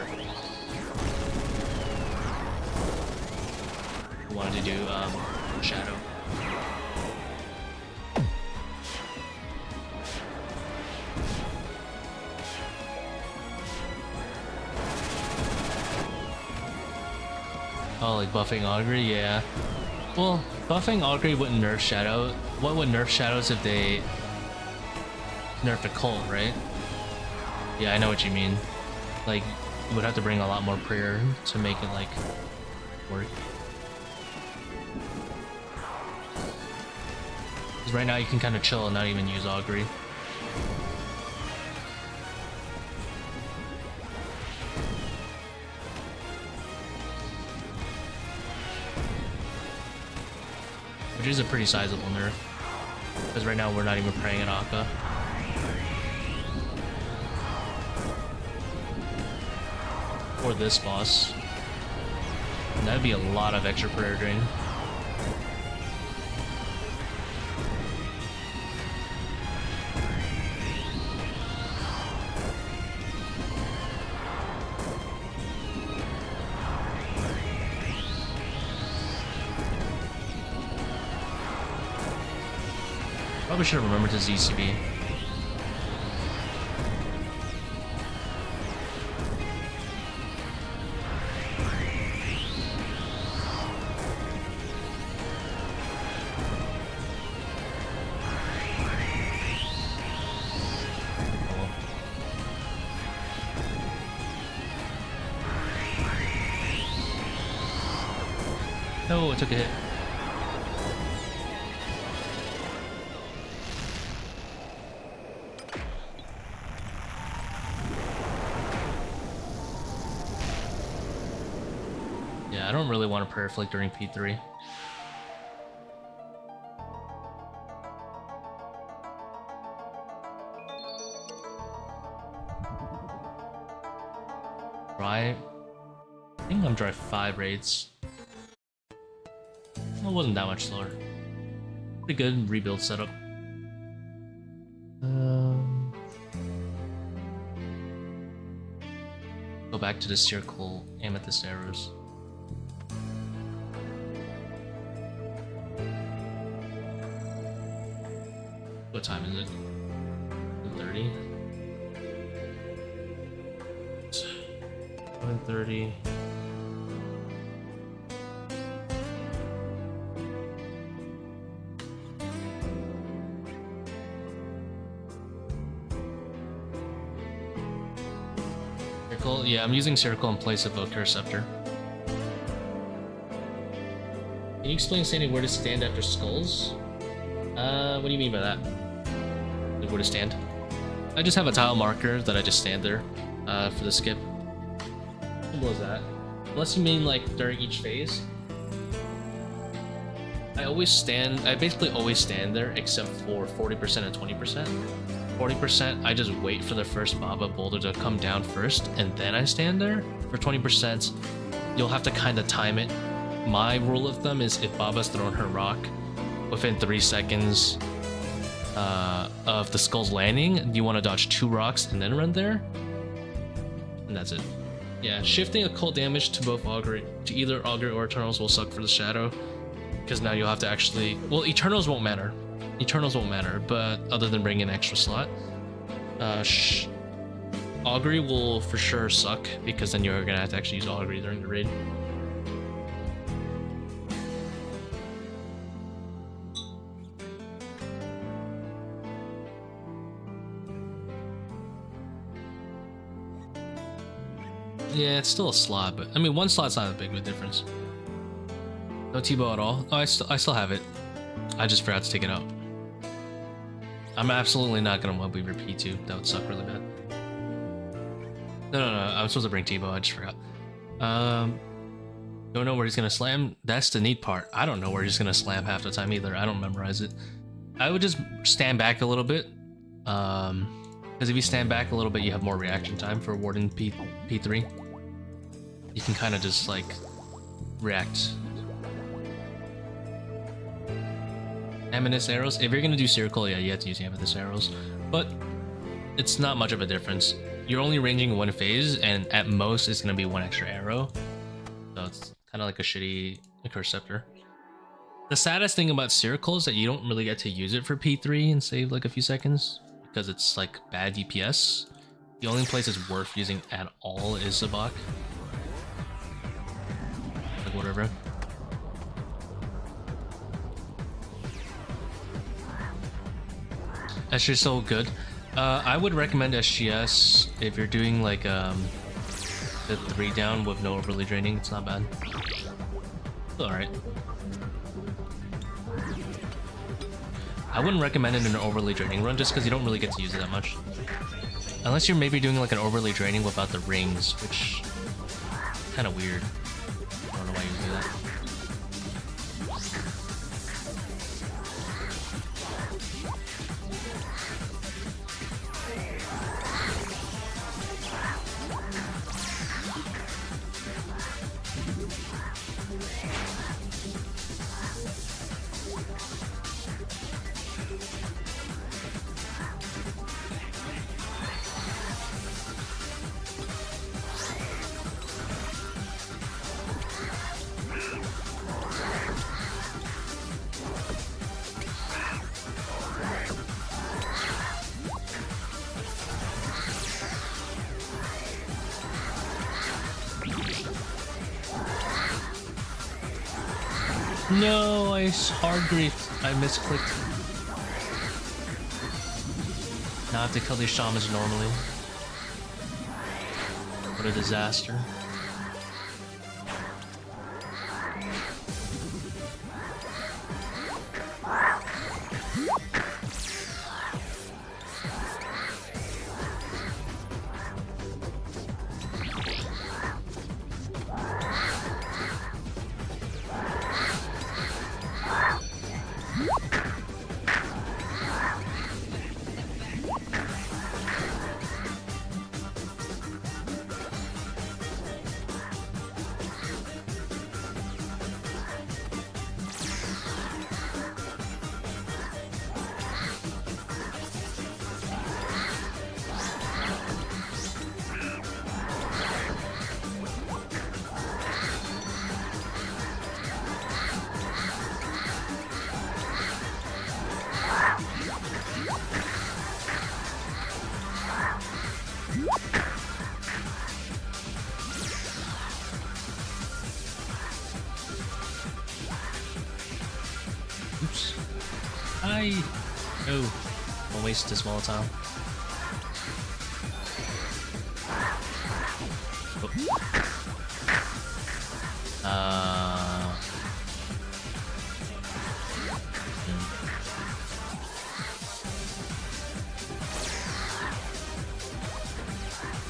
I wanted to do Shadow. Oh, like buffing Augury? Yeah. Well, buffing Augury wouldn't nerf Shadow. What would nerf Shadows if they nerfed a cult, right? Yeah, I know what you mean. Like, you would have to bring a lot more prayer to make it, like, work. Because right now you can kind of chill and not even use Augury. Which is a pretty sizable nerf. Because right now we're not even praying at Akka. Or this boss. And that'd be a lot of extra prayer drain. Probably should have remembered to ZCB. Oh, it took a hit. Yeah, I don't really want to prayer flick during P3. Dry. I think I'm dry 5 raids. Well, it wasn't that much slower. Pretty good rebuild setup. Go back to the seercull amethyst arrows. What time is it? 30. 1:30. Seercull? Yeah, I'm using seercull in place of accursed sceptre. Can you explain standing where to stand after skulls? What do you mean by that? Like where to stand? I just have a tile marker that I just stand there for the skip. Simple as that. Unless you mean like during each phase. I basically always stand there except for 40% and 20%. 40% I just wait for the first Baba boulder to come down first and then I stand there. For 20% you'll have to kind of time it. My rule of thumb is if Baba's thrown her rock within 3 seconds of the skull's landing, you want to dodge 2 rocks and then run there, and that's it. Yeah, shifting occult damage to both Augury, to either Augury or Eternals will suck for the Shadow, because now you'll have to actually, well, Eternals won't matter, but other than bringing an extra slot, Augury will for sure suck, because then you're gonna have to actually use Augury during the raid. Yeah, it's still a slot, but I mean, 1 slot's not a big of a difference. No Tbow at all. Oh, I still have it. I just forgot to take it out. I'm absolutely not gonna webweaver P2. That would suck really bad. No. I'm supposed to bring Tbow. I just forgot. Don't know where he's gonna slam. That's the neat part. I don't know where he's gonna slam half the time either. I don't memorize it. I would just stand back a little bit. Because if you stand back a little bit, you have more reaction time for warding P3. You can kind of just like react. Amethyst arrows. If you're gonna do seercull, yeah, you have to use amethyst arrows. But it's not much of a difference. You're only ranging one phase, and at most it's gonna be one extra arrow. So it's kind of like a shitty accursed scepter. The saddest thing about seercull is that you don't really get to use it for P3 and save like a few seconds because it's like bad DPS. The only place it's worth using at all is Zebak. Like whatever. SGS so good. I would recommend SGS if you're doing like the 3 down with no overly draining. It's not bad. It's alright. I wouldn't recommend it in an overly draining run just because you don't really get to use it that much. Unless you're maybe doing like an overly draining without the rings, which is kind of weird. I don't know why you would do that. No, I hard griefed. I misclicked. Now I have to kill these shamans normally. What a disaster. Oops. Oh. I'll waste this Molotov.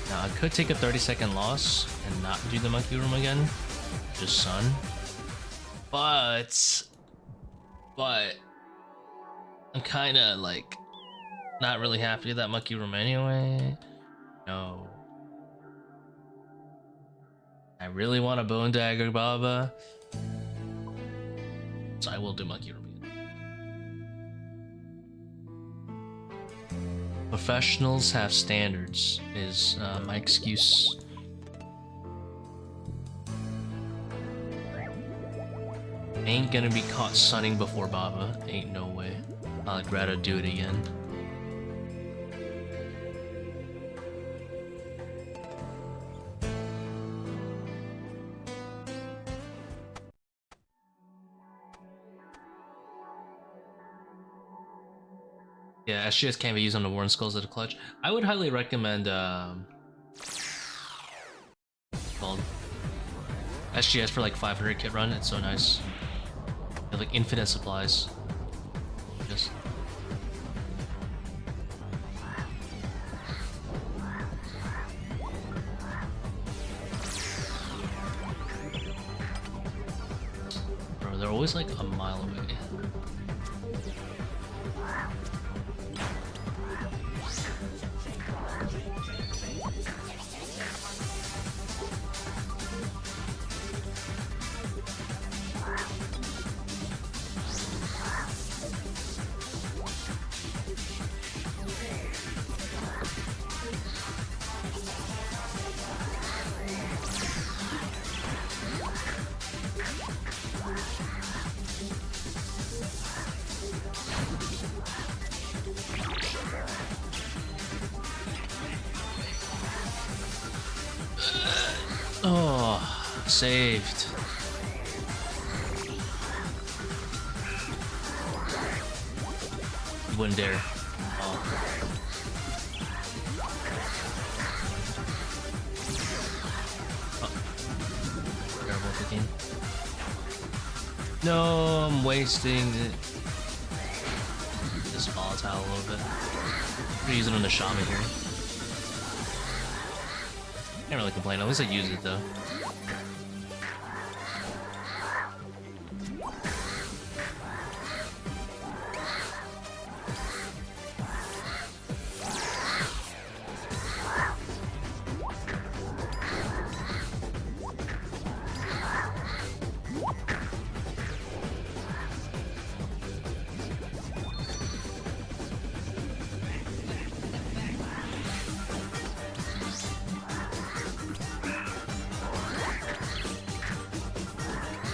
Now I could take a 30-second loss and not do the monkey room again. Just sun. But I'm kinda like not really happy with that monkey room anyway. No. I really want a bone dagger Baba. So I will do monkey room again. Professionals have standards is my excuse. Ain't gonna be caught sunning before Baba. Ain't no way. I'd rather do it again. Yeah, SGS can't be used on the Warren Skulls at a clutch. I would highly recommend called SGS for like 500 kit run. It's so nice. You have like infinite supplies. Just bro, they're always like a mile away. saved. You wouldn't dare. Oh. Terrible cooking. No, I'm wasting this volatile a little bit. I'm gonna use it on the shaman here. Can't really complain, at least I use it though.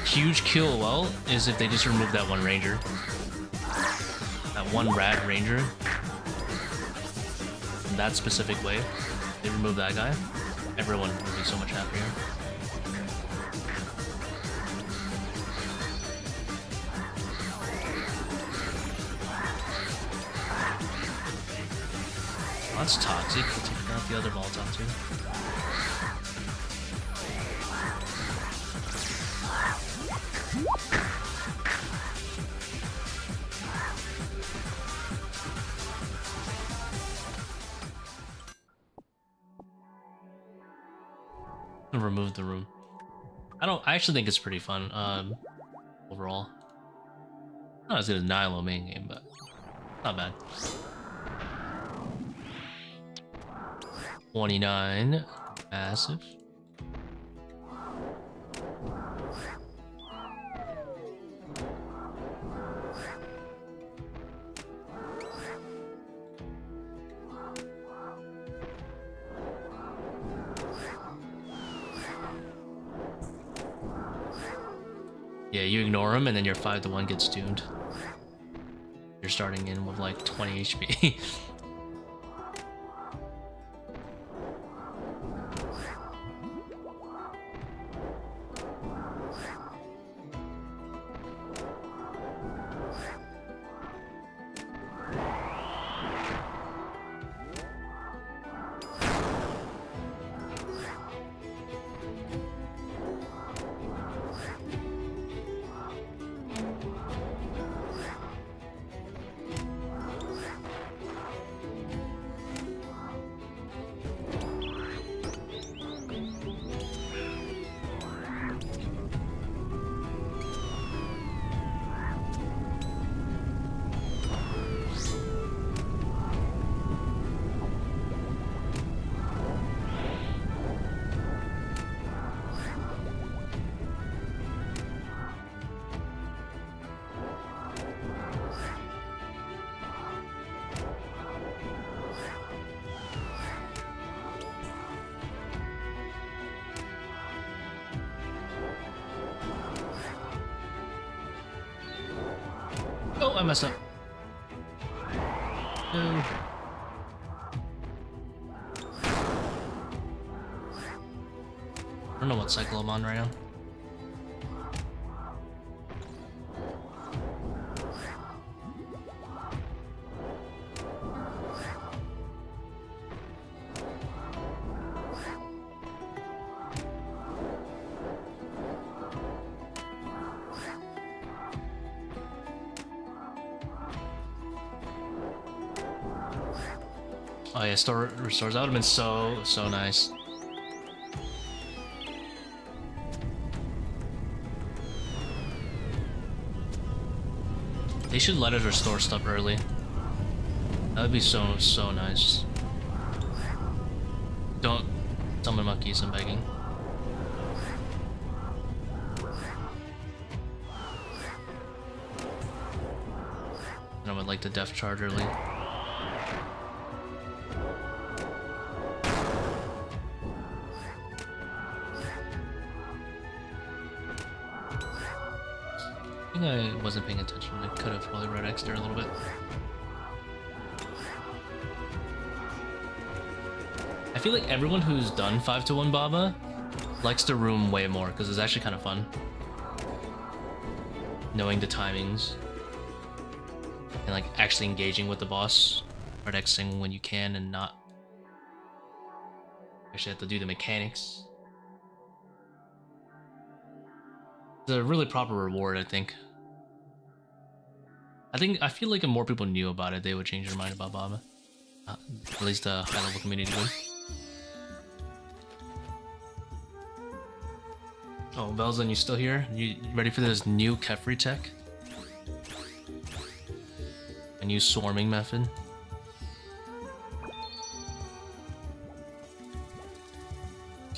Huge kill well is if they just remove that one ranger. That one rad ranger. In that specific way. They remove that guy. Everyone would be so much happier. That's toxic. We'll take out the other Molotov too. Remove the room. I actually think it's pretty fun, overall. Not as good as Nilo main game, but not bad. 29 massive. Yeah, you ignore him and then your 5-1 gets doomed. You're starting in with like 20 HP. Oh, I messed up. No. I don't know what cycle I'm on right now. Oh yeah, store restores. That would have been so nice. They should let us restore stuff early. That would be so nice. Don't summon monkeys, I'm begging. And I would like the death charge early. I wasn't paying attention. I could have probably red X'd there a little bit. I feel like everyone who's done 5-1 Baba likes the room way more because it's actually kind of fun. Knowing the timings. And like actually engaging with the boss. Hard Xing when you can and not actually have to do the mechanics. It's a really proper reward, I think. I feel like if more people knew about it, they would change their mind about Baba. At least the high level community would. Oh, Velzen, you still here? You ready for this new Kephri tech? A new swarming method?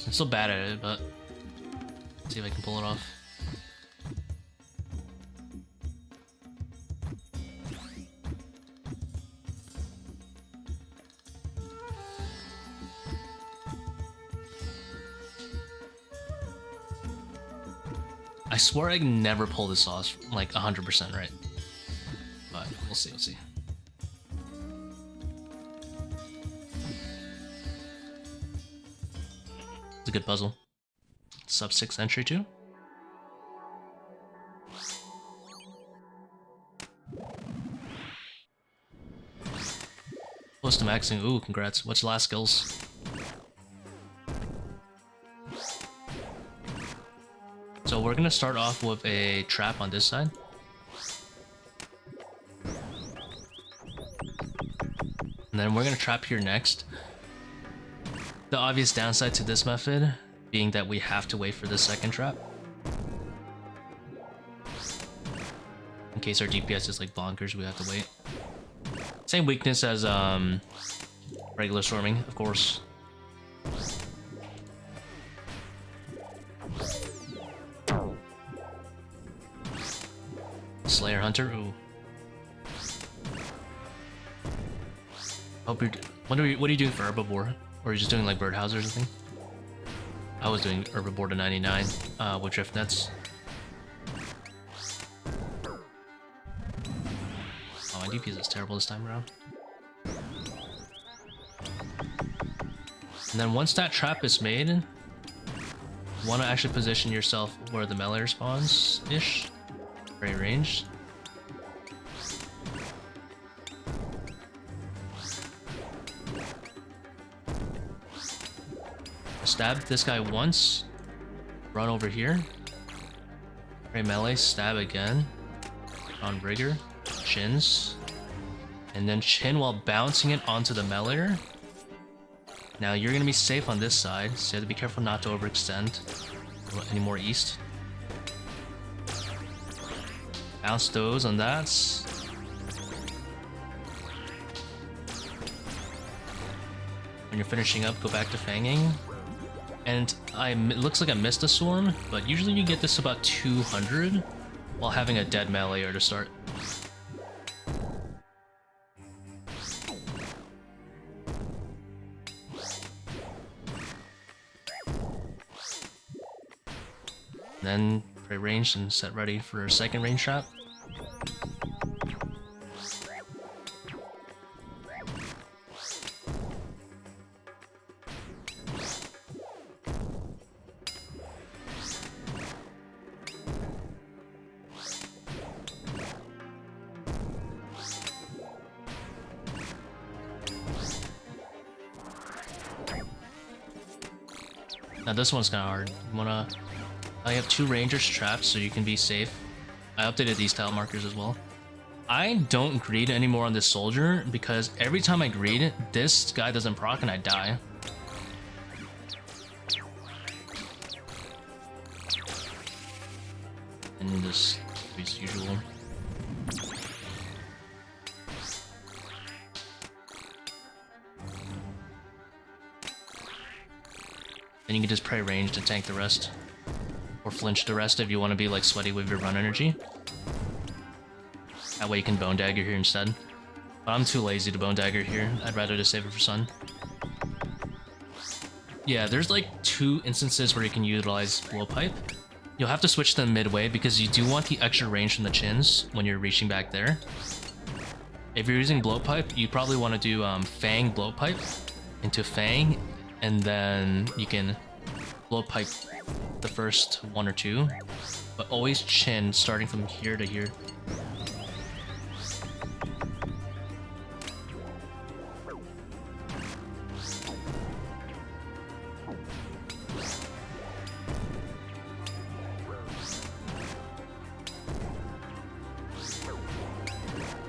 I'm still bad at it, but let's see if I can pull it off. I swear I can never pull this off like 100% right. But we'll see, we'll see. It's a good puzzle. Sub 6 entry too. Close to maxing. Ooh, congrats. What's your last skills? So we're gonna start off with a trap on this side. And then we're gonna trap here next. The obvious downside to this method being that we have to wait for the second trap. In case our DPS is like bonkers, we have to wait. Same weakness as regular storming, of course. Slayer Hunter, ooh. Hope you're. What are you doing for herbivore? Or are you just doing like birdhouse or something? I was doing herbivore to 99 with drift nets. Oh, my DPS is terrible this time around. And then once that trap is made, you want to actually position yourself where the melee spawns ish. Very ranged. Stab this guy once. Run over here. Very melee. Stab again. On rigor. Chins. And then chin while bouncing it onto the melee. Now you're gonna be safe on this side, so you have to be careful not to overextend. Any more east. Bounce those on that. When you're finishing up, go back to fanging. And it looks like I missed a swarm, but usually you get this about 200 while having a dead melee to start. Then pray range and set ready for a second range trap. Now this one's kind of hard. You wanna... I have 2 rangers trapped so you can be safe. I updated these tile markers as well. I don't greed anymore on this soldier because every time I greed, this guy doesn't proc and I die. And this is usual. And you can just pray range to tank the rest. Or flinch the rest if you want to be like sweaty with your run energy. That way you can bone dagger here instead. But I'm too lazy to bone dagger here. I'd rather just save it for sun. Yeah, there's like 2 instances where you can utilize blowpipe. You'll have to switch them midway because you do want the extra range from the chins when you're reaching back there. If you're using blowpipe, you probably want to do Fang blowpipe into Fang, and then you can blowpipe the first one or two, but always chin starting from here to here.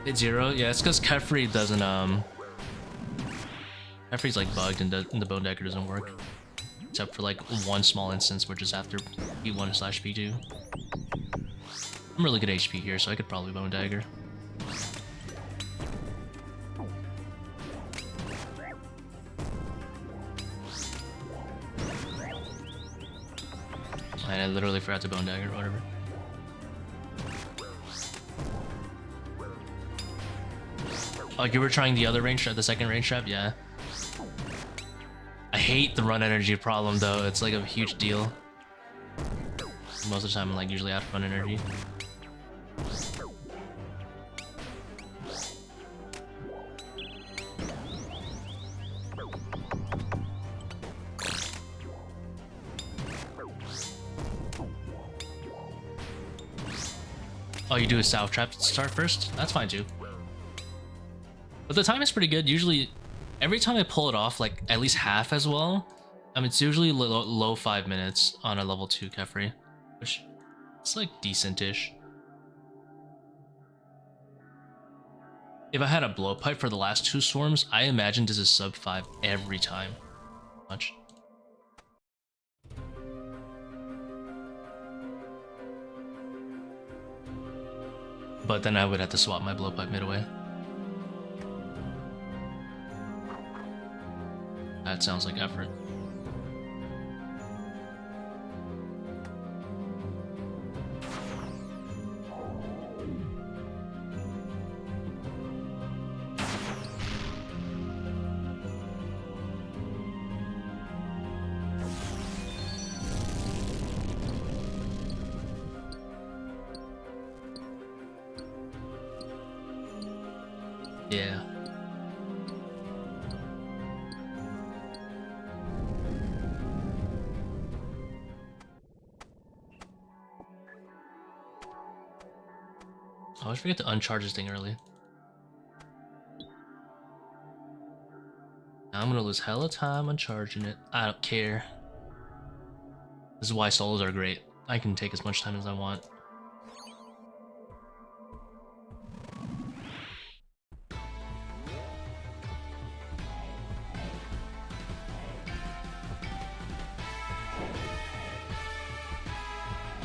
Hit 0? Yeah, it's because Kephri doesn't, Kephri's like bugged and the bone dagger doesn't work. Except for like one small instance, which is after P1/P2. I'm really good HP here, so I could probably bone dagger. And I literally forgot to bone dagger or whatever. Oh, you were trying the other range trap, the second range trap? Yeah. I hate the run energy problem though, it's like a huge deal. Most of the time I'm like usually out of run energy. Oh, you do a south trap to start first? That's fine too. But the time is pretty good. Usually, every time I pull it off, like at least half as well, it's usually low 5 minutes on a level 2 Kephri, which it's like decent-ish. If I had a blowpipe for the last 2 swarms, I imagine this is sub 5 every time. Much. But then I would have to swap my blowpipe midway. That sounds like effort. Yeah. I always forget to uncharge this thing early. Now I'm gonna lose hella time uncharging it. I don't care. This is why solos are great. I can take as much time as I want.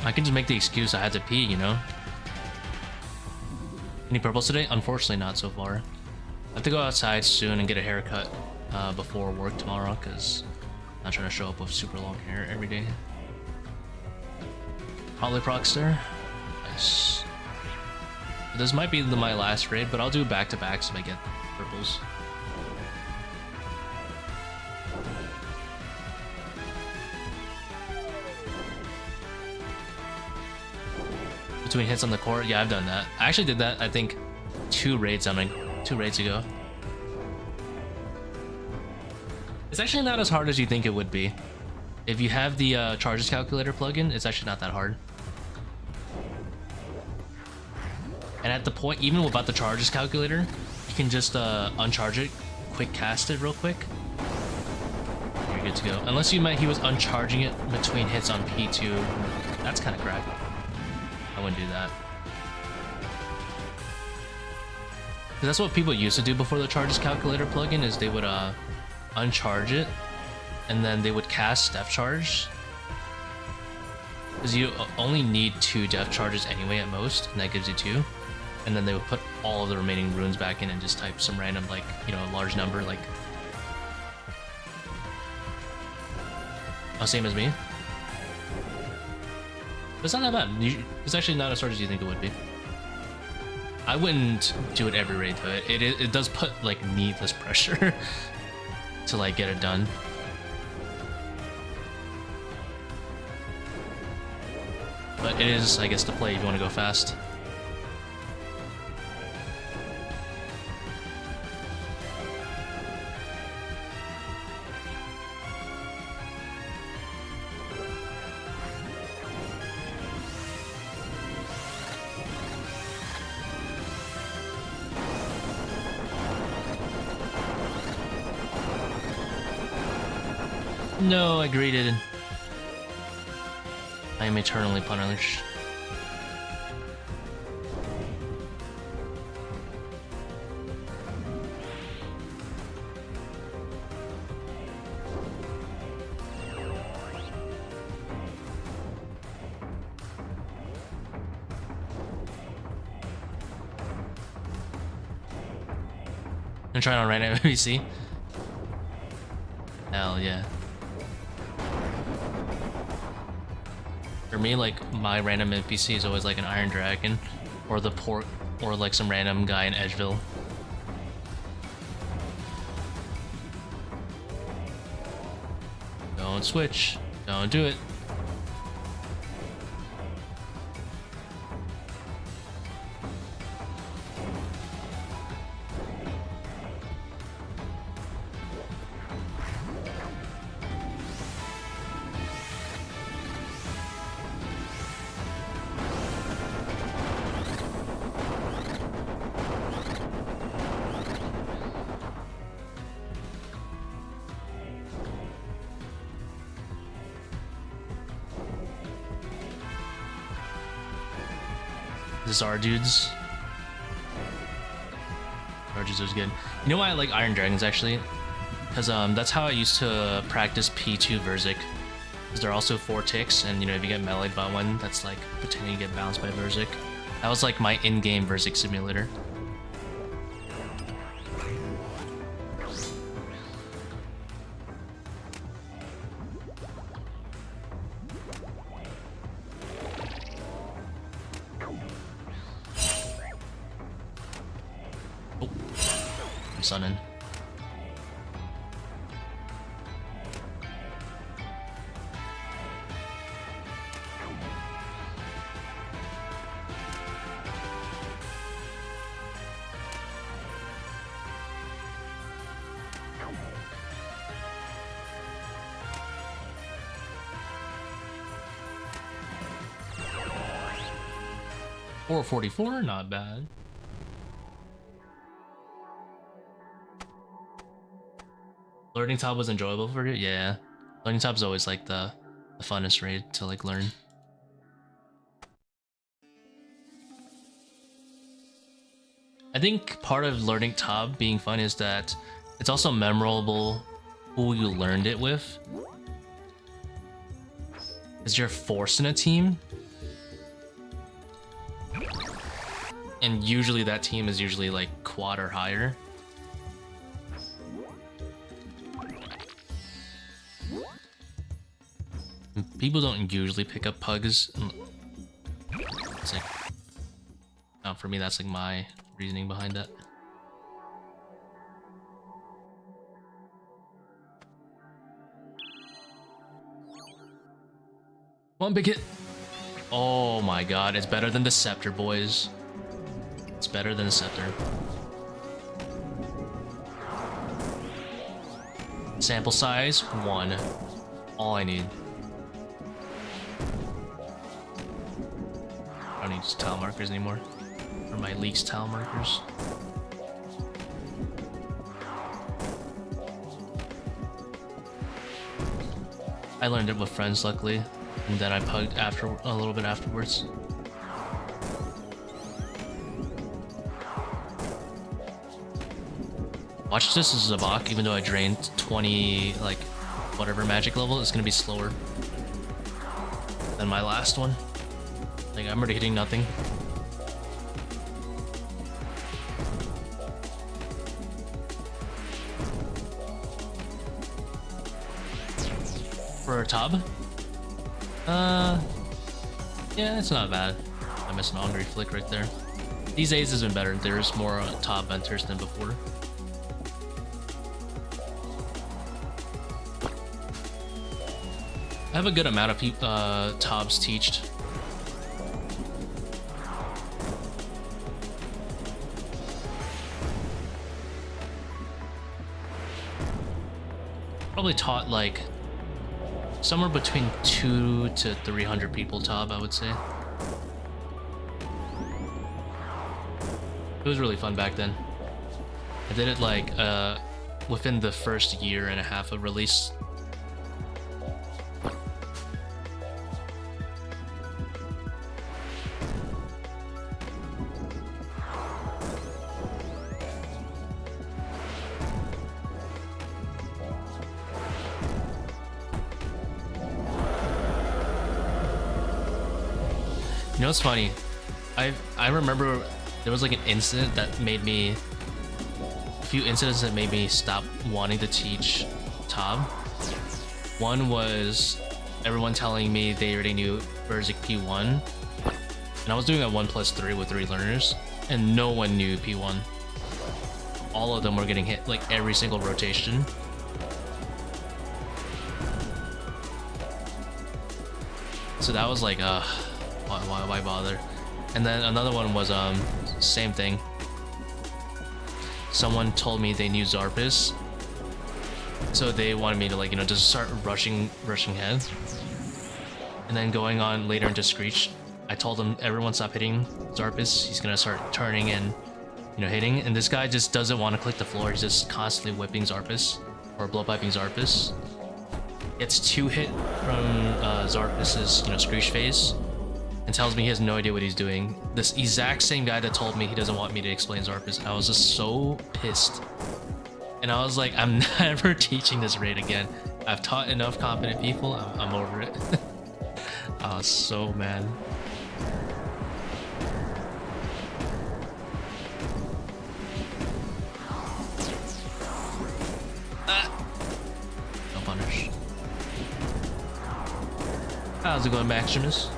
I can just make the excuse I had to pee, you know? Any purples today? Unfortunately not so far. I have to go outside soon and get a haircut before work tomorrow, because I'm not trying to show up with super long hair every day. Probably Proxter. Nice. This might be my last raid, but I'll do back-to-backs if I get purples. Between hits on the core, yeah, I've done that. I actually did that, I think, 2 raids ago. It's actually not as hard as you think it would be. If you have the charges calculator plugin, it's actually not that hard. And at the point, even without the charges calculator, you can just uncharge it, quick cast it real quick. You're good to go. Unless you meant he was uncharging it between hits on P2. That's kind of cracked. I wouldn't do that. Because that's what people used to do before the charges calculator plugin, is they would uncharge it and then they would cast depth charge. Because you only need 2 depth charges anyway at most, and that gives you 2. And then they would put all of the remaining runes back in and just type some random, like, you know, large number, like... Oh, same as me? But it's not that bad. It's actually not as hard as you think it would be. I wouldn't do it every raid though. It does put like needless pressure to like get it done. But it is, I guess, the play if you want to go fast. No, I greeted. I am eternally punished. I'm trying on random NPC. Hell yeah. For me, like, my random NPC is always like an Iron Dragon, or the port, or like some random guy in Edgeville. Don't switch. Don't do it. This our dudes. Our dudes was good. You know why I like Iron Dragons actually? Because that's how I used to practice P2 Verzik. Because they're also 4 ticks, and you know if you get meleeed by one, that's like pretending to get bounced by Verzik. That was like my in-game Verzik simulator. Sunning. $444, not bad. Learning top was enjoyable for you? Yeah. Learning top is always like the funnest raid to like learn. I think part of learning top being fun is that it's also memorable who you learned it with. Because you're forced in a team. And usually that team is usually like quad or higher. People don't usually pick up pugs. It's like, oh, for me, that's like my reasoning behind that. One big hit. Oh my god, it's better than the sceptre, boys. It's better than the sceptre. Sample size 1. All I need. I don't need tile markers anymore. Or my leaks tile markers. I learned it with friends, luckily, and then I pugged after a little bit afterwards. Watch this as Zebak, even though I drained 20, like, whatever magic level, it's gonna be slower than my last one. Like, I'm already hitting nothing. For a Tbow? Yeah, it's not bad. I missed an hungry flick right there. These days has been better. There's more Tbow venters than before. I have a good amount of Tbows teached. Probably taught like somewhere between 200 to 300 people Tbow, I would say. It was really fun back then. I did it like within the first year and a half of release. You know what's funny? I remember there was like an incident that made me, a few incidents that made me stop wanting to teach Tbow. One was everyone telling me they already knew Berserk P1, and I was doing a 1+3 with 3 learners, and no one knew P1. All of them were getting hit like every single rotation. So that was like, why bother? And then another one was same thing. Someone told me they knew Zarpus, so they wanted me to, like, you know, just start rushing head. And then going on later into Screech, I told them everyone stop hitting Zarpus. He's gonna start turning and, you know, hitting. And this guy just doesn't want to click the floor. He's just constantly whipping Zarpus or blowpiping Zarpus. Gets 2 hit from Zarpus's, you know, Screech phase, and tells me he has no idea what he's doing. This exact same guy that told me he doesn't want me to explain Zarpus. I was just so pissed. And I was like, I'm never teaching this raid again. I've taught enough competent people. I'm over it. I was so mad. No punish. How's it going, Maximus?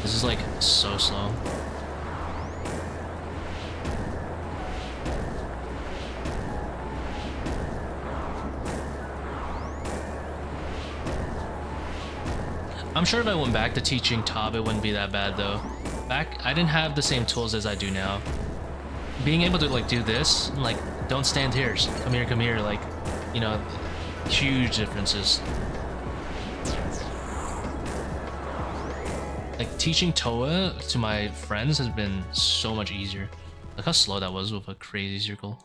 This is like so slow. I'm sure if I went back to teaching Tbow, it wouldn't be that bad though. Back, I didn't have the same tools as I do now. Being able to like do this, and, like, don't stand here, just come here, like, you know, huge differences. Like, teaching ToA to my friends has been so much easier. Look how slow that was with a crazy circle.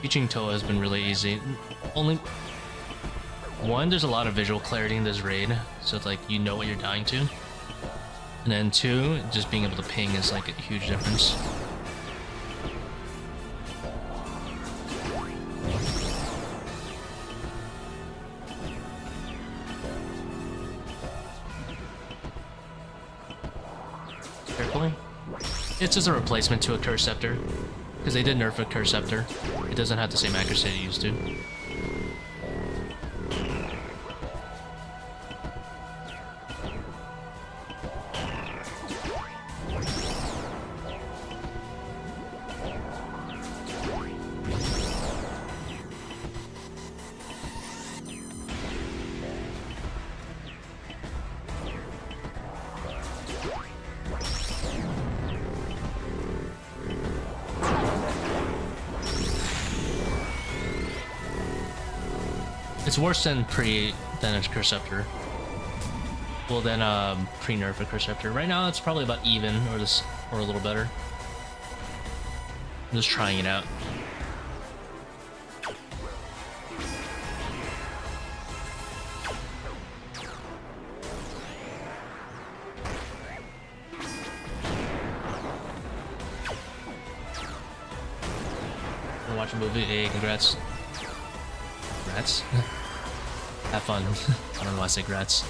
Teaching ToA has been really easy. Only one, there's a lot of visual clarity in this raid, so it's like you know what you're dying to. And then 2, just being able to ping is like a huge difference. Carefully. It's just a replacement to accursed sceptre, because they did nerf accursed sceptre. It doesn't have the same accuracy it used to. It's worse than accursed sceptre. Well, then pre-nerf accursed sceptre. Right now, it's probably about even, or a little better. I'm just trying it out. Wanna watch a movie? Hey, congrats. Congrats. Have fun. I don't know why I say grats.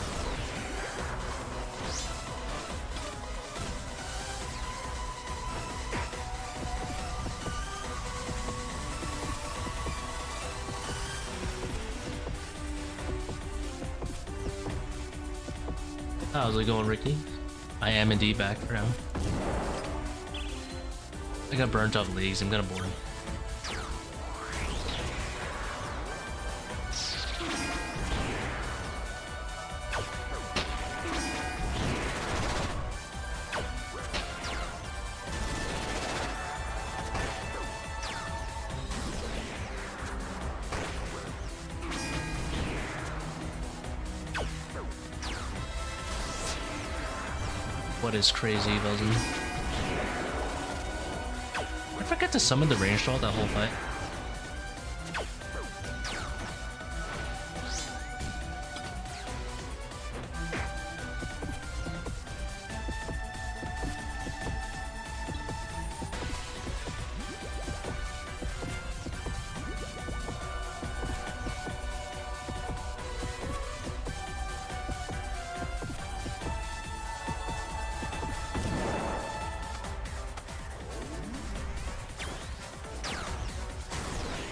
How's it going, Ricky? I am indeed back for now. I got burnt off leagues. I'm gonna board. What is crazy, Belgium? I forgot to summon the range troll that whole fight.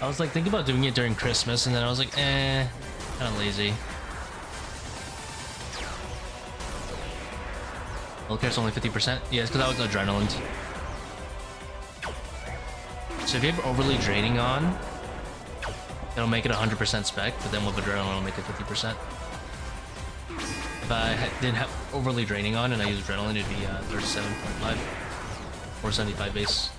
I was like thinking about doing it during Christmas, and then I was like, kind of lazy. Allocate's only 50%? Yeah, it's because I was adrenaline. So if you have overly draining on, it'll make it 100% spec, but then with adrenaline it'll make it 50%. If I didn't have overly draining on and I use adrenaline, it'd be 37.5 or 75 base.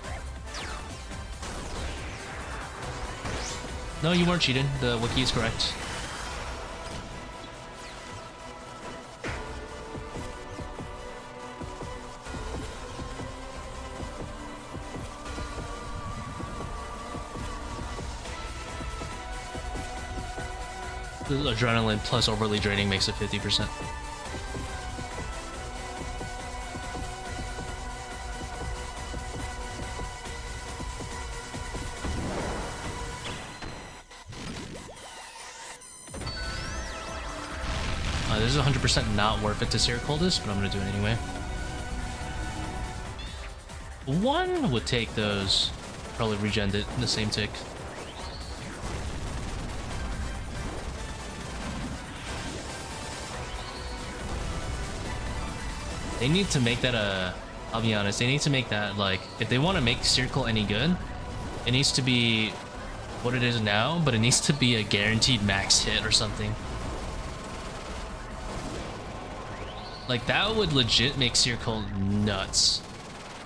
No, you weren't cheating. The wiki is correct. The adrenaline plus overly draining makes it 50%. This is 100% not worth it to seercull this, but I'm gonna do it anyway. One would take those, probably regen it in the same tick. They need to make that I'll be honest, they need to make that, like, if they want to make seercull any good, it needs to be what it is now, but it needs to be a guaranteed max hit or something. Like, that would legit make seercull nuts.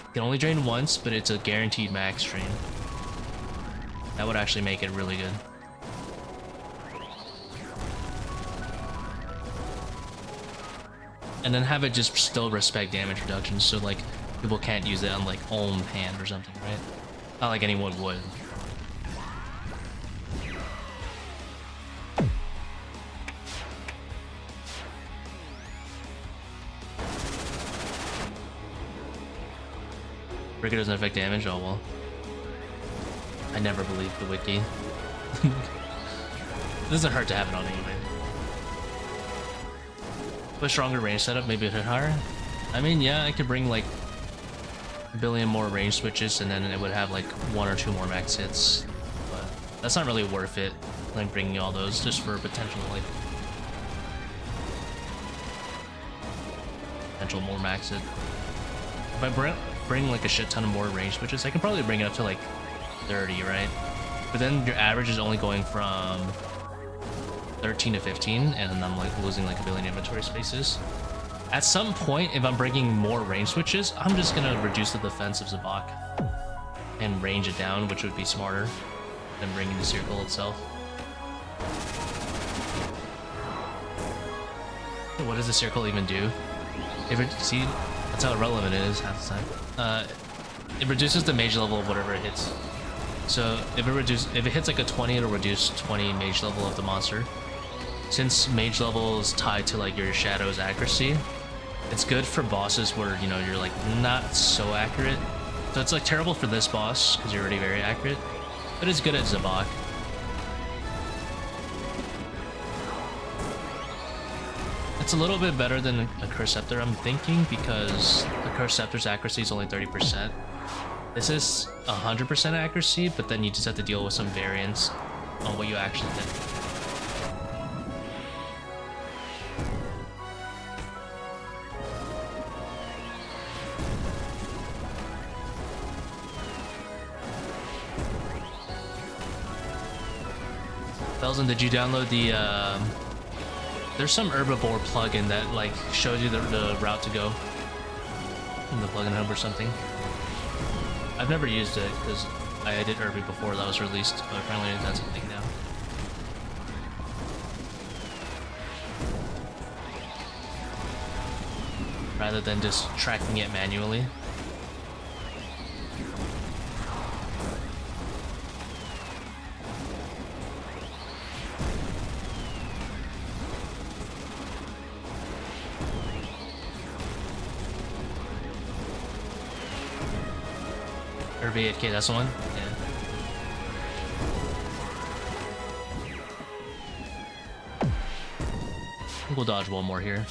You can only drain once, but it's a guaranteed max drain. That would actually make it really good. And then have it just still respect damage reduction, so like people can't use it on like own hand or something, right? Not like anyone would. Bricker doesn't affect damage? Oh well. I never believed the wiki. It doesn't hurt to have it on anyway. With stronger range setup, maybe it hit higher. I mean, yeah, I could bring like a billion more range switches and then it would have like 1 or 2 more max hits. But that's not really worth it, like bringing all those just for potential more max hit. If I bring like a shit ton of more range switches, I can probably bring it up to like 30, right? But then your average is only going from 13 to 15, and then I'm like losing like a billion inventory spaces. At some point, if I'm bringing more range switches, I'm just gonna reduce the defense of Zebak and range it down, which would be smarter than bringing the seercull itself. What does the seercull even do? If it, see, that's how irrelevant it is half the time. It reduces the mage level of whatever it hits. So if it hits like a 20, it'll reduce 20 mage level of the monster. Since mage level is tied to like your shadow's accuracy, it's good for bosses where, you know, you're like not so accurate. So it's like terrible for this boss because you're already very accurate, but it's good at Zebak. It's a little bit better than accursed sceptre, I'm thinking, because accursed sceptre's accuracy is only 30%. This is 100% accuracy, but then you just have to deal with some variance on what you actually did. Belzen, did you download the there's some herbivore plugin that like shows you the route to go in the plugin hub or something. I've never used it because I did Herby before that was released, but apparently that's a thing now. rather than just tracking it manually. AFK, that's the one? Yeah. We'll dodge one more here.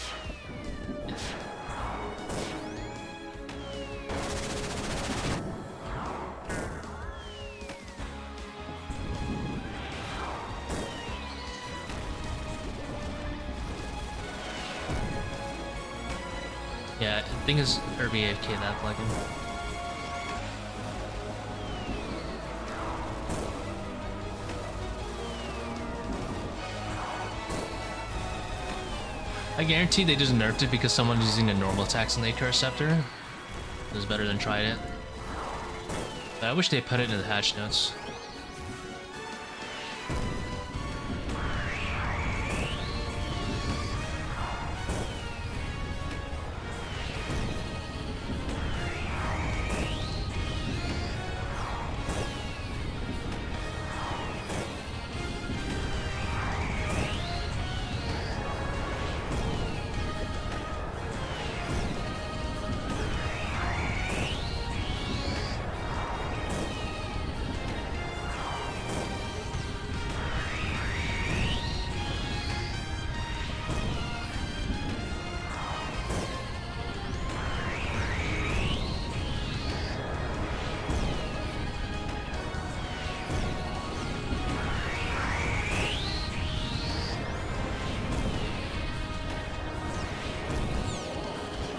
Yeah, I think it's AFK that like him. I guarantee they just nerfed it because someone's using the normal attacks in the accursed scepter. It was better than trident. But I wish they put it in the hatch notes.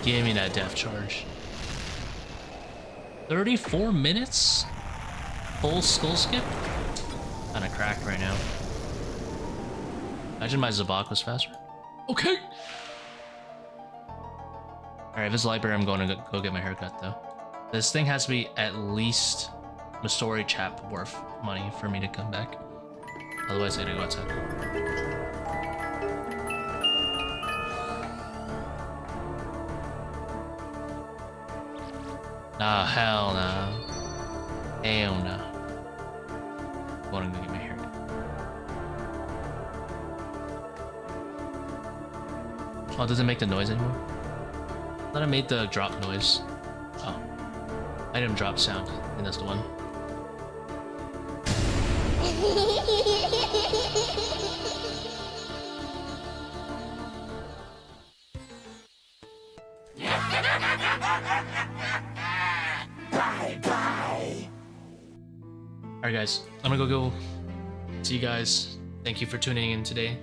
Give me that death charge. 34 minutes? Full skull skip? Kinda cracked right now. Imagine my Zebak was faster. Okay! Alright, if it's library, I'm going to go get my haircut though. This thing has to be at least Masori Chap worth money for me to come back. Otherwise, I gotta go outside. Nah, hell no. Hell no. I'm going to go get my haircut. Oh, does it make the noise anymore? I thought I made the drop noise. Oh. Item drop sound. I think that's the one. Alright guys, I'm gonna go see you guys. Thank you for tuning in today.